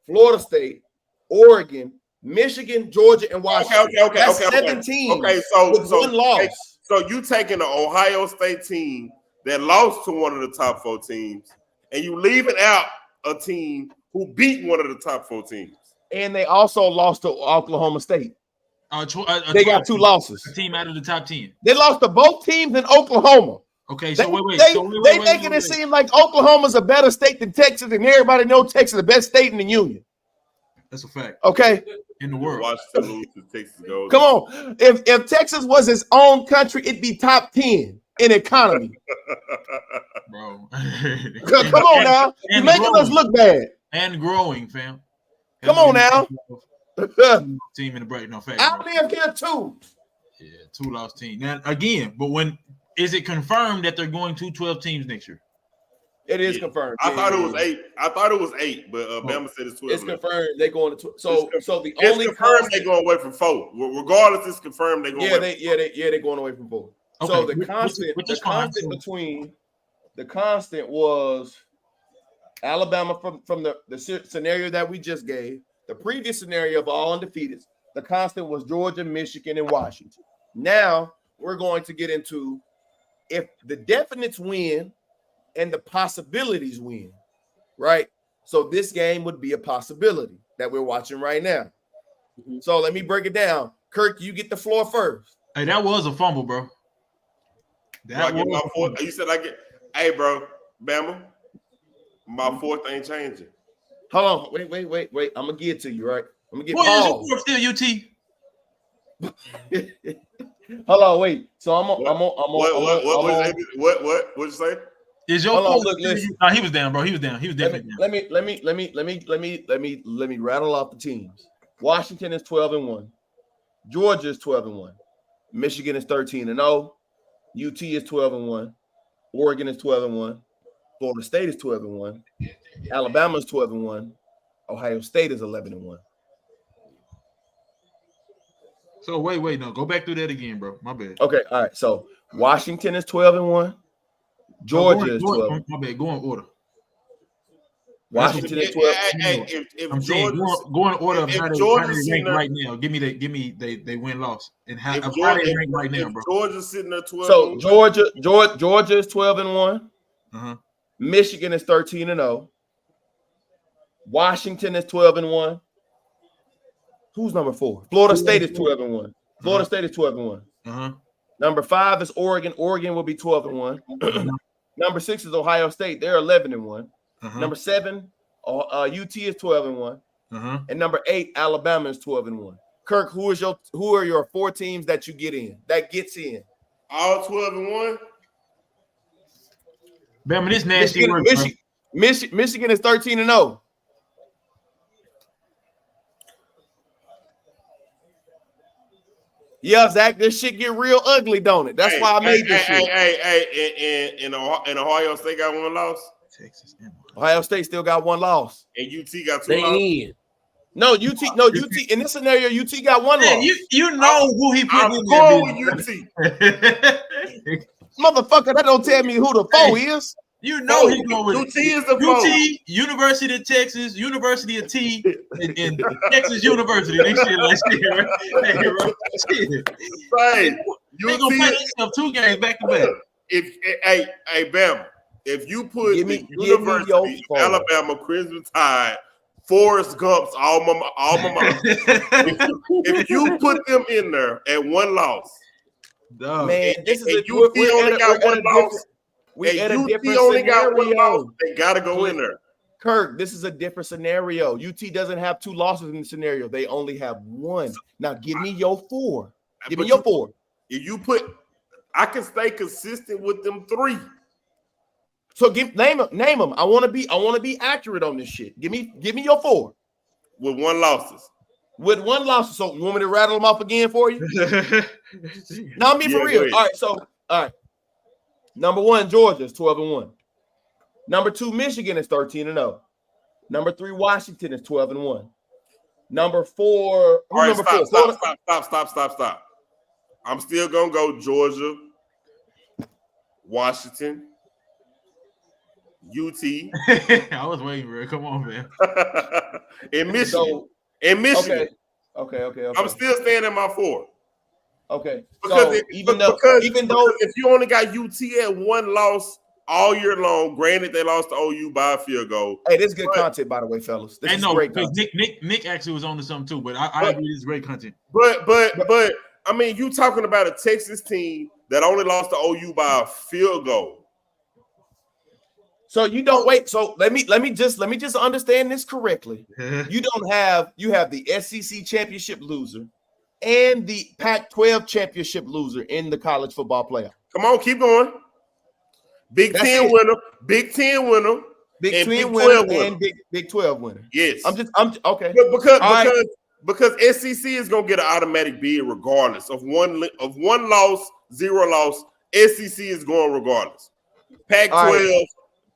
Florida State, Oregon, Michigan, Georgia, and Washington. Okay. That's 17. Okay, so 1 loss. So you taking the Ohio State team that lost to one of the top 4 teams, and you leaving out a team who beat one of the top 4 teams. And they also lost to Oklahoma State. They got 2 losses. A team out of the top 10. They lost to both teams in Oklahoma. Okay, so wait. They making it seem like Oklahoma's a better state than Texas, and everybody knows Texas is the best state in the union. That's a fact. Okay. In the world. Washington lose to Texas goes. Come on. If Texas was its own country, it'd be top 10 in economy. bro. Come on now. You're and making us growing. look bad. And growing, fam. Come on now. Team in the break, no fact. I'll Bro. be up here too. Yeah, 2-loss team. Now again, but when is it confirmed that they're going to 12 teams next year? It is Yeah. confirmed. I thought it was Yeah. 8. I thought it was 8, but Bama said it's 12. It's confirmed they're going to. So the It's only confirmed they're going away from 4. Regardless, it's confirmed they're going away. They're going away from 4. Okay, So the which constant, is fine. the constant was Alabama from the scenario that we just gave. The previous scenario of all undefeated, the constant was Georgia, Michigan, and Washington. Now we're going to get into if the definites win and the possibilities win, right? So this game would be a possibility that we're watching right now. So let me break it down. Kirk, you get the floor first. Hey, that was a fumble, bro. I get my fourth. You said I get. Hey, bro, Bama, my fourth ain't changing. Hold on, wait. I'm gonna get to you, right? I'm gonna get What is Paul. your still UT? Hold on, wait. So I'm on. What you say? Is your Hold on, fourth look, still listen. No, he was down, bro. He was down. He was definitely down. Let me rattle off the teams. Washington is 12-1. Georgia is 12-1. Michigan is 13-0. UT is 12-1. Oregon is 12-1. Florida State is 12-1. Alabama is 12-1. Ohio State is 11-1. So wait, no, go back through that again, bro. My bad. Okay, all right. So Washington is 12-1. Georgia is 12. My bad. Go in order. Washington is 12. If I'm saying Georgia, go in order of if how they Georgia's rank sitting there- right now. Give me they win loss and how if of how Georgia, they rank right now, if bro. Georgia's sitting there 12. So Georgia is 12-1. Uh-huh. Michigan is 13-0. Washington is 12-1. Who's number 4? Florida State is 12-1. Florida State is 12-1. Uh-huh. Number 5 is Oregon. Oregon will be 12-1. Number 6 is Ohio State. They're 11-1. Uh-huh. Number 7, UT is 12-1. Uh-huh. And number 8, Alabama is 12-1. Kirk, who are your 4 teams that you get in? That gets in. All 12-1. Bama, this nasty work, bro. Michigan is 13-0. Yeah, Zach, this shit get real ugly, don't it? That's why I made this shit. And Ohio State got 1 loss. Texas and Ohio State still got 1 loss. And UT got 2 They losses. in. No, UT. In this scenario, UT got 1 Man, loss. you know who he put I'm in going there. with UT. Motherfucker, that don't tell me who the foe is. You know he going with UT is the UT, foe. University of Texas, University of T, and Texas University. They shit like shit, right? Shit. Hey, They gonna play themselves 2 games back to back. Hey, Bama, if you put Give the me your University of phone. Alabama Crimson Tide, Forrest Gump's alma mater, if you put them in there at 1 loss, Dog. Man, this is and UT only got 1 loss, we at a and UT different only got 1 loss, scenario. they gotta go in there. Kirk, this is a different scenario. UT doesn't have 2 losses in the scenario. They only have 1. Now give me your 4. Give me your 4. If you put, I can stay consistent with them 3. So name them. I want to be accurate on this shit. Give me your 4 with 1 losses. With 1 loss. So you want me to rattle them off again for you? No, I mean for real. All right. Number 1, Georgia is 12-1. Number 2, Michigan is 13-0. Number 3, Washington is 12-1. Number 4, number 4? Stop. I'm still gonna go Georgia, Washington, UT. I was waiting, bro. Come on, man. In Michigan. Okay. I'm still staying at my 4. Okay. Because Even though if you only got UT at 1 loss all year long, granted they lost to OU by a field goal. Hey, this is good content, by the way, fellas. This is great content. Nick actually was on to something too, but I agree this is great content. But I mean, you talking about a Texas team that only lost to OU by a field goal. So you don't wait. So let me just understand this correctly. You have the SEC championship loser and the Pac-12 championship loser in the college football playoff. Come on, keep going. Big That's Ten it. winner, Big Ten winner, Big and 10 Big winner 12 winner. and Big 12 winner. Yes. I'm okay. But All right. because SEC is gonna get an automatic bid regardless of one loss, 0 loss. SEC is going regardless. Pac-12,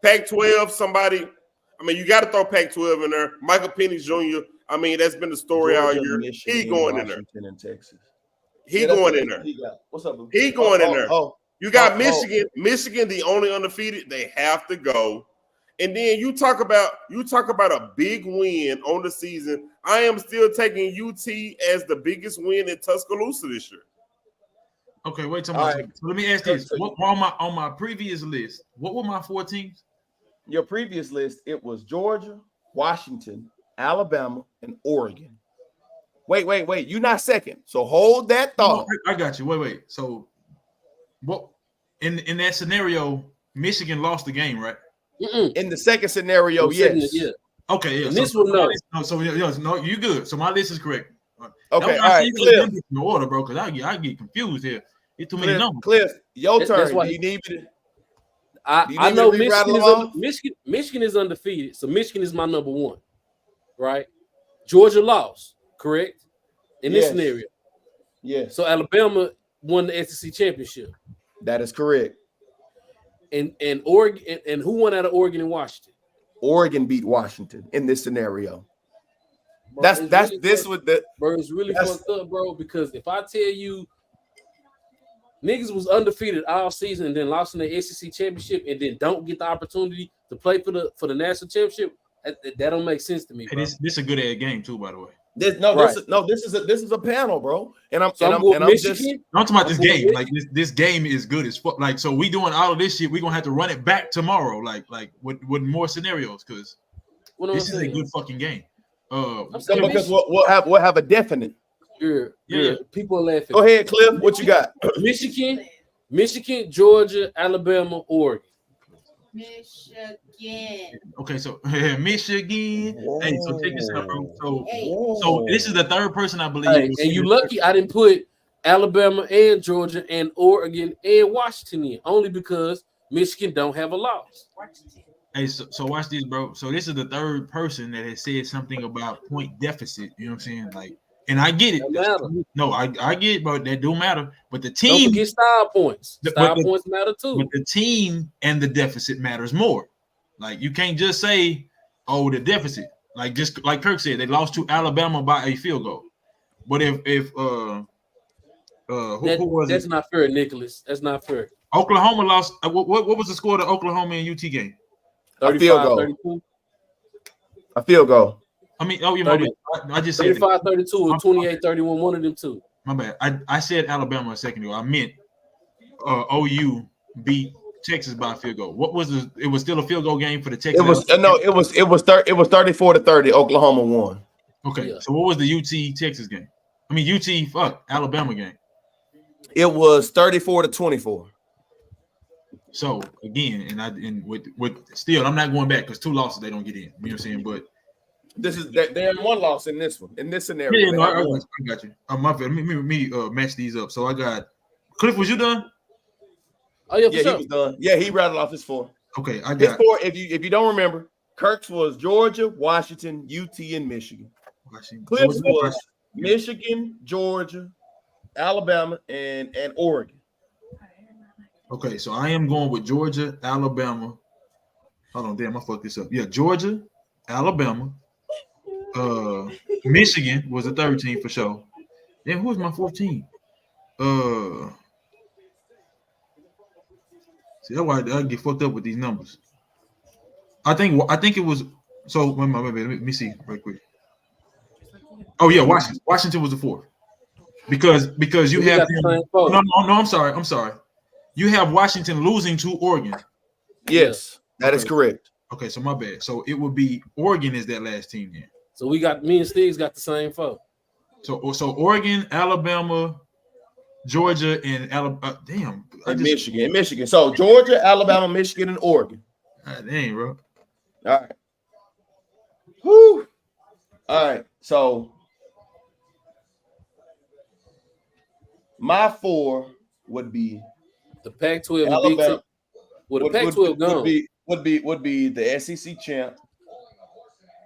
Pac-12. Somebody, I mean, you got to throw Pac-12 in there. Michael Penix Jr. I mean, that's been the story all Georgia, year. Michigan, He going in there. Washington, and Texas. He Yeah, that's going what in there. he got. What's up, Lou? He going in there. You got oh. Michigan. Michigan, the only undefeated. They have to go. And then you talk about a big win on the season. I am still taking UT as the biggest win in Tuscaloosa this year. Okay, wait till All my right. So let me ask this. What on my previous list, what were my 4 teams? Your previous list, it was Georgia, Washington, Alabama, and Oregon. Wait. You're not second. So hold that thought. No, I got you. Wait. So what in that scenario, Michigan lost the game, right? In the second scenario, yes. Yeah. Okay, yeah. And this one, no. No, you good. So my list is correct. Okay, all right, Cliff. No order, bro, because I get confused here. It's too many numbers. Cliff, your turn. That's why Do you need me to? I know me to rattle them off? Michigan is undefeated, so Michigan is my number 1, right? Georgia lost, correct? In this Yes. scenario, Yes, so Alabama won the SEC championship, that is correct. and Oregon, and who won out of Oregon and Washington? Oregon beat Washington in this scenario. Bro, That's really this fucked, with the bro. It's really fucked up, bro. Because if I tell you, niggas was undefeated all season and then lost in the SEC championship and then don't get the opportunity to play for the national championship, that don't make sense to me, Hey, bro. this is a good ad game too, by the way. this is a panel, bro. And I'm So I'm going Michigan. just I'm talking about this I'm going game. with- Like this game is good as fuck. Like, so we doing all of this shit. We gonna have to run it back tomorrow. Like with more scenarios, because What am I this is a saying? good fucking game. I'm saying because we'll have a definite. Yeah. People are laughing. Go ahead, Cliff. What you got? Michigan, Georgia, Alabama, Oregon. Michigan. Okay, so Michigan. Hey, so check this out, bro. So Whoa. this is the third person I believe. Hey, and you lucky I didn't put Alabama and Georgia and Oregon and Washington in, only because Michigan don't have a loss. Hey, so watch this, bro. So this is the third person that has said something about point deficit. You know what I'm saying? Like, and I get it. That matter. No, I get it, bro. That do matter. But the Don't team, forget style points. But Style the- points matter too. but the team and the deficit matters more. Like, you can't just say, "Oh, the deficit." Like, just like Kirk said, they lost to Alabama by a field goal. But if who was That's it? not fair, Nicholas. That's not fair. Oklahoma lost. What was the score of the Oklahoma and UT game? A field goal. 32, A field goal. I mean, oh, you know, 30. I just said that. 35-32 or 28-31, one of them two. My bad. I said Alabama a second ago. I meant OU beat Texas by a field goal. What was the? It was still a field goal game for the Texas. It was 34-30. Oklahoma won. Okay. Yeah. So what was the UT Texas game? I mean UT Alabama game. It was 34-24. So again, and with still, I'm not going back because 2 losses they don't get in. You know what I'm saying? But They're in 1 loss in this one. In this scenario, yeah, they no, have I one. got you. My bad. Let me match these up. So I got Cliff. Was you done? Oh yeah, for Yeah, sure. he was done. Yeah, he rattled off his 4. Okay, I His got 4. If you don't remember, Kirk's was Georgia, Washington, UT, and Michigan. Cliff's was Michigan, Georgia, Alabama, and Oregon. Okay, so I am going with Georgia, Alabama. Hold on, damn, I fucked this up. Yeah, Georgia, Alabama, Michigan was the third team for sure. Then who was my 4th team? See, that's why I get fucked up with these numbers. I think it was so. Wait, let me see right quick. Oh yeah, Washington. Washington was the 4th because you We have got the same vote. no. I'm sorry. You have Washington losing to Oregon. Yes, that is Okay. correct. Okay, so my bad. So it would be Oregon is that last team then. So we got me and Stiggs got the same vote. So Oregon, Alabama, Georgia, and Alabama. Damn, And Michigan. So Georgia, Alabama, Michigan, and Oregon. Dang, bro. All right. Whew. All right. So my 4 would be The Pac-12 and Big Alabama. Ten. Well, the Pac-12 gone. Would be the SEC champ,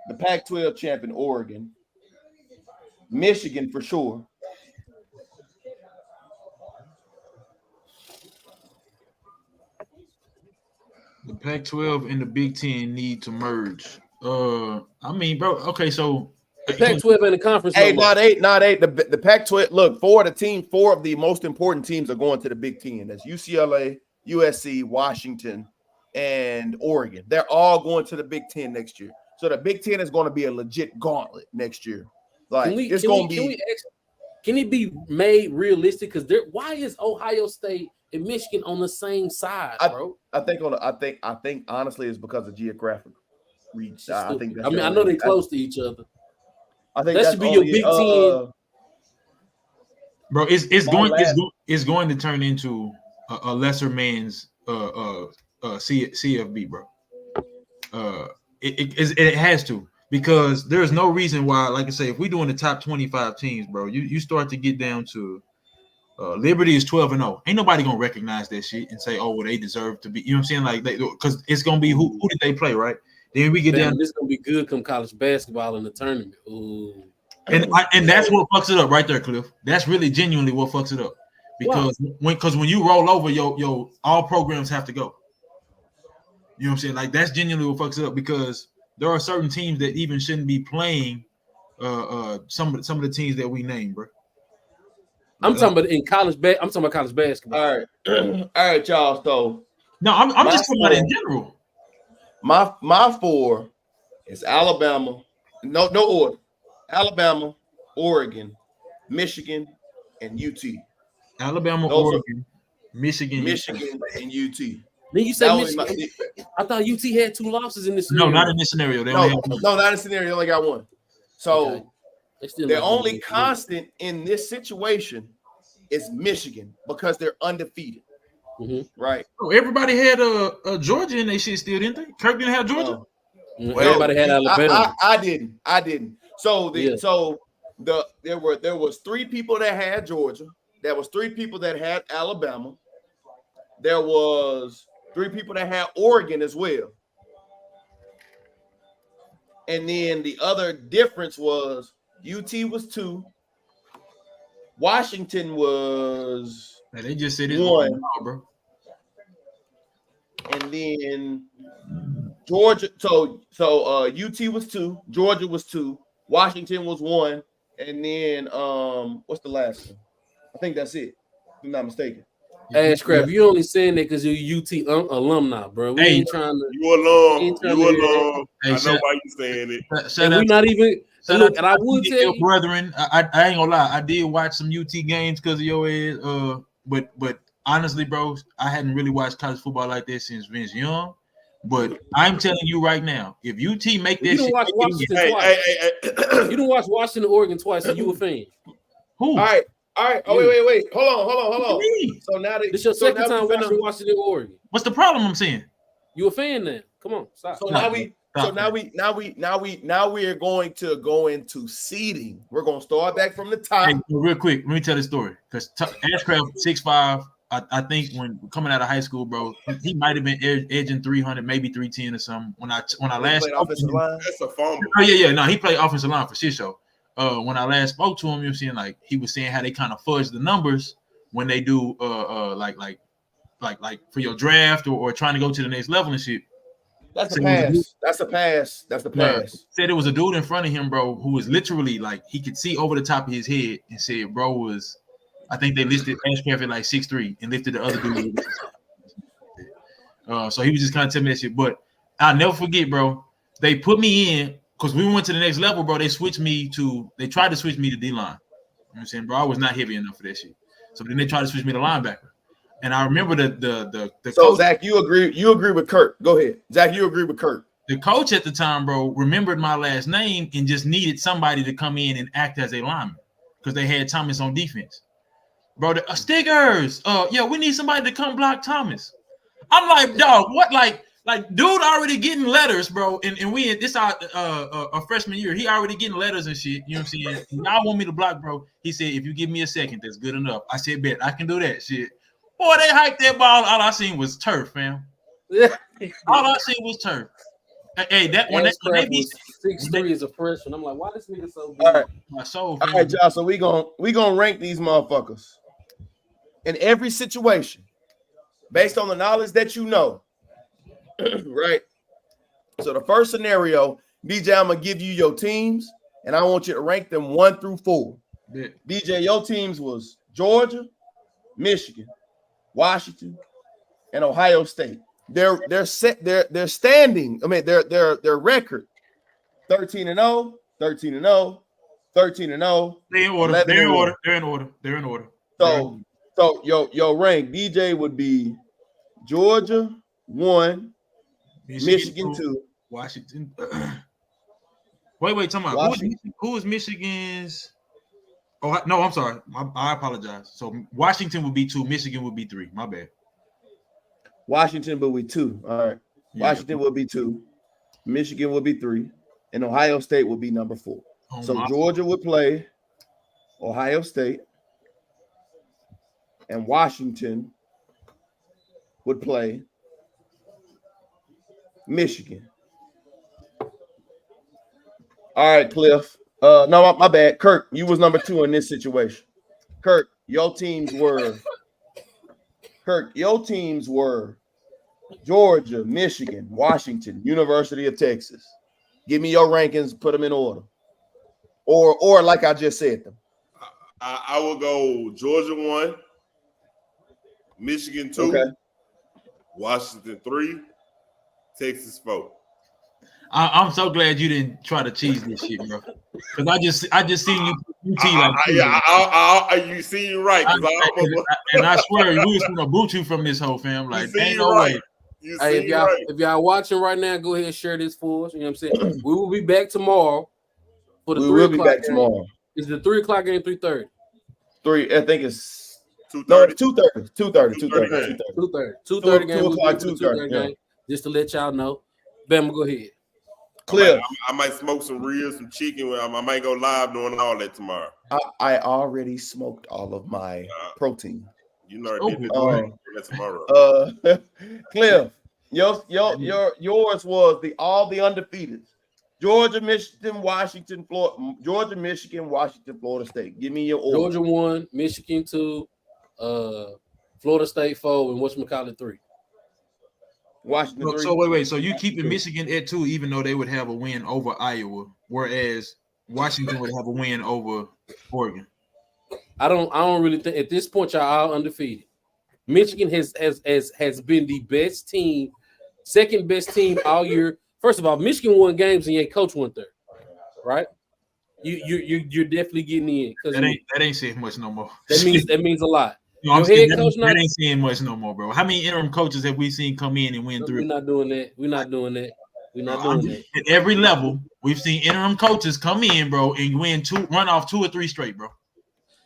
the Pac-12 champ in Oregon, Michigan for sure. The Pac-12 and the Big Ten need to merge. I mean, bro. Okay, so The Pac-12 and the conference. Hey, no more. not eight. The Pac-12. Look, four of the most important teams are going to the Big Ten. That's UCLA, USC, Washington, and Oregon. They're all going to the Big Ten next year. So the Big Ten is going to be a legit gauntlet next year. Like it's going to be. Can it be made realistic? Because why is Ohio State and Michigan on the same side, bro? I think honestly it's because of geographic reach. I think. I know they're close to each other. I think that should be your Big Ten. Bro, it's going to turn into a lesser man's CFB, bro. It has to, because there's no reason why, like I say, if we're doing the top 25 teams, bro, you start to get down to Liberty is 12-0. Ain't nobody gonna recognize that shit and say, oh, well, they deserve to be. You know what I'm saying? Like, because it's gonna be who did they play, right? Then we get down. This is gonna be good come college basketball in the tournament. Ooh. And that's what fucks it up right there, Cliff. That's really genuinely what fucks it up. Because when you roll over, your all programs have to go. You know what I'm saying? Like, that's genuinely what fucks it up, because there are certain teams that even shouldn't be playing some of the teams that we named, bro. I'm talking about in college I'm talking about college basketball. All right, y'all. So no, I'm just talking about in general. My four is Alabama. No order. Alabama, Oregon, Michigan, and UT. Alabama, Oregon, Michigan, and UT. Then you said Michigan. I thought UT had 2 losses in this scenario. No, not in this scenario. No, not in this scenario. They only got 1. So the only constant in this situation is Michigan, because they're undefeated. Mm-hmm. Right. Oh, everybody had Georgia in their shit still, didn't they? Kirk didn't have Georgia. Well, everybody had Alabama. I didn't. So there was 3 people that had Georgia. There was 3 people that had Alabama. There was 3 people that had Oregon as well. And then the other difference was UT was 2. Washington was they just said 1, bro. And then Georgia. So UT was 2. Georgia was 2. Washington was 1. And then what's the last one? I think that's it, if I'm not mistaken. Ashcraft, you only saying that because you're UT alumni, bro. We ain't trying to. You alum. I know why you saying it. And we not even. Look, and I would tell you, brethren, I ain't gonna lie. I did watch some UT games because of your ass. But honestly, bro, I hadn't really watched college football like that since Vince Young. But I'm telling you right now, if UT make this, you don't watch Washington twice. You don't watch Washington, Oregon twice, and you a fan. Who? All right. Oh, wait. Hold on. So now this your second time watching Washington, Oregon. What's the problem? I'm saying you a fan now. Come on, stop. So now we are going to go into seeding. We're going to start back from the top. Hey, real quick, let me tell the story, because Ashcraft 6'5". I think when coming out of high school, bro, he might have been edging 300, maybe 310 or something. When I last spoke to him, that's a fumble. Oh yeah. No, he played offensive line for shit show. When I last spoke to him, you know, saying like he was saying how they kind of fudge the numbers when they do like for your draft or trying to go to the next level and shit. That's a pass. That's the pass. Said it was a dude in front of him, bro, who was literally like he could see over the top of his head, and said, bro was. I think they listed Ashcraft at like 6'3" and lifted the other dude. So he was just kind of telling me that shit. But I'll never forget, bro. They put me in because we went to the next level, bro. They tried to switch me to D-line. You know what I'm saying, bro? I was not heavy enough for that shit. So then they tried to switch me to linebacker. And I remember the So coach, Zach, you agree with Kurt. Go ahead. Zach, you agree with Kurt. The coach at the time, bro, remembered my last name and just needed somebody to come in and act as a lineman because they had Thomas on defense. Bro, Stiggers. Yeah, we need somebody to come block Thomas. I'm like, dog, what? Like, dude already getting letters, bro. And we this our freshman year. He already getting letters and shit. You know what I'm saying? Y'all want me to block, bro? He said, if you give me a second, that's good enough. I said, bet I can do that shit. Boy, they hiked that ball. All I seen was turf, fam. All I see was turf. Hey, that when they beat 6'3" as a freshman, I'm like, why this nigga so big? All right, my soul. all right, y'all. So we gonna rank these motherfuckers in every situation based on the knowledge that you know, right? So the first scenario, DJ, I'm gonna give you your teams, and I want you to rank them 1 through 4. Yeah. DJ, your teams was Georgia, Michigan, Washington, and Ohio State. They're standing. I mean, their record 13-0, 13-0, 13-0. They're in order. 11-1. They're in order. They're in order. They're in order. So your rank DJ would be Georgia 1, Michigan 2, Washington. Wait, talking about who is Michigan's? Oh no, I'm sorry. I apologize. So Washington would be 2, Michigan would be 3. My bad. Washington would be 2. All right. Yeah. Washington would be 2, Michigan would be 3, and Ohio State would be number 4. Oh, So Georgia would play Ohio State, and Washington would play Michigan. All right, Cliff. No, my bad. Kirk, you was number 2 in this situation. Kirk, your teams were Georgia, Michigan, Washington, University of Texas. Give me your rankings, put them in order. Or like I just said them. I will go Georgia 1, Michigan 2, Okay. Washington 3, Texas 4. I'm so glad you didn't try to cheese this shit, bro. Because I just seen you UT like you see you right. And I swear we was gonna boot you from this whole fam. Like, ain't no way. Hey, if y'all watching right now, go ahead and share this for us. You know what I'm saying? We will be back tomorrow for the 3 o'clock game. Tomorrow. Is the 3 o'clock game 3:30? 3, I think it's 2:30. No, it's 2:30. 2:30. 2:30 game. 2 o'clock, 2:30 game. Just to let y'all know. Bama, go ahead. Cliff. I might smoke some ribs, some chicken. I might go live doing all that tomorrow. I already smoked all of my protein. You know, I did that tomorrow. Cliff, yours was all the undefeated. Georgia, Michigan, Washington, Florida. Georgia, Michigan, Washington, Florida State. Give me your order. Georgia 1, Michigan 2, Florida State 4, and whatchamacallit 3. Washington 3. So wait. So you keeping Michigan at 2, even though they would have a win over Iowa, whereas Washington would have a win over Oregon. I don't really think at this point y'all are undefeated. Michigan has been the best team, second best team all year. First of all, Michigan won games and your coach won third, right? You're definitely getting in because that ain't saying much no more. That means a lot. No, I'm saying that ain't saying much no more, bro. How many interim coaches have we seen come in and win 3? We're not doing that. We're not doing that. At every level, we've seen interim coaches come in, bro, and run off 2 or 3 straight, bro.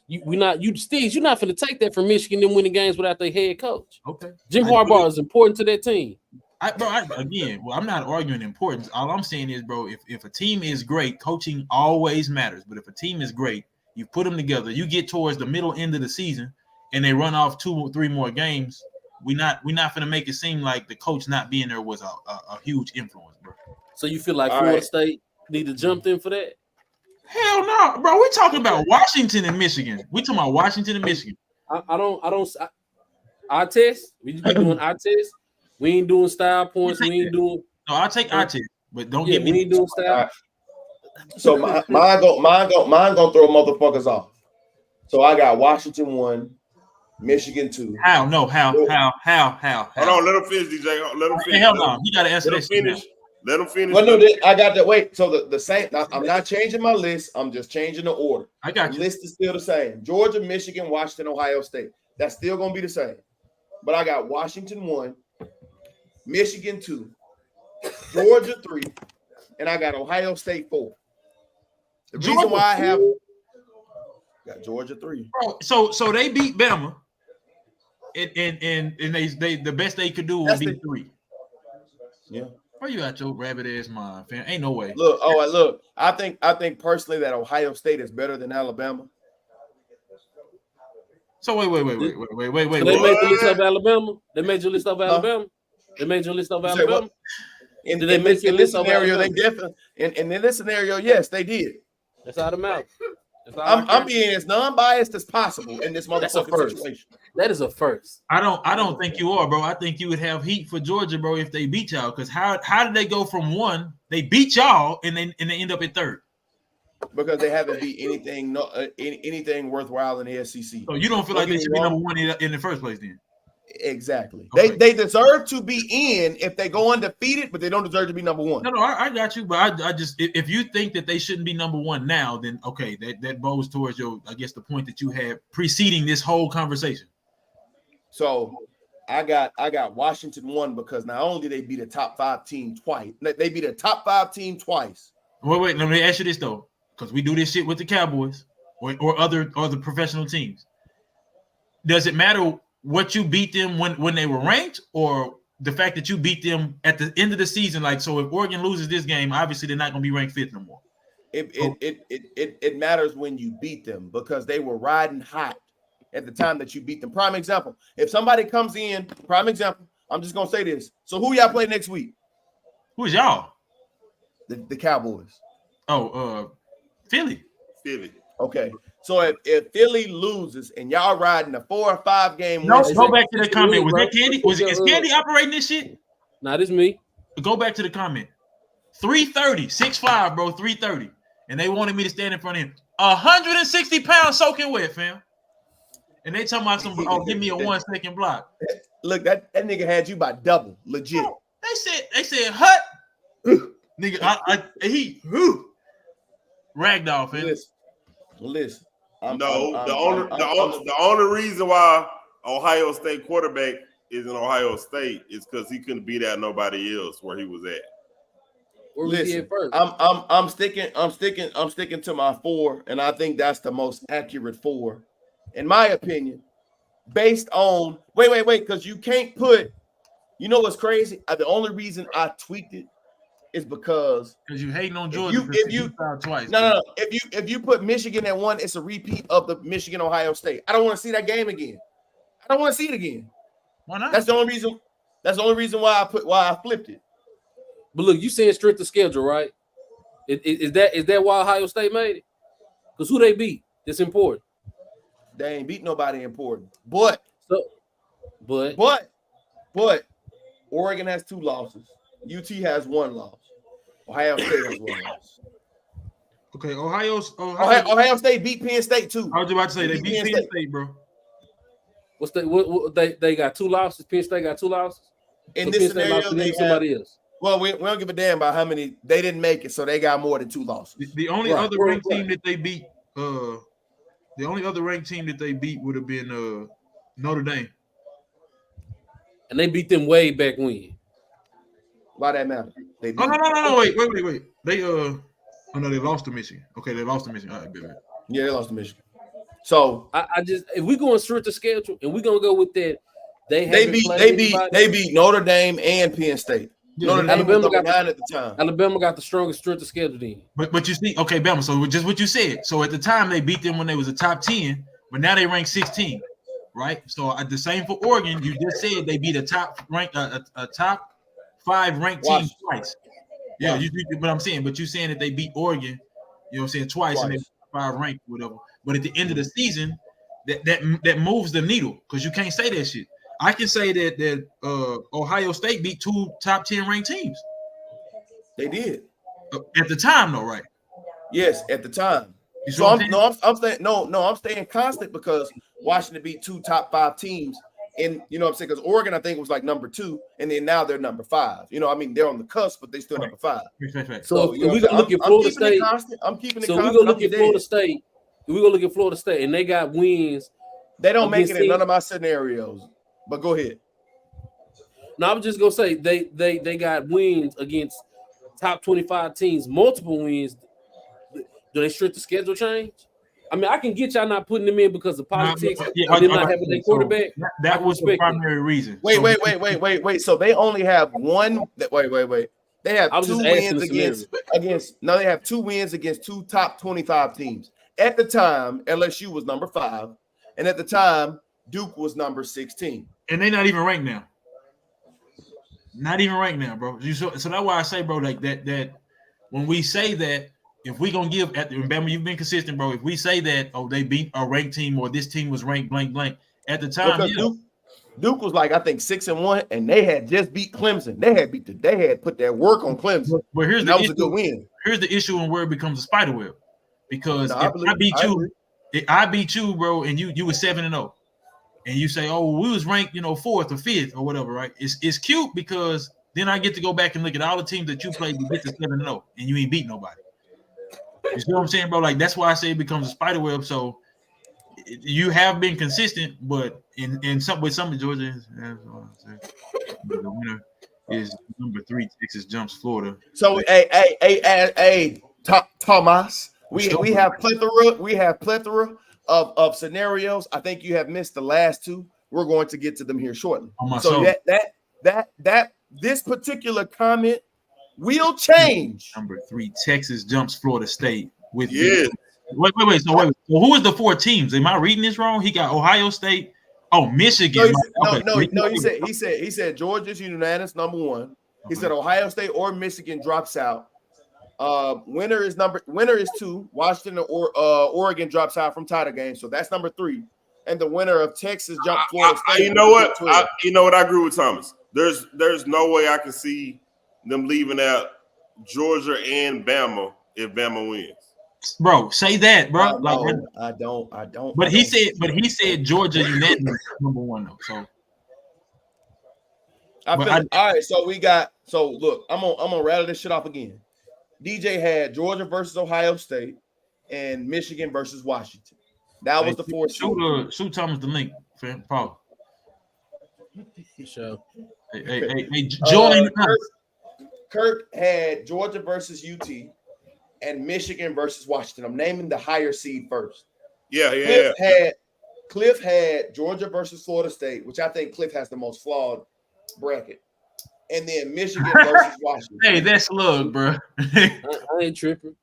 You're not going to take that from Michigan and winning games without their head coach. Okay. Jim Harbaugh is important to that team. I'm not arguing importance. All I'm saying is, bro, if a team is great, coaching always matters. But if a team is great, you put them together, you get towards the middle end of the season, and they run off 2 or 3 more games, we're not gonna make it seem like the coach not being there was a huge influence, bro. So you feel like Florida State need to jump in for that? Hell no, bro. We're talking about Washington and Michigan. We're talking about Washington and Michigan. Our test. We be doing our test. We ain't doing style points. We ain't doing. No, I'll take our test, but don't get me. We ain't doing style. So mine gonna throw motherfuckers off. So I got Washington 1, Michigan 2. How? Hold on, let him finish, DJ. Let him finish. Hell no, you gotta answer that. Let him finish. Well, no, I got that. Wait, so the same. I'm not changing my list. I'm just changing the order. I got you. The list is still the same. Georgia, Michigan, Washington, Ohio State. That's still gonna be the same. But I got Washington 1, Michigan 2, Georgia 3, and I got Ohio State 4. The reason why I have got Georgia 3. Bro, so they beat Bama, and they the best they could do was beat 3. Yeah. Where you at your rabbit ass mind, fam? Ain't no way. Look. I think personally that Ohio State is better than Alabama. So wait. So they made the list of Alabama. They made your list of Alabama. They made your list of You say Alabama. what? In, Did they in make this, your in this list of scenario, they Alabama? definitely in this scenario, yes, they did. That's out of mouth. That's all I I'm care. being as non-biased as possible in this That's a motherfucking first. situation. That is a first. I don't think you are, bro. I think you would have heat for Georgia, bro, if they beat y'all. Because how did they go from 1? They beat y'all and they end up at 3rd. Because they haven't beat anything anything worthwhile in the SEC. So you don't feel like they should be number 1 in the first place, then? Exactly. Okay. They deserve to be in if they go undefeated, but they don't deserve to be number 1. No, I got you, but I just if you think that they shouldn't be number 1 now, then okay, that bows towards your, I guess, the point that you had preceding this whole conversation. So I got Washington 1 because not only they beat a top 5 team twice, they beat a top 5 team twice. Wait, let me ask you this though, because we do this shit with the Cowboys or other professional teams. Does it matter what you beat them when they were ranked, or the fact that you beat them at the end of the season? Like, so if Oregon loses this game, obviously they're not going to be ranked 5th no more. It matters when you beat them because they were riding hot at the time that you beat them. Prime example, if somebody comes in, prime example, I'm just going to say this. So who y'all play next week? Who's y'all? The Cowboys. Oh, Philly. Okay. So if Philly loses and y'all riding a 4 or 5 game No, win, go back to the comment. Was bro. that Candy? Is Candy operating this shit? Nah, this me. Go back to the comment. 330, 6'5", bro, 330. And they wanted me to stand in front of him. 160 pounds soaking wet, fam. And they talking about some, give me a 1 second block. look, that nigga had you by double, legit. Bro, they said, hut. Nigga, he ragdoll, fam. Listen. The only reason why Ohio State quarterback is in Ohio State is because he couldn't beat out nobody else where he was at. Where was he Listen, at first? I'm sticking to my 4, and I think that's the most accurate 4, in my opinion. Based on wait, because you can't put. You know what's crazy? The only reason I tweaked it is because you hating on Georgia. if you twice. No. If you put Michigan at 1, it's a repeat of the Michigan Ohio State. I don't want to see that game again. I don't want to see it again. Why not? That's the only reason. That's the only reason why I flipped it. But look, you saying strength of schedule, right? Is that why Ohio State made it? Because who they beat? It's important. They ain't beat nobody important. But Oregon has 2 losses. UT has 1 loss. Ohio State has 1 loss. Okay, Ohio State beat Penn State too. I was about to say they beat Penn State, bro. They got 2 losses? Penn State got 2 losses? In So this Penn State lost scenario, to somebody else. Well, we don't give a damn about how many they didn't make it, so they got more than 2 losses. The only other ranked team that they beat, would have been Notre Dame. And they beat them way back when. Why that matter? No, wait. They they lost to Michigan. Okay, they lost to Michigan. All right, baby. Yeah, they lost to Michigan. So I just, if we going straight to schedule and we're gonna go with that, they beat Notre Dame and Penn State. Yeah, Notre Dame was number 9 at the time. Alabama got the strongest strength of schedule then. But you see, okay, Bama. So just what you said. So at the time they beat them when they was a top 10, but now they rank 16, right? So the same for Oregon. You just said they beat a top 5 ranked team twice. Yeah, but I'm saying, but you saying that they beat Oregon, you know what I'm saying, twice. And they 5 ranked, whatever. But at the end of the season, that moves the needle because you can't say that shit. I can say that Ohio State beat 2 top 10 ranked teams. They did at the time, though, right? Yes, at the time. So I'm staying constant because Washington beat 2 top 5 teams. And you know what I'm saying? Because Oregon, I think, was like number 2, and then now they're number 5. You know, I mean, they're on the cusp, but they still number 5. Right. So if we gonna look at Florida State, I'm keeping it constant. So we're gonna look at Florida State. We're gonna look at Florida State, and they got wins. They don't make it in none of my scenarios. But go ahead. No, I'm just gonna say they got wins against top 25 teams, multiple wins. Do they strip the schedule change? I mean, I can get y'all not putting them in because of politics. They're not having their quarterback. That was the primary reason. Wait. So they only have one. Wait. They have 2 wins against. No, they have 2 wins against 2 top 25 teams. At the time, LSU was number 5, and at the time, Duke was number 16. And they're not even ranked now. Not even ranked now, bro. So that's why I say, bro, like that when we say that, if we gonna give at the Bama, you've been consistent, bro. If we say that, oh, they beat a ranked team or this team was ranked blank blank at the time, Because Duke was like, I think 6-1, and they had just beat Clemson. They had put their work on Clemson. But here's that was a good win. Here's the issue and where it becomes a spider web. Because No, if I beat you, bro, and you were 7-0, and you say, oh, we was ranked, 4th or 5th or whatever, right? It's cute because then I get to go back and look at all the teams that you played to get to 7-0, and you ain't beat nobody. You see what I'm saying, bro? Like, that's why I say it becomes a spider web. So you have been consistent, but in some with some of Georgia, the winner is number 3. Texas jumps Florida. So hey, Thomas, we have plethora of scenarios. I think you have missed the last 2. We're going to get to them here shortly. So that this particular comment will change. Number 3, Texas jumps Florida State with Yes. Wait. So who is the 4 teams? Am I reading this wrong? He got Ohio State. Oh, Michigan. He said Georgia's unanimous number 1. He said Ohio State or Michigan drops out. Winner is 2. Washington or Oregon drops out from title game, so that's number 3. And the winner of Texas jumps Florida State. You know what? I agree with Thomas. There's no way I can see them leaving out Georgia and Bama if Bama wins. Bro, say that, bro. I don't. But he said Georgia unanimous number 1 though. So all right. So look, I'm gonna rattle this shit off again. DJ had Georgia versus Ohio State and Michigan versus Washington. That was the 4th. Shoot Thomas the link, fam. Paul. Sure. Hey, join. Kirk had Georgia versus UT and Michigan versus Washington. I'm naming the higher seed first. Yeah. Cliff had Georgia versus Florida State, which I think Cliff has the most flawed bracket. And then Michigan versus Washington. Hey, that's love, bro. I ain't tripping.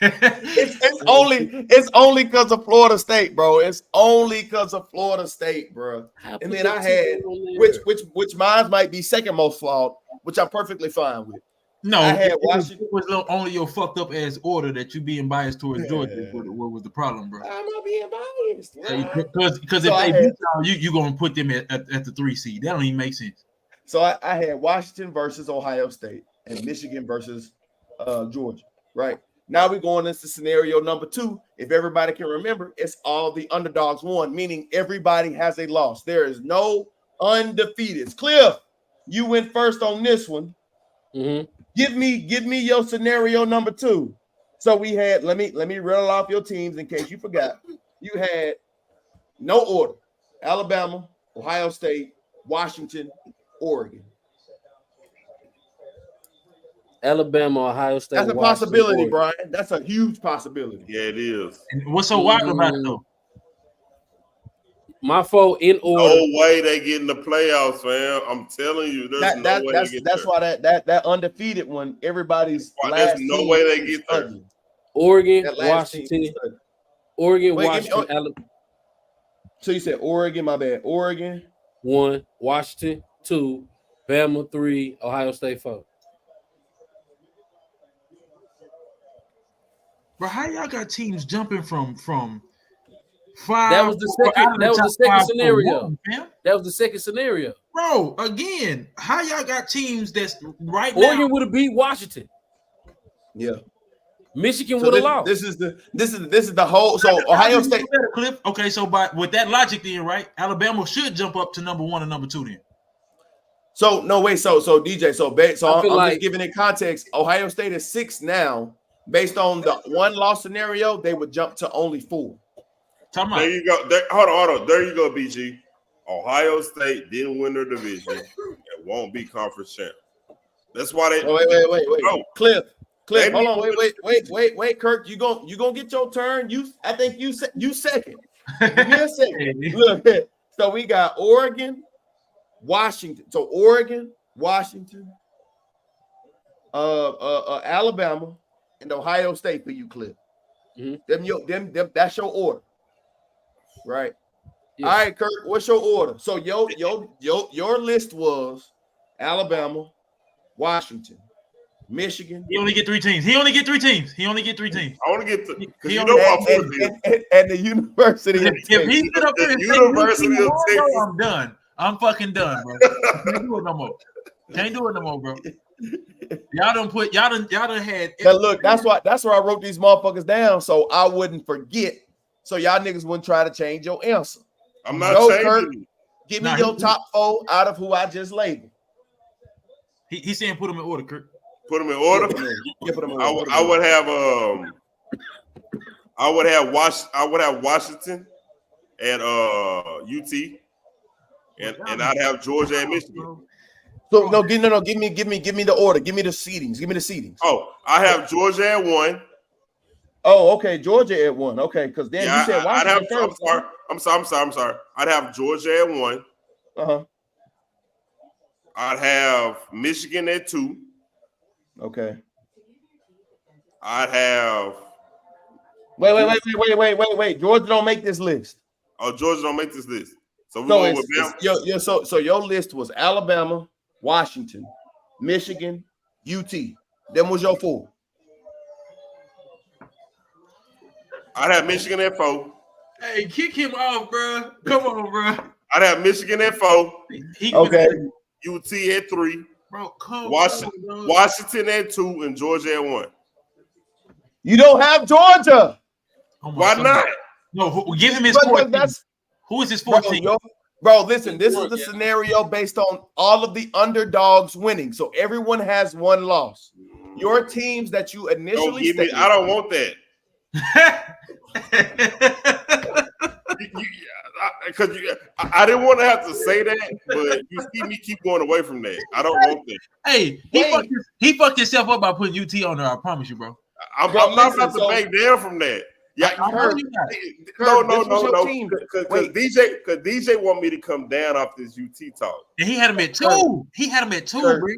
It's only because of Florida State, bro. It's only because of Florida State, bro. And then I had which mine might be second most flawed, which I'm perfectly fine with. No, I had Washington. It was only your fucked up ass order that you being biased towards Georgia. What was the problem, bro? I'm not being biased, because if they beat you gonna put them at the 3 seed. That don't even make sense. So I had Washington versus Ohio State and Michigan versus Georgia. Right now we're going into scenario number 2. If everybody can remember, it's all the underdogs won, meaning everybody has a loss. There is no undefeated. Cliff, you went first on this one. Mm-hmm. Give me your scenario number 2. So we had let me rattle off your teams in case you forgot. You had no order: Alabama, Ohio State, Washington, Oregon. Alabama, Ohio State. That's a possibility, Brian. That's a huge possibility. Yeah, it is. And what's so wild about it though? My fault in order. No way they get in the playoffs, fam. I'm telling you, there's no way they get that's there. why that undefeated one, everybody's There's no way they get there. Oregon, That last team Washington, is ugly. Oregon, Wait, Washington, Alabama. So you said Oregon, my bad. Oregon. 1, Washington 2, Bama 3, Ohio State 4. Bro, how y'all got teams jumping from 5? That was the second scenario. 1, fam? That was the second scenario. Bro, again, how y'all got teams that's right Oregon now? would have beat Washington. Yeah. Michigan So would have lost. this is the whole. So Ohio State. Cliff. Okay, so with that logic, then right, Alabama should jump up to number 1 and number 2 then. So no way. So DJ. So I'm like, just giving it context. Ohio State is 6 now. Based on the 1 loss scenario, they would jump to only 4. There you go. Hold on. There you go, BG. Ohio State didn't win their division and won't be conference champ. That's why they. Wait. Oh. Cliff. Hold on. Wait. Kirk, you gonna get your turn. I think you second. Give me a second. Look. So we got Oregon, Washington. So Oregon, Washington, Alabama, and Ohio State for you, Cliff. Mm-hmm. Them. That's your order, right? Yeah. All right, Kirk. What's your order? So your list was Alabama, Washington, Michigan. He only get 3 teams. He only get 3 teams. I want to get because He you only- know my foot is. And the University of If he Texas. sit up there and say University UT of won, Texas. bro, I'm done. I'm fucking done, bro. Can't do it no more. Bro. Y'all done had. But look, that's why I wrote these motherfuckers down so I wouldn't forget. So y'all niggas wouldn't try to change your answer. I'm not No, changing Kurt. it. Give me Nah, your top 4 out of who I just labeled. He's saying put him in order, Kurt. Put them in order. Yeah, put 'em in I order. would have Washington at UT, and I'd have Georgia and Michigan. So give me the order. Give me the seedings. Oh, I have Georgia at 1. Oh, okay. Georgia at 1. Okay, because then you said I'd have. Washington first. I'm sorry. I'd have Georgia at 1. Uh-huh. I'd have Michigan at 2. Okay. I'd have. Wait. Georgia don't make this list. Oh, Georgia don't make this list. So we're So going with Bama. so your list was Alabama, Washington, Michigan, UT. Them was your 4. I'd have Michigan at 4. Hey, kick him off, bro. Come on, bro. I'd have Michigan at 4. Okay. UT at 3. Bro, come Washington, on, bro. Washington at 2, and Georgia at 1. You don't have Georgia. Oh my Why God. not? No, give him his Because 14. that's Who is his bro, 14? bro, listen, this is the scenario based on all of the underdogs winning. So everyone has 1 loss. Your teams that you Don't initially give me. stated, I don't want that. Because I didn't want to have to say that, but you see me keep going away from that. I don't want that. Hey, he fucked himself up by putting UT on there. I promise you, bro. I'm Bro, not listen, about to so- back down from that. Yeah, I know you not. this was your team. Because Wait. DJ want me to come down off this UT talk. And he had him at 2. He had him at 2, Kurt. bro.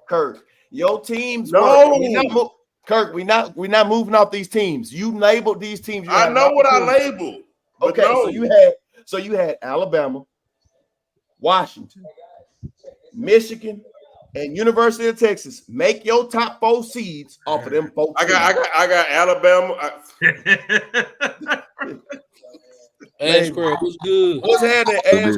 Kirk, your teams. No. Kirk, we're not moving off these teams. You labeled these teams. You I had know an what I opportunity. labeled. But Okay, no. so you had Alabama, Washington, Michigan, and University of Texas. Make your top 4 seeds off of them 4. I got Alabama. Ash Craig, what's good? What's happening, Ash?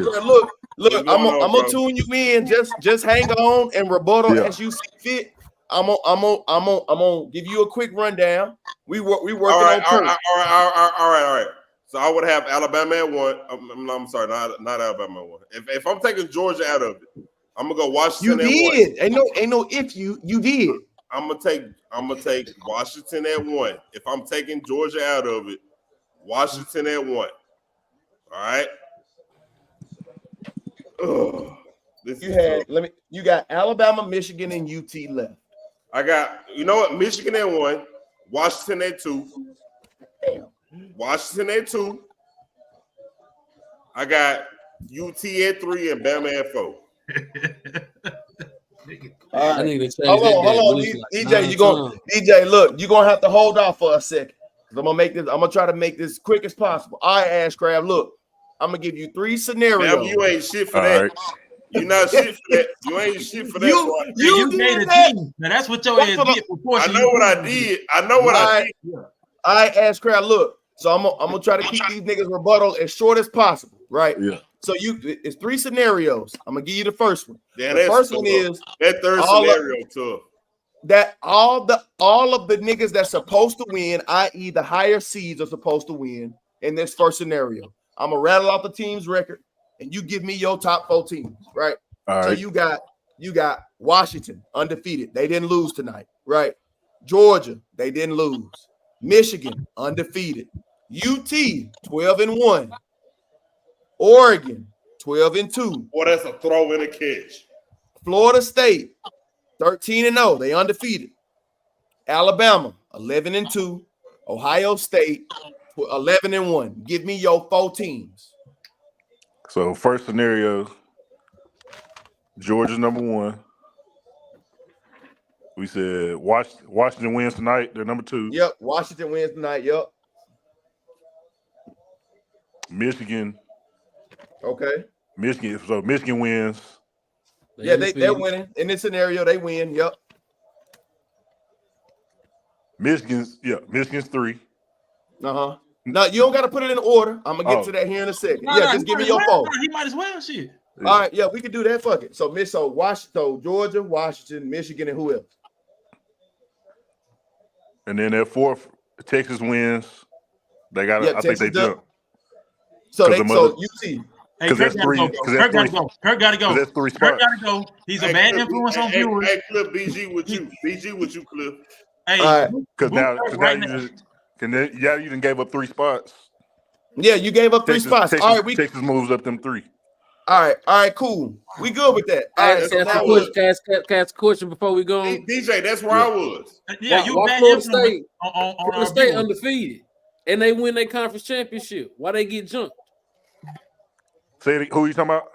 Look, I'm gonna tune you in. Just hang on and rebuttal as you see fit. I'm gonna give you a quick rundown. We working on Kurt. All right. So I would have Alabama at 1. I'm sorry, not Alabama at 1. If I'm taking Georgia out of it, I'm gonna go Washington. You at 1. did. Ain't no if you did. I'm gonna take Washington at 1. If I'm taking Georgia out of it, Washington at 1. All right. Ugh, You got Alabama, Michigan, and UT left. I got, you know what? Michigan at 1, Washington at 2. Damn. Washington at 2. I got UT at 3 and Bama at 4. All I right. need to change Hold that on, game hold on, at least like DJ. 9 times. DJ, look, you're gonna have to hold off for a second. I'm gonna try to make this quick as possible. All right, Ash Crab, look, I'm gonna give you 3 scenarios. Bama, you ain't shit for All that. right. You're not shit for that. You ain't shit for that. boy. You did made a that. team. Now that's what your ass did for I forcing know you. what I did. I know what I did. All right, Ash Crab, look. So I'm gonna try to keep these niggas rebuttal as short as possible, right? Yeah. So it's 3 scenarios. I'm gonna give you the first one. Yeah, The that's first one tough. is That third all of- scenario tough. that all of the niggas that's supposed to win, i.e. the higher seeds are supposed to win in this first scenario. I'm gonna rattle off the team's record and you give me your top 4 teams, right? All So right. you got Washington undefeated. They didn't lose tonight, right? Georgia, they didn't lose. Michigan undefeated. UT 12-1. Oregon 12-2. Boy, that's a throw and a catch. Florida State 13-0. They undefeated. Alabama 11-2. Ohio State 11-1. Give me your 4 teams. So first scenario, Georgia's number 1. We said Washington wins tonight. They're number 2. Yep. Washington wins tonight. Yep. Michigan. Okay. So Michigan wins. Yeah, they're winning. In this scenario, they win. Yep. Michigan's 3. Uh-huh. No, you don't got to put it in order. I'm gonna get to that here in a second. Just give me your phone. He might as well. Shit. All right, yeah, we can do that. Fuck it. So Georgia, Washington, Michigan, and who else? And then at 4th, Texas wins. They got. Yeah, I think they jump. So you see. Hey, Kirk gotta go. Kirk gotta go. That's 3 spots. Kirk gotta go. He's a bad influence on viewers. Hey, Cliff, BG with you. BG with you, Cliff. Hey, because now you done gave up 3 spots. Yeah, you gave up 3 spots. All right, Texas moves up them 3. All right, cool. We good with that. All right, so can I ask a question before we go on? Hey, DJ, that's where I was. Yeah, you bad Florida influence State, on Florida State undefeated, and they win their conference championship. Why they get jumped? Say it, who you talking about?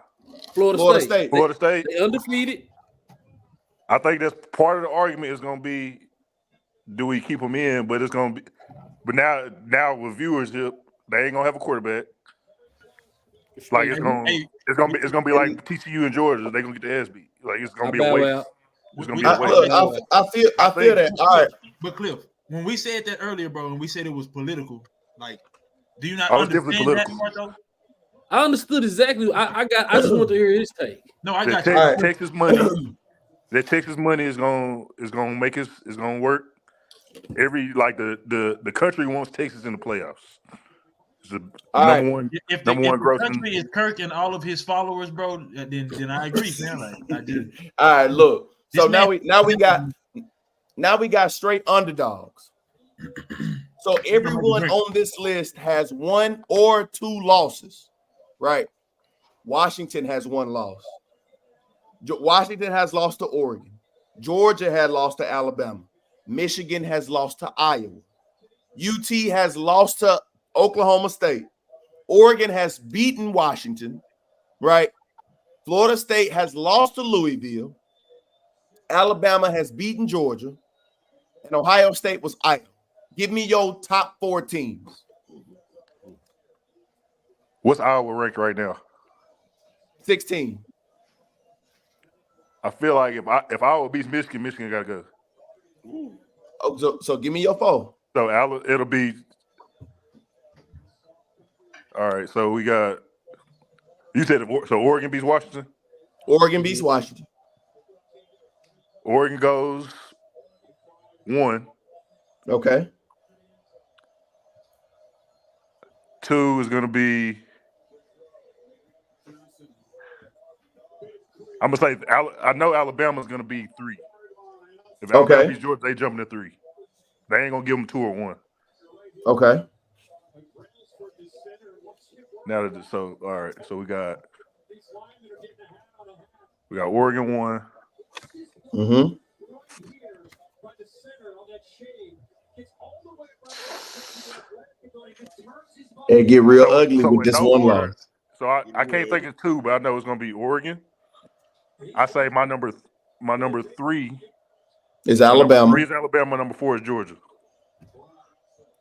Florida State. Florida State. They undefeated. I think that's part of the argument is going to be, do we keep them in? But it's going to be, but now with viewership, they ain't gonna have a quarterback. Like it's gonna be like TCU and Georgia. They gonna get the ass beat. Like it's gonna be a waste. It's gonna be a waste. I feel that. All right. But Cliff, when we said that earlier, bro, and we said it was political, like, do you not Oh, it's understand definitely that political. part though? I understood exactly. I just want to hear his take. No, I The got you. Texas money. That Texas money is gonna make us. Is gonna work. The country wants Texas in the playoffs. It's the number one. If number the one grossing. country is Kirk and all of his followers, bro, then I agree, man. Like, I do. All right, look. So This now we got straight underdogs. So everyone on this list has 1 or 2 losses, right? Washington has 1 loss. Washington has lost to Oregon. Georgia had lost to Alabama. Michigan has lost to Iowa. UT has lost to Oklahoma State. Oregon has beaten Washington, right? Florida State has lost to Louisville. Alabama has beaten Georgia. And Ohio State was idle. Give me your top 4 teams. What's Iowa ranked right now? 16. I feel like if Iowa beats Michigan, Michigan gotta go. Oh, so give me your 4. So it'll be all right. So we got. You said so. Oregon beats Washington. Oregon beats Washington. Oregon goes 1. Okay. 2 is gonna be. I'm gonna say I know Alabama's gonna be 3. If Alabama beats Georgia, they jumping to 3. They ain't gonna give them 2 or 1. Okay. Now that all right, so we got Oregon 1. Mm-hmm. It get real ugly with this one loss. So I can't think of 2, but I know it's gonna be Oregon. I say my number 3 is Alabama. Number 3 is Alabama. Number 4 is Georgia.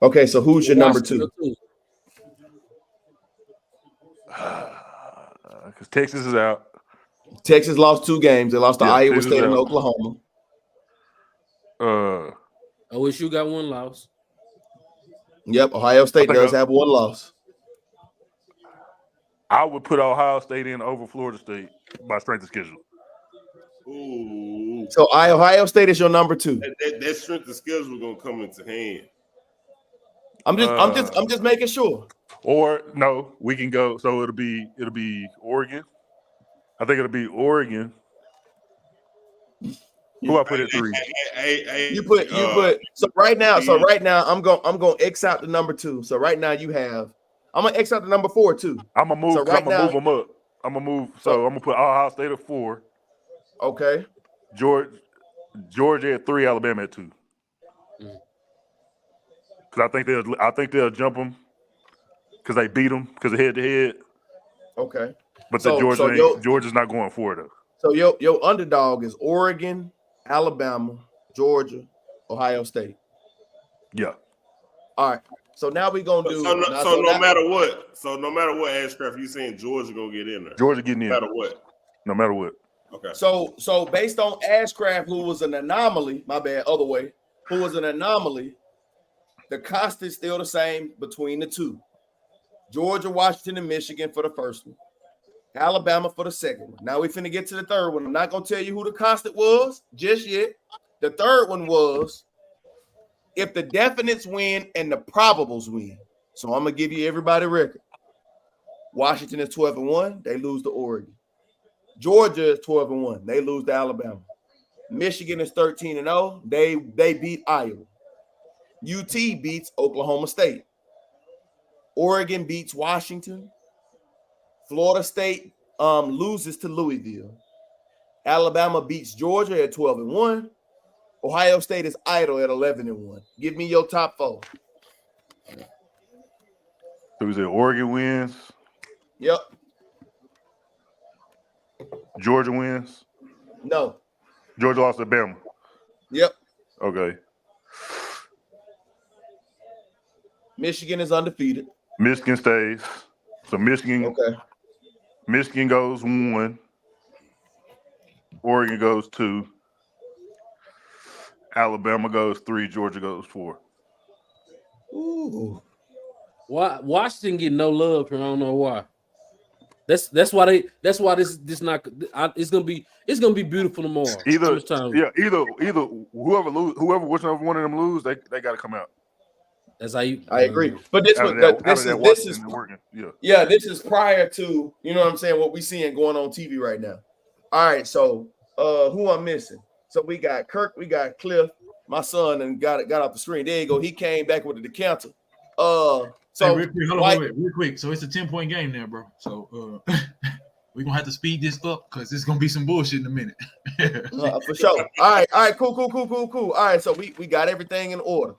Okay, so who's your number 2? Because Texas is out. Texas lost 2 games. They lost to Iowa Texas State and out. Oklahoma. OSU got 1 loss. Yep, Ohio State does have 1 loss. I would put Ohio State in over Florida State by strength of schedule. Ooh. So Ohio State is your number 2. That strength of schedule gonna come into hand. I'm just making sure. Or no, we can go. So it'll be Oregon. I think it'll be Oregon. Who I put at 3? You put. So right now, I'm gonna X out the number 2. So right now I'm gonna X out the number 4 too. I'm gonna move. So I'm gonna move them up. I'm gonna move. So I'm gonna put Ohio State at 4. Okay. Georgia at 3. Alabama at 2. Because I think they'll jump them because they beat them because of head to head. Okay. But Georgia's not going for it though. So your underdog is Oregon, Alabama, Georgia, Ohio State. Yeah. All right. So now we're gonna do. No matter what, Ashcraft, you saying Georgia gonna get in there? Georgia getting in. No matter what. No matter what. Okay. So based on Ashcraft, who was an anomaly, my bad, other way, who was an anomaly, the constant's still the same between the two. Georgia, Washington, and Michigan for the first one. Alabama for the second one. Now we finna get to the third one. I'm not gonna tell you who the constant was just yet. The third one was if the definites win and the probables win. So I'm gonna give you everybody record. Washington is 12-1, they lose to Oregon. Georgia is 12-1, they lose to Alabama. Michigan is 13-0, they beat Iowa. UT beats Oklahoma State. Oregon beats Washington. Florida State loses to Louisville. Alabama beats Georgia at 12-1. Ohio State is idle at 11-1. Give me your top four. So we said Oregon wins. Yep. Georgia wins. No. Georgia lost to Bama. Yep. Okay. Michigan is undefeated. Michigan stays. So Michigan. Okay. Michigan goes 1. Oregon goes 2. Alabama goes 3. Georgia goes 4. Ooh. Why Washington get no love here? I don't know why. That's why this not. It's gonna be beautiful tomorrow. Either whichever one of them lose, they got to come out. That's how you. I agree. But this is working. Yeah, this is prior to, you know what I'm saying, what we seeing going on TV right now. All right, so who I'm missing? So we got Kirk, we got Cliff, my son, and got off the screen. There you go. He came back with the decanter. So hey, real quick. So it's a 10-point game now, bro. So we're gonna have to speed this up because it's gonna be some bullshit in a minute. For sure. All right, cool. All right, so we got everything in order,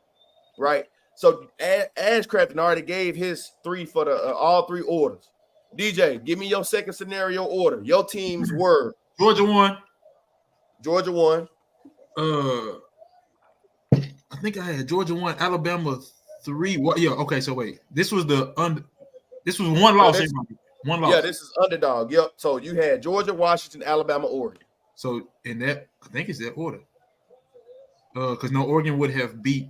right? So Ashcraft already gave his 3 for the all 3 orders. DJ, give me your second scenario order. Your teams were Georgia won. Georgia 1. I think I had Georgia 1, Alabama 3. What? Yeah. Okay. So wait, this was one loss. One loss. Yeah, this is underdog. Yep. So you had Georgia, Washington, Alabama, Oregon. So in that, I think it's that order. Because no, Oregon would have beat.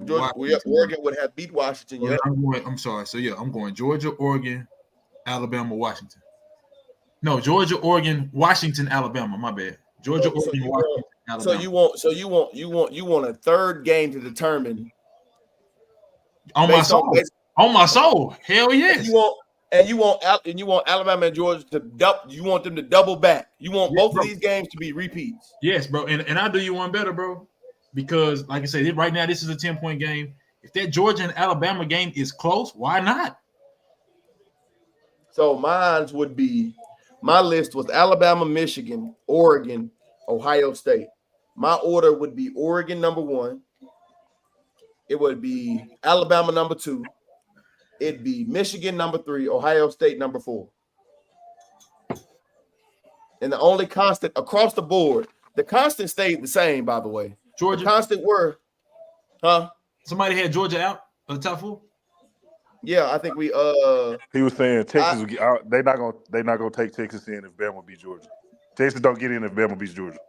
Oregon would have beat Washington. Yeah. I'm sorry. So yeah, I'm going Georgia, Oregon, Alabama, Washington. No, Georgia, Oregon, Washington, Alabama. My bad. Georgia, Oregon, Washington, Alabama. You want a third game to determine. On my soul. On my soul. Hell yes. You want Alabama and Georgia to double. You want them to double back. You want both of these games to be repeats. Yes, bro. And I'll do you one better, bro. Because, like I said, right now this is a 10-point game. If that Georgia and Alabama game is close, why not? So my list was Alabama, Michigan, Oregon, Ohio State. My order would be Oregon number 1. It would be Alabama number 2. It'd be Michigan number 3, Ohio State number 4. And the only constant across the board, the constant stayed the same, by the way. Georgia. The constant were, Somebody had Georgia out of the top 4? Yeah, I think we He was saying Texas they're not gonna take Texas in if Bama beats Georgia. Texas don't get in if Bama beats Georgia.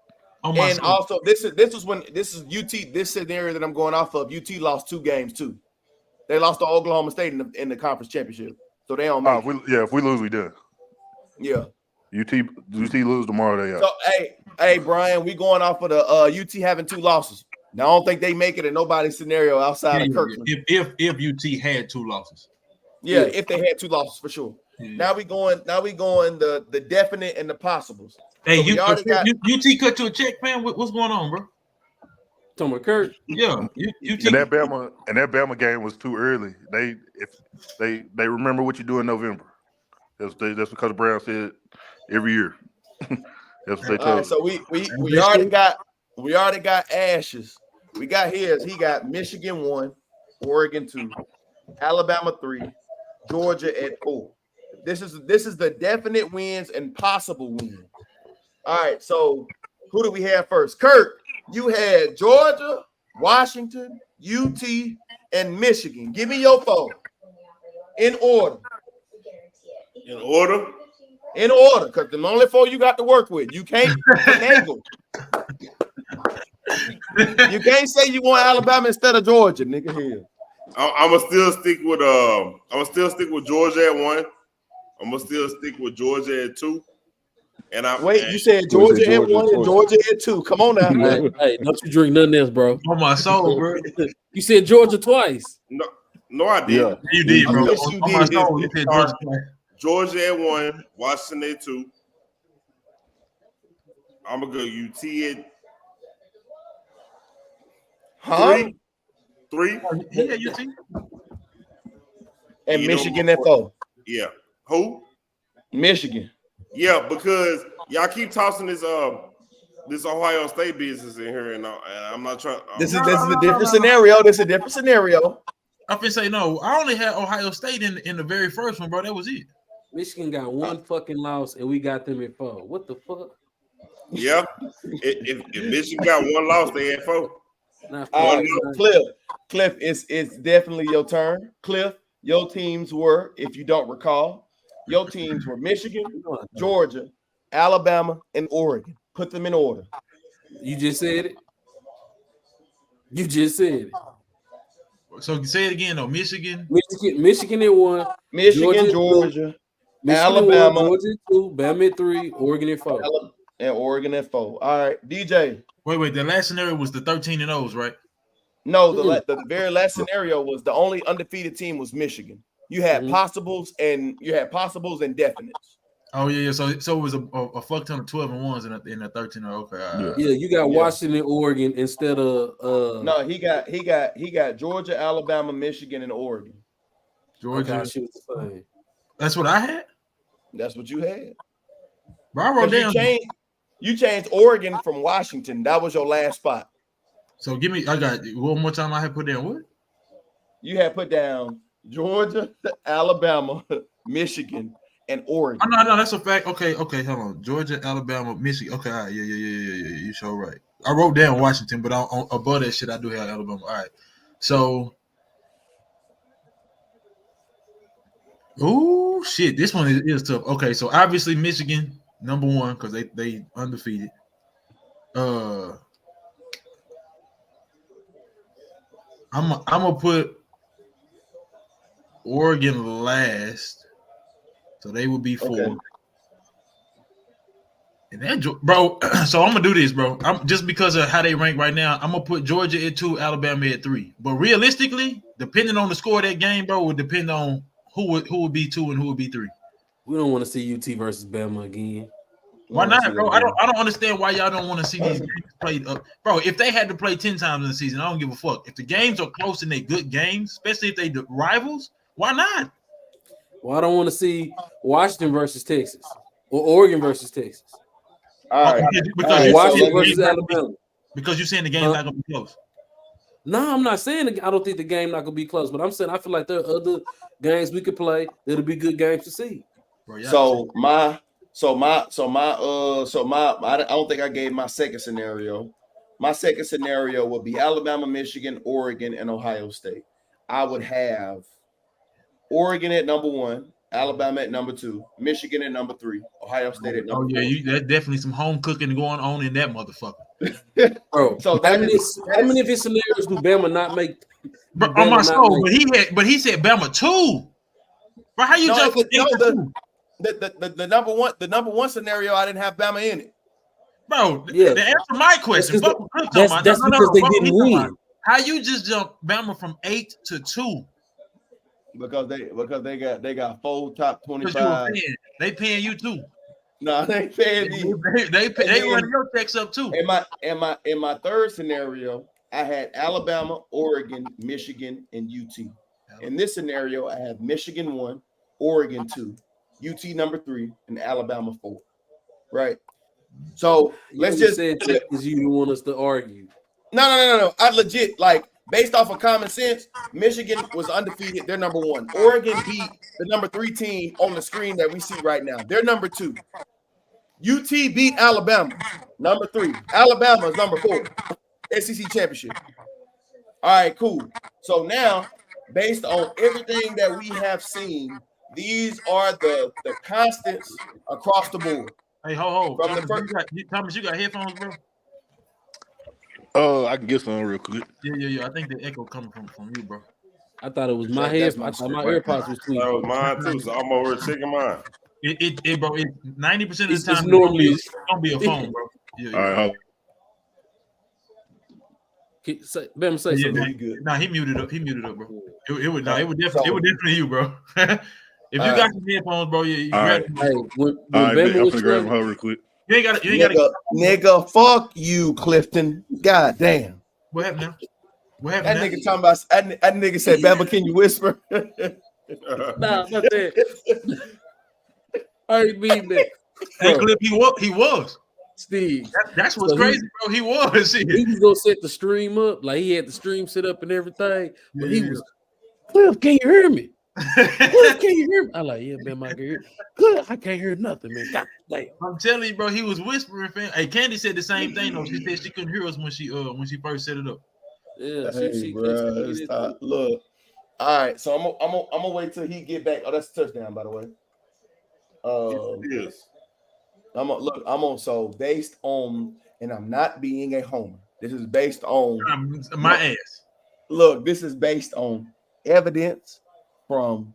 And also this is UT, this scenario that I'm going off of. UT lost 2 games too. They lost to Oklahoma State in the conference championship, so they don't make if we lose, we done. Yeah. UT lose tomorrow, they out. So hey Brian, we going off of the UT having 2 losses. Now I don't think they make it in nobody's scenario outside of Kirkland. If UT had 2 losses. Yeah, if they had 2 losses for sure. Yeah. Now we going the definite and the possibles. Hey, so UT cut you a check, man. What's going on, bro? Talking about Kurt. Yeah, UT. And that Bama game was too early. They remember what you do in November. That's because Brown said every year. That's what they told. So we already got Ashes. We got his. He got Michigan 1, Oregon 2, Alabama 3, Georgia at 4. This is the definite wins and possible wins. All right, so who do we have first? Kurt, you had Georgia, Washington, UT, and Michigan. Give me your 4 in order. In order? In order, because the only 4 you got to work with. You can't finagle. You can't say you want Alabama instead of Georgia, nigga. Hell. I'm gonna still stick with Georgia at 1. I'm gonna still stick with Georgia at 2. And you said Georgia at 1 and Georgia at 2. Come on now. Hey, don't you drink nothing else, bro. On my soul, bro. You said Georgia twice. No, I did. Yeah. You did, bro. Yes, you On my did. soul, you said Georgia. Georgia at 1, Washington at 2. I'm gonna go UT at Huh? 3. Yeah, you see. And You know Michigan what? at 4. Yeah. Who? Michigan. Yeah, because y'all keep tossing this Ohio State business in here, and I'm not trying. This is a different scenario. This is a different scenario. I'm finna say no. I only had Ohio State in the very first one, bro. That was it. Michigan got 1 fucking loss, and we got them at 4. What the fuck? Yeah. If Michigan got 1 loss, they had 4. Not All right, four. Cliff, it's definitely your turn. Cliff, your teams were, if you don't recall, your teams were Michigan, Georgia, Alabama, and Oregon. Put them in order. You just said it. You just said it. So say it again though. Michigan. Michigan at 1. Michigan, Georgia, Alabama, Georgia at 2. Bama at 3. Oregon at 4. and Oregon at 4. All right, DJ. Wait. The last scenario was the 13-0s, right? No, the very last scenario was the only undefeated team was Michigan. You had possibles and definites. Oh yeah. So it was a fuck ton of 12-1s in the 13-0. Okay. All right. Yeah, you got Washington, Oregon instead of No, he got Georgia, Alabama, Michigan, and Oregon. Georgia. Okay, she was fine. That's what I had. That's what you had. Bro, I wrote down. You changed Oregon from Washington. That was your last spot. So give me. I got one more time. I had put down what? You had put down Georgia, Alabama, Michigan, and Oregon. Oh, no, that's a fact. Okay, hold on. Georgia, Alabama, Michigan. Okay, all right, yeah. You sure right. I wrote down Washington, but above that shit, I do have Alabama. All right, so. Oh shit, this one is tough. Okay, so obviously Michigan number 1 because they undefeated. I'm gonna put Oregon last, so they would be 4. Okay. And that, bro. So I'm gonna do this, bro. I'm just because of how they rank right now. I'm gonna put Georgia at 2, Alabama at 3. But realistically, depending on the score of that game, bro, would depend on who would be 2 and who would be 3. We don't want to see UT versus Bama again. Why not, bro? I don't understand why y'all don't want to see these games played up, bro. If they had to play 10 times in the season, I don't give a fuck. If the games are close and they good games, especially if they rivals, why not? Well, I don't want to see Washington versus Texas or Oregon versus Texas. All right. Because Washington versus Alabama. Because you're saying the game's not gonna be close. No, I'm not saying I don't think the game not gonna be close, but I'm saying I feel like there are other games we could play that'll be good games to see. Bro, I don't think I gave my second scenario. My second scenario would be Alabama, Michigan, Oregon, and Ohio State. I would have Oregon at number 1, Alabama at number 2, Michigan at number 3, Ohio State at number 4. There's definitely some home cooking going on in that motherfucker. Bro, So how many of his scenarios do Bama not make? Bro, on my soul, but he said Bama 2. Bro, how you jump the number one scenario? I didn't have Bama in it. Bro, yeah. to answer my question, that's because they didn't win. How you just jump Bama from 8 to 2? Because they got 4 top 25. They paying you too. No, they paying me. They running your checks up too. In my third scenario, I had Alabama, Oregon, Michigan, and UT. In this scenario, I have Michigan 1, Oregon 2, UT number 3, and Alabama 4. Right. So let's just say Texas. You don't want us to argue. No. I legit based off of common sense. Michigan was undefeated. They're number 1. Oregon beat the number 3 team on the screen that we see right now. They're number 2. UT beat Alabama, number 3. Alabama is number 4. SEC championship. All right, cool. So now, based on everything that we have seen These are the constants across the board. Hey, ho. From the Thomas, you got headphones, bro? I can get some real quick. Yeah. I think the echo coming from you, bro. I thought it was my That's head. my I thought my script. AirPods was That tweaking. was mine too. So I'm over here checking mine. Bro, 90% of the It's time normally it's gonna be a phone, bro. Yeah. All right, Bam, say Yeah, something. nah, he muted up. Bro. It would definitely you, bro. If you got some headphones, bro, you grab them. Hey, when all right, Bama I'm was gonna grab struggling, them real quick. You ain't gotta Nigga, fuck you, Clifton. God damn. What happened now? What That happened nigga talking about that nigga said, Bama, can you whisper? nah, not that. I ain't mean that. Hey, Bro, Clip, he was. Steve, That's what's So crazy, bro. He was. Shit. he was gonna set the stream up, like he had the stream set up and everything. But he Yeah. was, Cliff, can you hear me? Cliff, can you hear me? I like, yeah, man, I can hear. Cliff, I can't hear nothing, man. God damn. I'm telling you, bro, he was whispering. Fam. Hey, Candy said the same thing though. She said she couldn't hear us when she first set it up. Yeah, Hey, bro, stop. Look. All right, so I'm gonna wait till he get back. Oh, that's a touchdown, by the way. Yes. So based on, and I'm not being a homer. This is based on My ass. Look, this is based on evidence from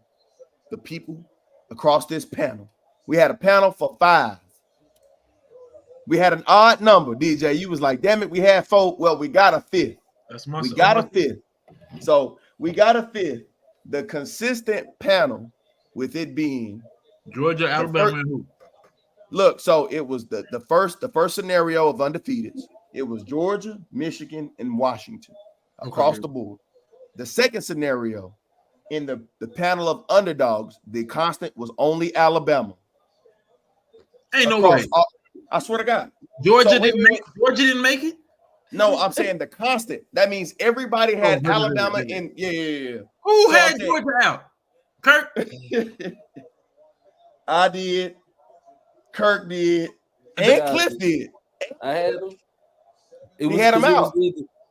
the people across this panel. We had a panel for 5. We had an odd number, DJ. You was like, damn it, we had 4. Well, we got a 5th. That's my. We got a 5th. So we got a 5th. The consistent panel with it being Georgia, Alabama, and who? Look, so it was the first scenario of undefeated. It was Georgia, Michigan, and Washington across the board. The second scenario in the panel of underdogs, the constant was only Alabama. Ain't no way. I swear to God. Georgia So, Georgia didn't make it? No, I'm saying the constant. That means everybody had no, Alabama no. in. Yeah. Who So had I'm Georgia out? Kirk? I did. Kirk did. And Cliff did. I had him. He had him out.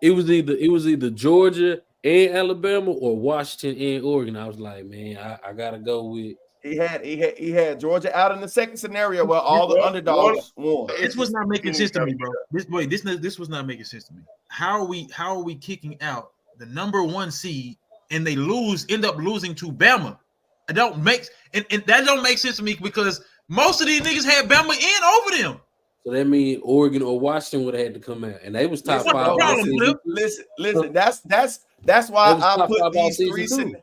It was either Georgia and Alabama or Washington and Oregon. I was like, man, I gotta go with. He had Georgia out in the second scenario where all the underdogs won. This was not making sense to me, bro. This was not making sense to me. How are we kicking out the number 1 seed and they end up losing to Bama? It don't make and that don't make sense to me because most of these niggas had Bama in over them. So that means Oregon or Washington would have had to come out, and they was top 5. Listen. That's why I put these 3.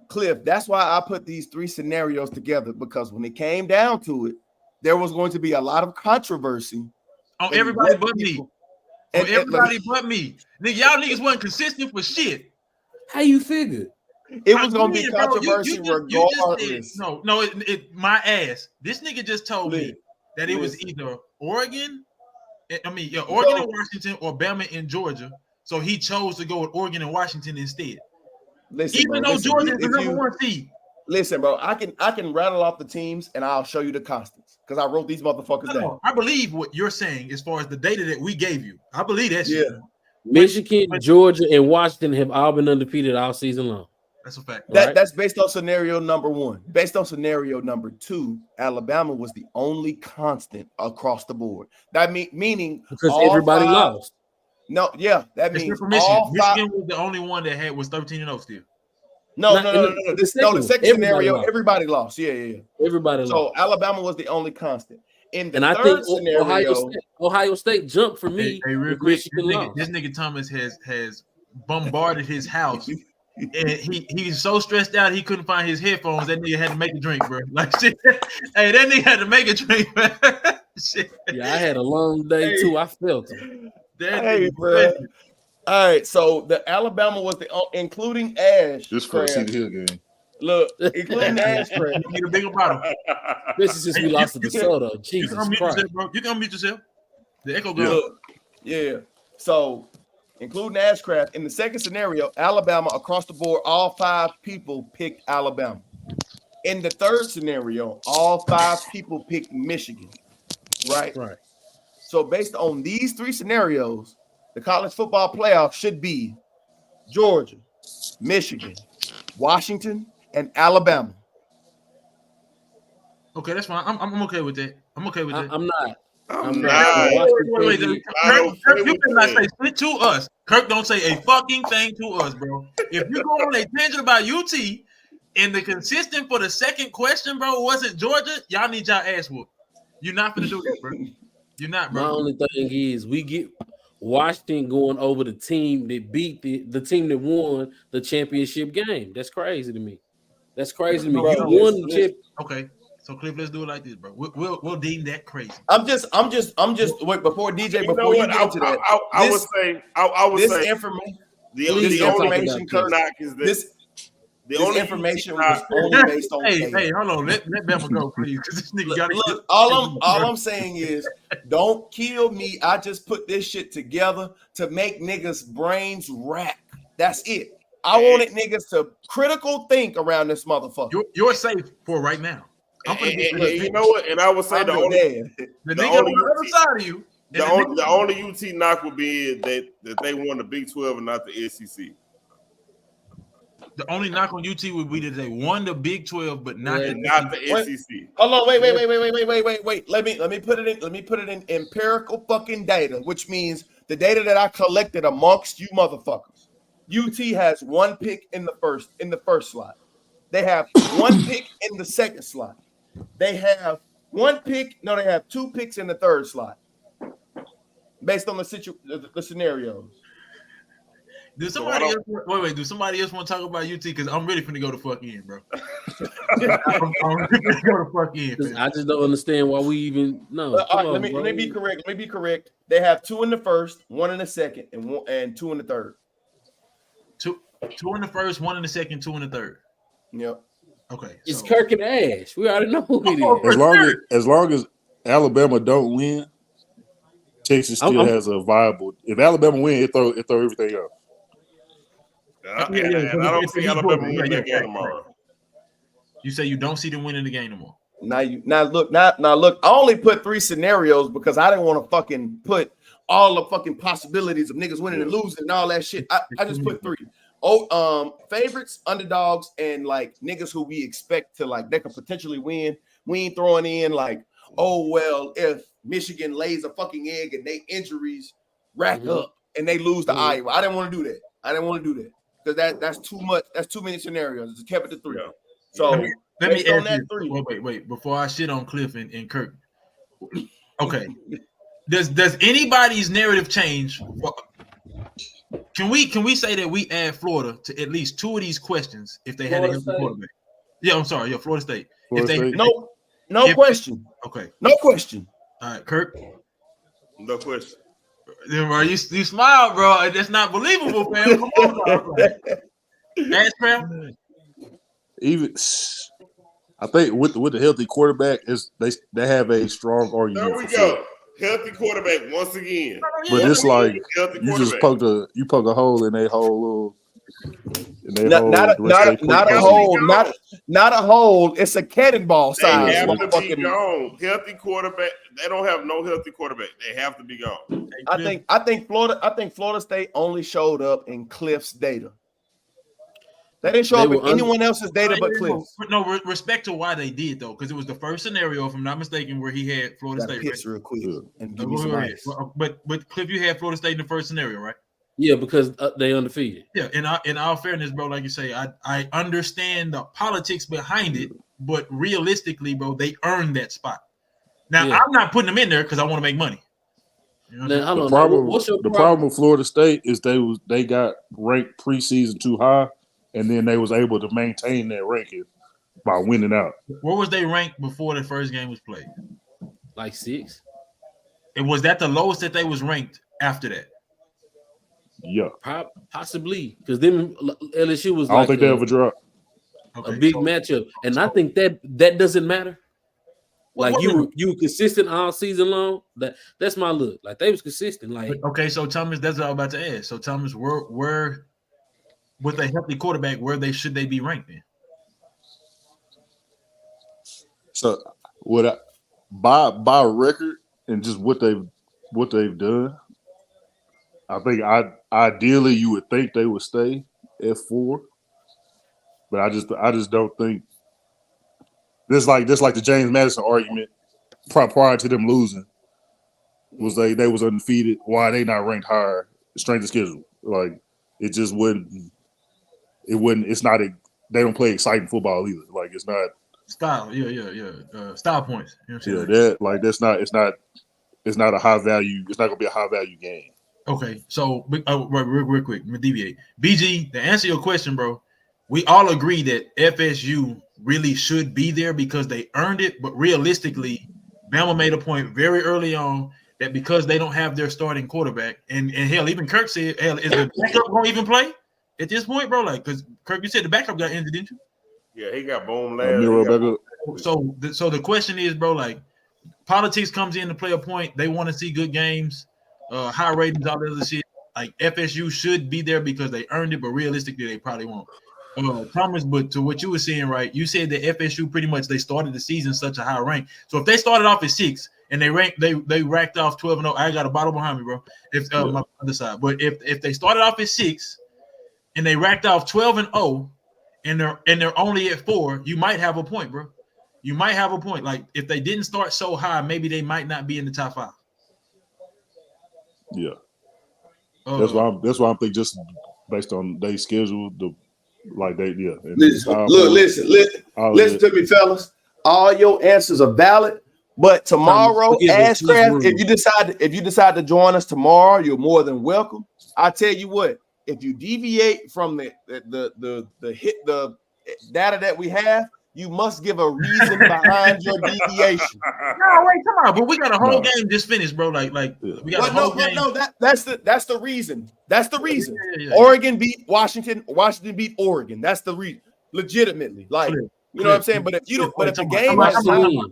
Cliff, that's why I put these 3 scenarios together, because when it came down to it, there was going to be a lot of controversy on everybody but me. On everybody but me. Nigga, y'all niggas wasn't consistent for shit. How you figure? It was going to be controversy regardless. My ass. This nigga just told me that it was either Oregon, Oregon and Washington, or Bama and Georgia. So he chose to go with Oregon and Washington instead. Even though Georgia is the number 1 seed. Listen, bro, I can rattle off the teams and I'll show you the constants because I wrote these motherfuckers down. I believe what you're saying as far as the data that we gave you. I believe that shit. Yeah. Michigan, Georgia, and Washington have all been undefeated all season long. That's a fact. That's based on scenario number 1. Based on scenario number 2, Alabama was the only constant across the board. That meaning because everybody lost. No, yeah, that means Michigan was the only one that was 13-0 still. No. The second scenario, everybody lost. Yeah. Everybody lost. So Alabama was the only constant. In the I third think scenario, Ohio State jumped for me. Hey, real quick, this nigga Thomas has bombarded his house. And he's so stressed out he couldn't find his headphones. That nigga had to make a drink, bro. Like shit. Hey, that nigga had to make a drink, man. Shit. Yeah, I had a long day too. I felt it. Hey, bro. All right, so the Alabama was including Ash. This for a CD Hill game. Look, including Ash. You need a bigger bottle. This is since we lost to the DeSoto. Jesus Christ. Yourself, bro. You can unmute yourself. The echo goes. Yeah. So, including Ashcraft, in the second scenario, Alabama across the board, all 5 people picked Alabama. In the third scenario, all 5 people picked Michigan. Right. So, based on these 3 scenarios, the college football playoff should be Georgia, Michigan, Washington, and Alabama. Okay, that's fine. I'm okay with that. I'm okay with that. I'm not. I'm not. not. Wait, I Kirk, don't Kirk, play you with cannot that. say shit to us. Kirk don't say a fucking thing to us, bro. If you go on a tangent about UT and the consistent for the second question, bro, wasn't Georgia, y'all need y'all ass whooped. You're not gonna do that, bro. You're not, My bro. only thing is we get Washington going over the team that beat the team that won the championship game. That's crazy to me. That's crazy to me. Bro, You won the champ. Okay, so Cliff, let's do it like this, bro. We'll deem that crazy. I'm just wait before DJ You know before you what? get into that. I would This say information, the this only information, UT Kirk, knock is that this the only information UT was knock. only based on Hey, data. hey, hold on. Let Bama go, please. Because this nigga got to Look, all I'm saying is, don't kill me. I just put this shit together to make niggas' brains rack. That's it. I wanted niggas to critical think around this motherfucker. You're safe for right now. I'm gonna get And to you know what? And I would say I'm the your only dad. the the nigga on only the other UT side of you. the only UT knock would be that they won the Big 12 and not the SEC. The only knock on UT would be that they won the Big 12, but not Yeah. the Not the Wait. SEC. Hold on, wait. Let me put it in empirical fucking data, which means the data that I collected amongst you motherfuckers. UT has one pick in the first slot. They have one pick in the second slot. They have they have two picks in the third slot. Based on the scenarios. Do somebody else wait? Do somebody else want to talk about UT? Because I'm ready finna go to fuck in, bro. I'm ready to go to fuck in. Man. I just don't understand why we even no. All right, let me be correct. Let me be correct. They have two in the first, one in the second, and two in the third. Two in the first, one in the second, two in the third. Yep. Okay. It's Kirk and Ash. We already know who it is. As long as Alabama don't win, Texas still has a viable. If Alabama win, it throw everything up. And I don't see Alabama winning that game tomorrow. You say you don't see them winning the game no more. Now look. I only put 3 scenarios because I didn't want to fucking put all the fucking possibilities of niggas winning and losing and all that shit. I just put 3. Favorites, underdogs, and like niggas who we expect to like they could potentially win. We ain't throwing in like, oh well, if Michigan lays a fucking egg and they injuries rack up and they lose to Iowa. I didn't want to do that. Because that's too much. That's too many scenarios. Just kept it to 3. So let me ask that you. 3. Wait. Before I shit on Cliff and Kirk. Okay. Does anybody's narrative change? Can we say that we add Florida to at least 2 of these questions if they had a healthy quarterback? Yeah, I'm sorry. Yeah, Florida State. No question. Okay. No question. All right, Kirk. No question. Bro, you smile, bro. That's not believable, fam. Come on, Ash, fam. Even I think with the healthy quarterback they have a strong argument. There we go. Healthy quarterback once again. But it's like healthy you just poke a hole in a whole little not a hole. It's a cannonball size. They have to be gone. Healthy quarterback. They don't have no healthy quarterback. They have to be gone. I think Florida State only showed up in Cliff's data. They didn't show up in anyone else's data but Cliff's. No, respect to why they did though, because it was the first scenario, if I'm not mistaken, where he had Florida State. Piss real quick and give me some ice. But Cliff, you had Florida State in the first scenario, right? Yeah, because they undefeated. Yeah, in all fairness, bro, like you say, I understand the politics behind it, but realistically, bro, they earned that spot. Now I'm not putting them in there because I want to make money. You know the problem with Florida State is they got ranked preseason too high, and then they was able to maintain that ranking by winning out. Where was they ranked before the first game was played? Like 6. And was that the lowest that they was ranked after that? Yeah, possibly, because then LSU was. I don't think they ever dropped. A big matchup, and I think that doesn't matter. Like you were consistent all season long. That's my look. Like they was consistent. Like okay, so Thomas, that's what I was about to ask. So Thomas, where with a healthy quarterback, should they be ranked in? So by record and just what they've done, I think ideally you would think they would stay at 4, but I just don't think This like the James Madison argument prior to them losing was they was undefeated. Why they not ranked higher? Strength of schedule. Like it just wouldn't. It wouldn't. It's not. They don't play exciting football either. Like it's not style. Style points. You know what I'm saying? that like that's not. It's not. It's not a high value. It's not gonna be a high value game. Okay, so real quick, I'm gonna deviate. BG, to answer your question, bro, we all agree that FSU really should be there because they earned it. But realistically, Bama made a point very early on that because they don't have their starting quarterback, and hell, even Kirk said, hell, is the backup gonna even play at this point, bro? Like, because Kirk, you said the backup got injured, didn't you? Yeah, he got boom last. So the question is, bro, like, politics comes in to play a point. They want to see good games. High ratings, all the other shit. Like FSU should be there because they earned it, but realistically, they probably won't. Thomas, but to what you were saying, right? You said that FSU pretty much they started the season such a high rank. So if they started off at 6 and they racked off 12-0, I got a bottle behind me, bro. If my other side, but if they started off at 6 and they racked off 12-0 and they're only at 4, you might have a point, bro. You might have a point. Like if they didn't start so high, maybe they might not be in the top 5. Yeah, that's why I'm thinking just based on their schedule, Listen to me, fellas. All your answers are valid, but tomorrow, Ashcraft, if you decide to join us tomorrow, you're more than welcome. I tell you what, if you deviate from the data that we have, you must give a reason behind your deviation. No, wait, come on, but we got a whole game just finished, bro. Like we got a whole game. No, that's the reason. That's the reason. Yeah. Oregon beat Washington. Washington beat Oregon. That's the reason. Legitimately, like you know what I'm saying. But if you don't, but if the game,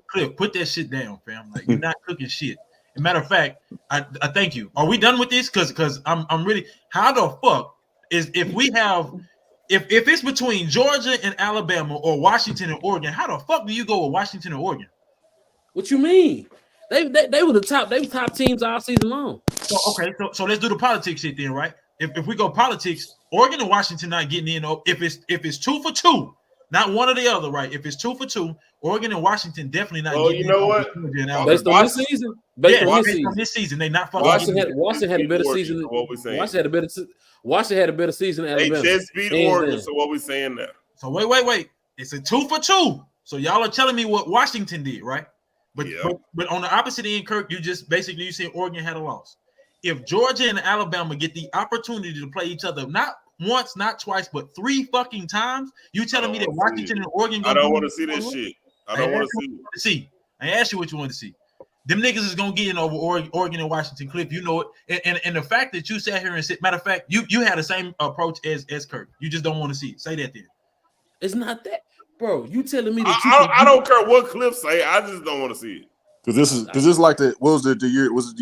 Cliff, put that shit down, fam. Like you're not cooking shit. As a matter of fact, I thank you. Are we done with this? Because I'm really. How the fuck is if we have. If it's between Georgia and Alabama or Washington and Oregon, how the fuck do you go with Washington and Oregon? What you mean? They were the top. They were top teams all season long. So so let's do the politics shit then, right? If we go politics, Oregon and Washington not getting in. If it's 2 for 2, not one or the other, right? If it's 2 for 2, Oregon and Washington definitely not. Well, you know what? Based on this season, based on this season, they not fucking. Washington had a better season. What we saying? Washington had a better season than Alabama. They just beat Oregon. So what we saying now? So wait. It's a 2 for 2. So y'all are telling me what Washington did, right? But on the opposite end, Kirk, you said Oregon had a loss. If Georgia and Alabama get the opportunity to play each other, not once, not twice, but 3 fucking times, you telling me that Washington and Oregon? I don't want to see this shit. I don't want to see. I asked you what you want to see. Them niggas is gonna get in over Oregon and Washington. Cliff, you know it. And the fact that you sat here and said, matter of fact, you had the same approach as Kirk. You just don't want to see it. Say that then. It's not that, bro. You telling me that I don't care what Cliff say. I just don't want to see it. Because this is like the what was it the year? Was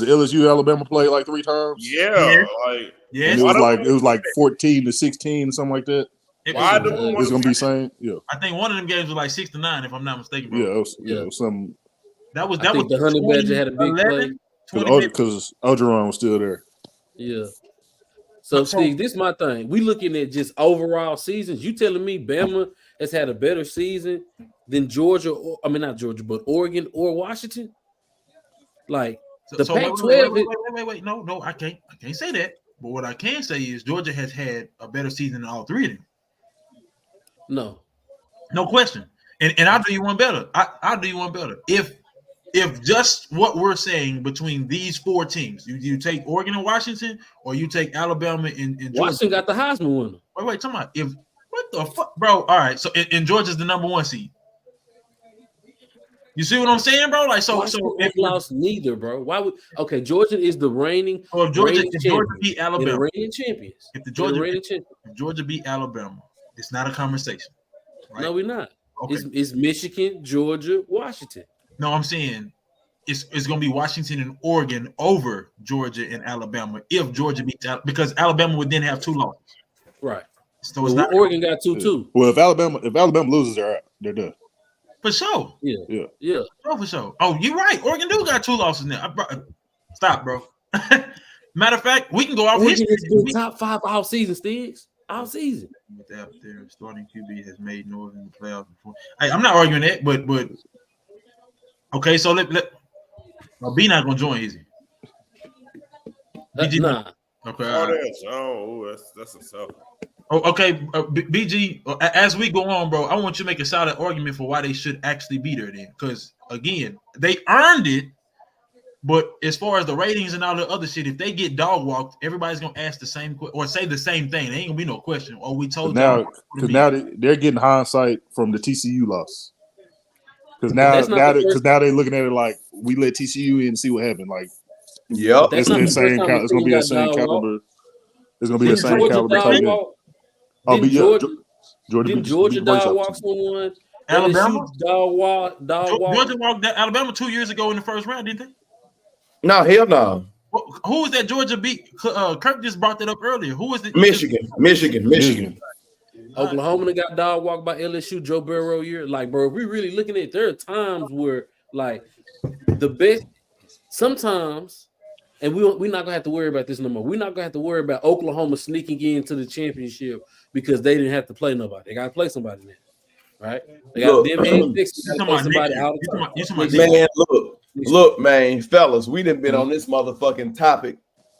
it LSU Alabama played like 3 times? Yeah. It was like 14 to 16 or something like that. It's gonna be same. Yeah. I think one of them games was like 6 to 9, if I'm not mistaken. Bro. Yeah, it was some. That was the Honey Badger had a big play because Ogeron was still there. Yeah. So Steve, this is my thing. We looking at just overall seasons. You telling me Bama has had a better season than Georgia? Not Georgia, but Oregon or Washington? Like the Pac-12. Wait. No, I can't say that. But what I can say is Georgia has had a better season than all 3 of them. No question. And I'll do you one better. I'll do you one better. If just what we're saying between these 4 teams, you take Oregon and Washington, or you take Alabama and Georgia. Washington got the Heisman winner. Wait, talking about what the fuck, bro? All right, so in Georgia's the number 1 seed. You see what I'm saying, bro? Like so if lost neither, bro. Why would Georgia is the reigning. So if Georgia beat Alabama, the reigning champions. If Georgia beat Alabama, it's not a conversation. Right? No, we're not. Okay. It's Michigan, Georgia, Washington. No, I'm saying it's going to be Washington and Oregon over Georgia and Alabama if Georgia beats because Alabama would then have 2 losses. Right. So it's not Oregon got 2 too. Well, if Alabama loses, they're done. For sure. Yeah. For sure. Oh, you're right. Oregon do got 2 losses now. Stop, bro. Matter of fact, we can go off history. It's been top 5 all season, Stiggs. all season. Without their starting QB has made noise in the playoffs before. Hey, I'm not arguing that, but okay. So let B not gonna join, is he? BG, Nah. Okay. Oh, that's that's a tough. Oh, okay. BG, as we go on, bro, I want you to make a solid argument for why they should actually be there then, because again, they earned it. But as far as the ratings and all the other shit, if they get dog walked, everybody's gonna ask the same or say the same thing. There ain't gonna be no question. Oh, we told now because now they're getting hindsight from the TCU loss. Because now they're looking at it like we let TCU in and see what happened. Like, yep, it's gonna be the same caliber. It's gonna be the same caliber type. Georgia dog walk someone. Alabama dog walk. Georgia walked Alabama 2 years ago in the first round, didn't they? No, hell no. Who was that Georgia beat? Kirk just brought that up earlier. Who was it? Michigan. Oklahoma got dog walked by LSU. Joe Burrow year. Like, bro, if we really looking at it, there are times where like the best sometimes, and we're not gonna have to worry about this no more. We're not gonna have to worry about Oklahoma sneaking into the championship because they didn't have to play nobody. They gotta play somebody now. Right? They got them and somebody out of time. Man, look, man, fellas, we done been on this motherfucking topic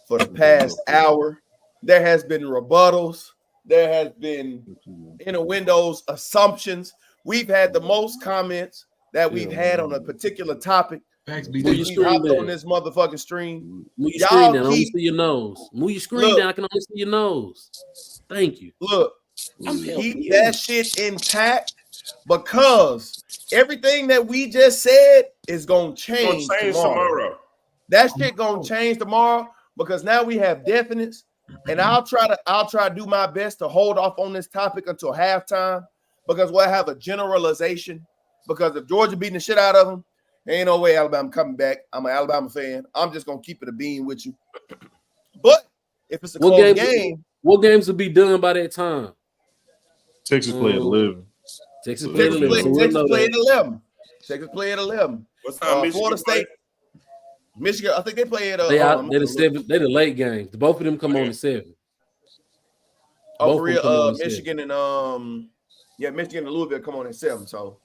for the past hour. There has been rebuttals. There has been windows assumptions. We've had the most comments that we've had on a particular topic. Move your screen down on this motherfucking stream. Move your screen down. I only see your nose. Move your screen down. I can only see your nose. Thank you. Look, keep that shit intact because everything that we just said is gonna change tomorrow. That shit gonna change tomorrow because now we have definites, and I'll try to do my best to hold off on this topic until halftime because we'll have a generalization. Because if Georgia beating the shit out of them, there ain't no way Alabama coming back. I'm an Alabama fan. I'm just gonna keep it a bean with you. But if it's a close game, what games will be done by that time? Texas play at 11. Texas play at 11. Texas play at 11. What's time? Florida State, Michigan. I think they play at. They're the late games. Both of them come on at 7. Oh, for real. Michigan and Michigan and Louisville come on at 7. So,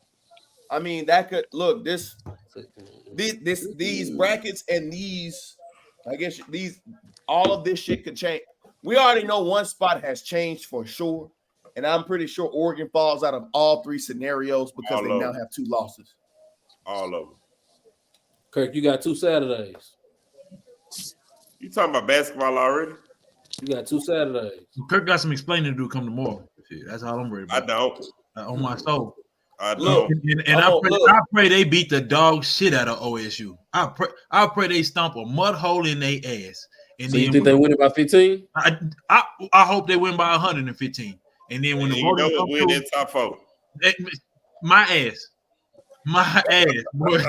I mean, that could look these brackets and these. I guess all of this shit could change. We already know one spot has changed for sure. And I'm pretty sure Oregon falls out of all 3 scenarios because they now have 2 losses. All of them. Kirk, you got 2 Saturdays. You talking about basketball already? You got 2 Saturdays. Kirk got some explaining to do come tomorrow. That's all I'm ready about. I don't. On my soul. I don't. And I pray they beat the dog shit out of OSU. I pray they stomp a mud hole in their ass. And so you think they win it by 15? I hope they win by 115. And then when the voters come win in top 4, my ass, boy.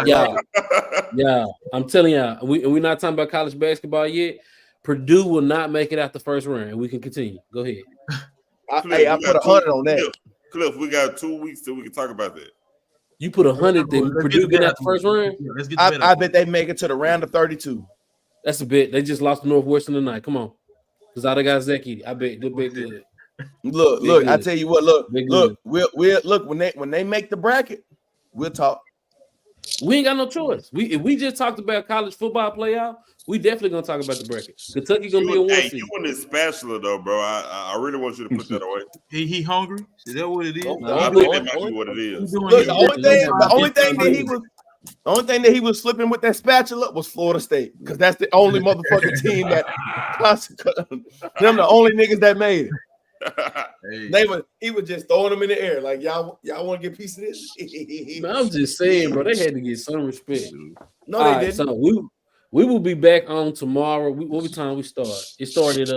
Yeah. I'm telling y'all, we're not talking about college basketball yet. Purdue will not make it out the first round. We can continue. Go ahead. I put 100 on that. Cliff, we got 2 weeks till we can talk about that. You put 100, then Purdue get out the first round. I bet they make it to the round of 32. That's a bet. They just lost to Northwestern tonight. Come on, because all they got Zach Edey. I bet they'll be good. Look, I tell you what, we'll look when they make the bracket, we'll talk. We ain't got no choice. If we just talked about college football playoff, we definitely gonna talk about the bracket. Kentucky gonna be a 1 seed. You want this spatula though, bro? I really want you to put that away. He hungry? Is that what it is? I think that might be what it is. Look, the only thing that he was slipping with that spatula was Florida State because that's the only motherfucking team that them the only niggas that made it. He was just throwing them in the air like y'all want to get a piece of this. Man, I'm just saying, bro. They had to get some respect. No, they didn't. So we will be back on tomorrow. What time we start? It started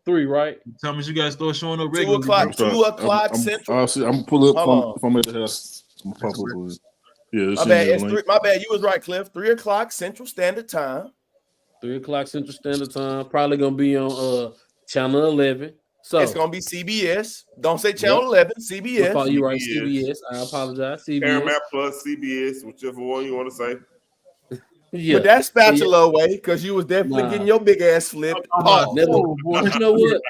3, right? Tell me you guys start showing up regularly. 2 o'clock Central. I'm gonna pull up if I'm at the house. I'm gonna pop up. Yeah, my bad. It's 3, my bad. You was right, Cliff. 3 o'clock Central Standard Time. 3 o'clock Central Standard Time. Probably gonna be on channel 11. So it's gonna be CBS. Don't say channel 11. CBS. You right, CBS. I apologize. CBS. Paramount Plus, CBS, whichever one you want to say. Yeah. But that spatula away because you was definitely Nah. getting your big ass flipped. Pause. Never. Oh, boy. You know what?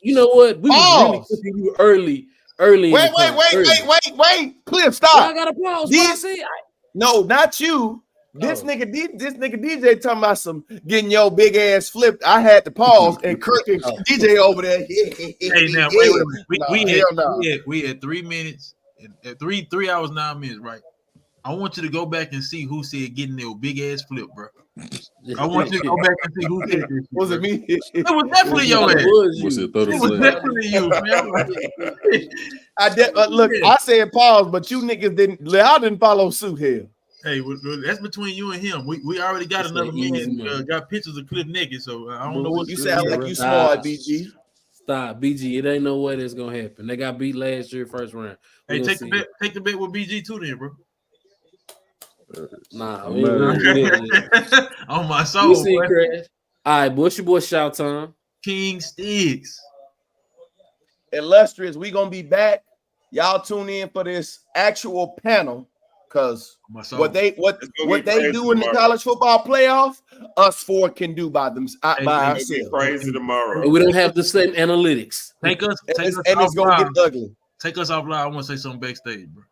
You know what? We was really Pause. cooking you early. In Wait, the wait. Cliff, Why I stop. gotta pause? These- What I say? No, not you. This Oh. nigga DJ talking about some getting your big ass flipped. I had to pause and Kirk and DJ over there. Hey, now wait. Nah, We hell nah. had 3 minutes, and 3 hours 9 minutes, right? I want you to go back and see who said getting their big ass flip, bro. I want you to go back and see who said this. Was it me? It was definitely your ass. Was you. it 30 It was flag? definitely you, man. Look, I said pause, but you niggas didn't. I didn't follow suit here. Hey, that's between you and him. We already got That's another an easy man. one. Got pictures of Cliff naked, so I don't know what You sound like you smart, BG. Stop, BG. It ain't no way that's gonna happen. They got beat last year, first round. Hey, We take gonna the see. bet. Take the bet with BG too, then, bro. Nah, I'm we ain't mad. gonna do that. On my You soul, see, boy. Crash. All right, boy, it's your boy Shout Time. King Sticks. Illustrious, we gonna be back. Y'all tune in for this actual panel because On my soul. what they It's gonna what get they crazy do in the tomorrow. college football playoff, us four can do by them by Hey, It's gonna ourselves, get crazy tomorrow. And we don't have the same analytics. Take us and it's gonna offline. get ugly. Take us offline. I want to say something backstage, bro.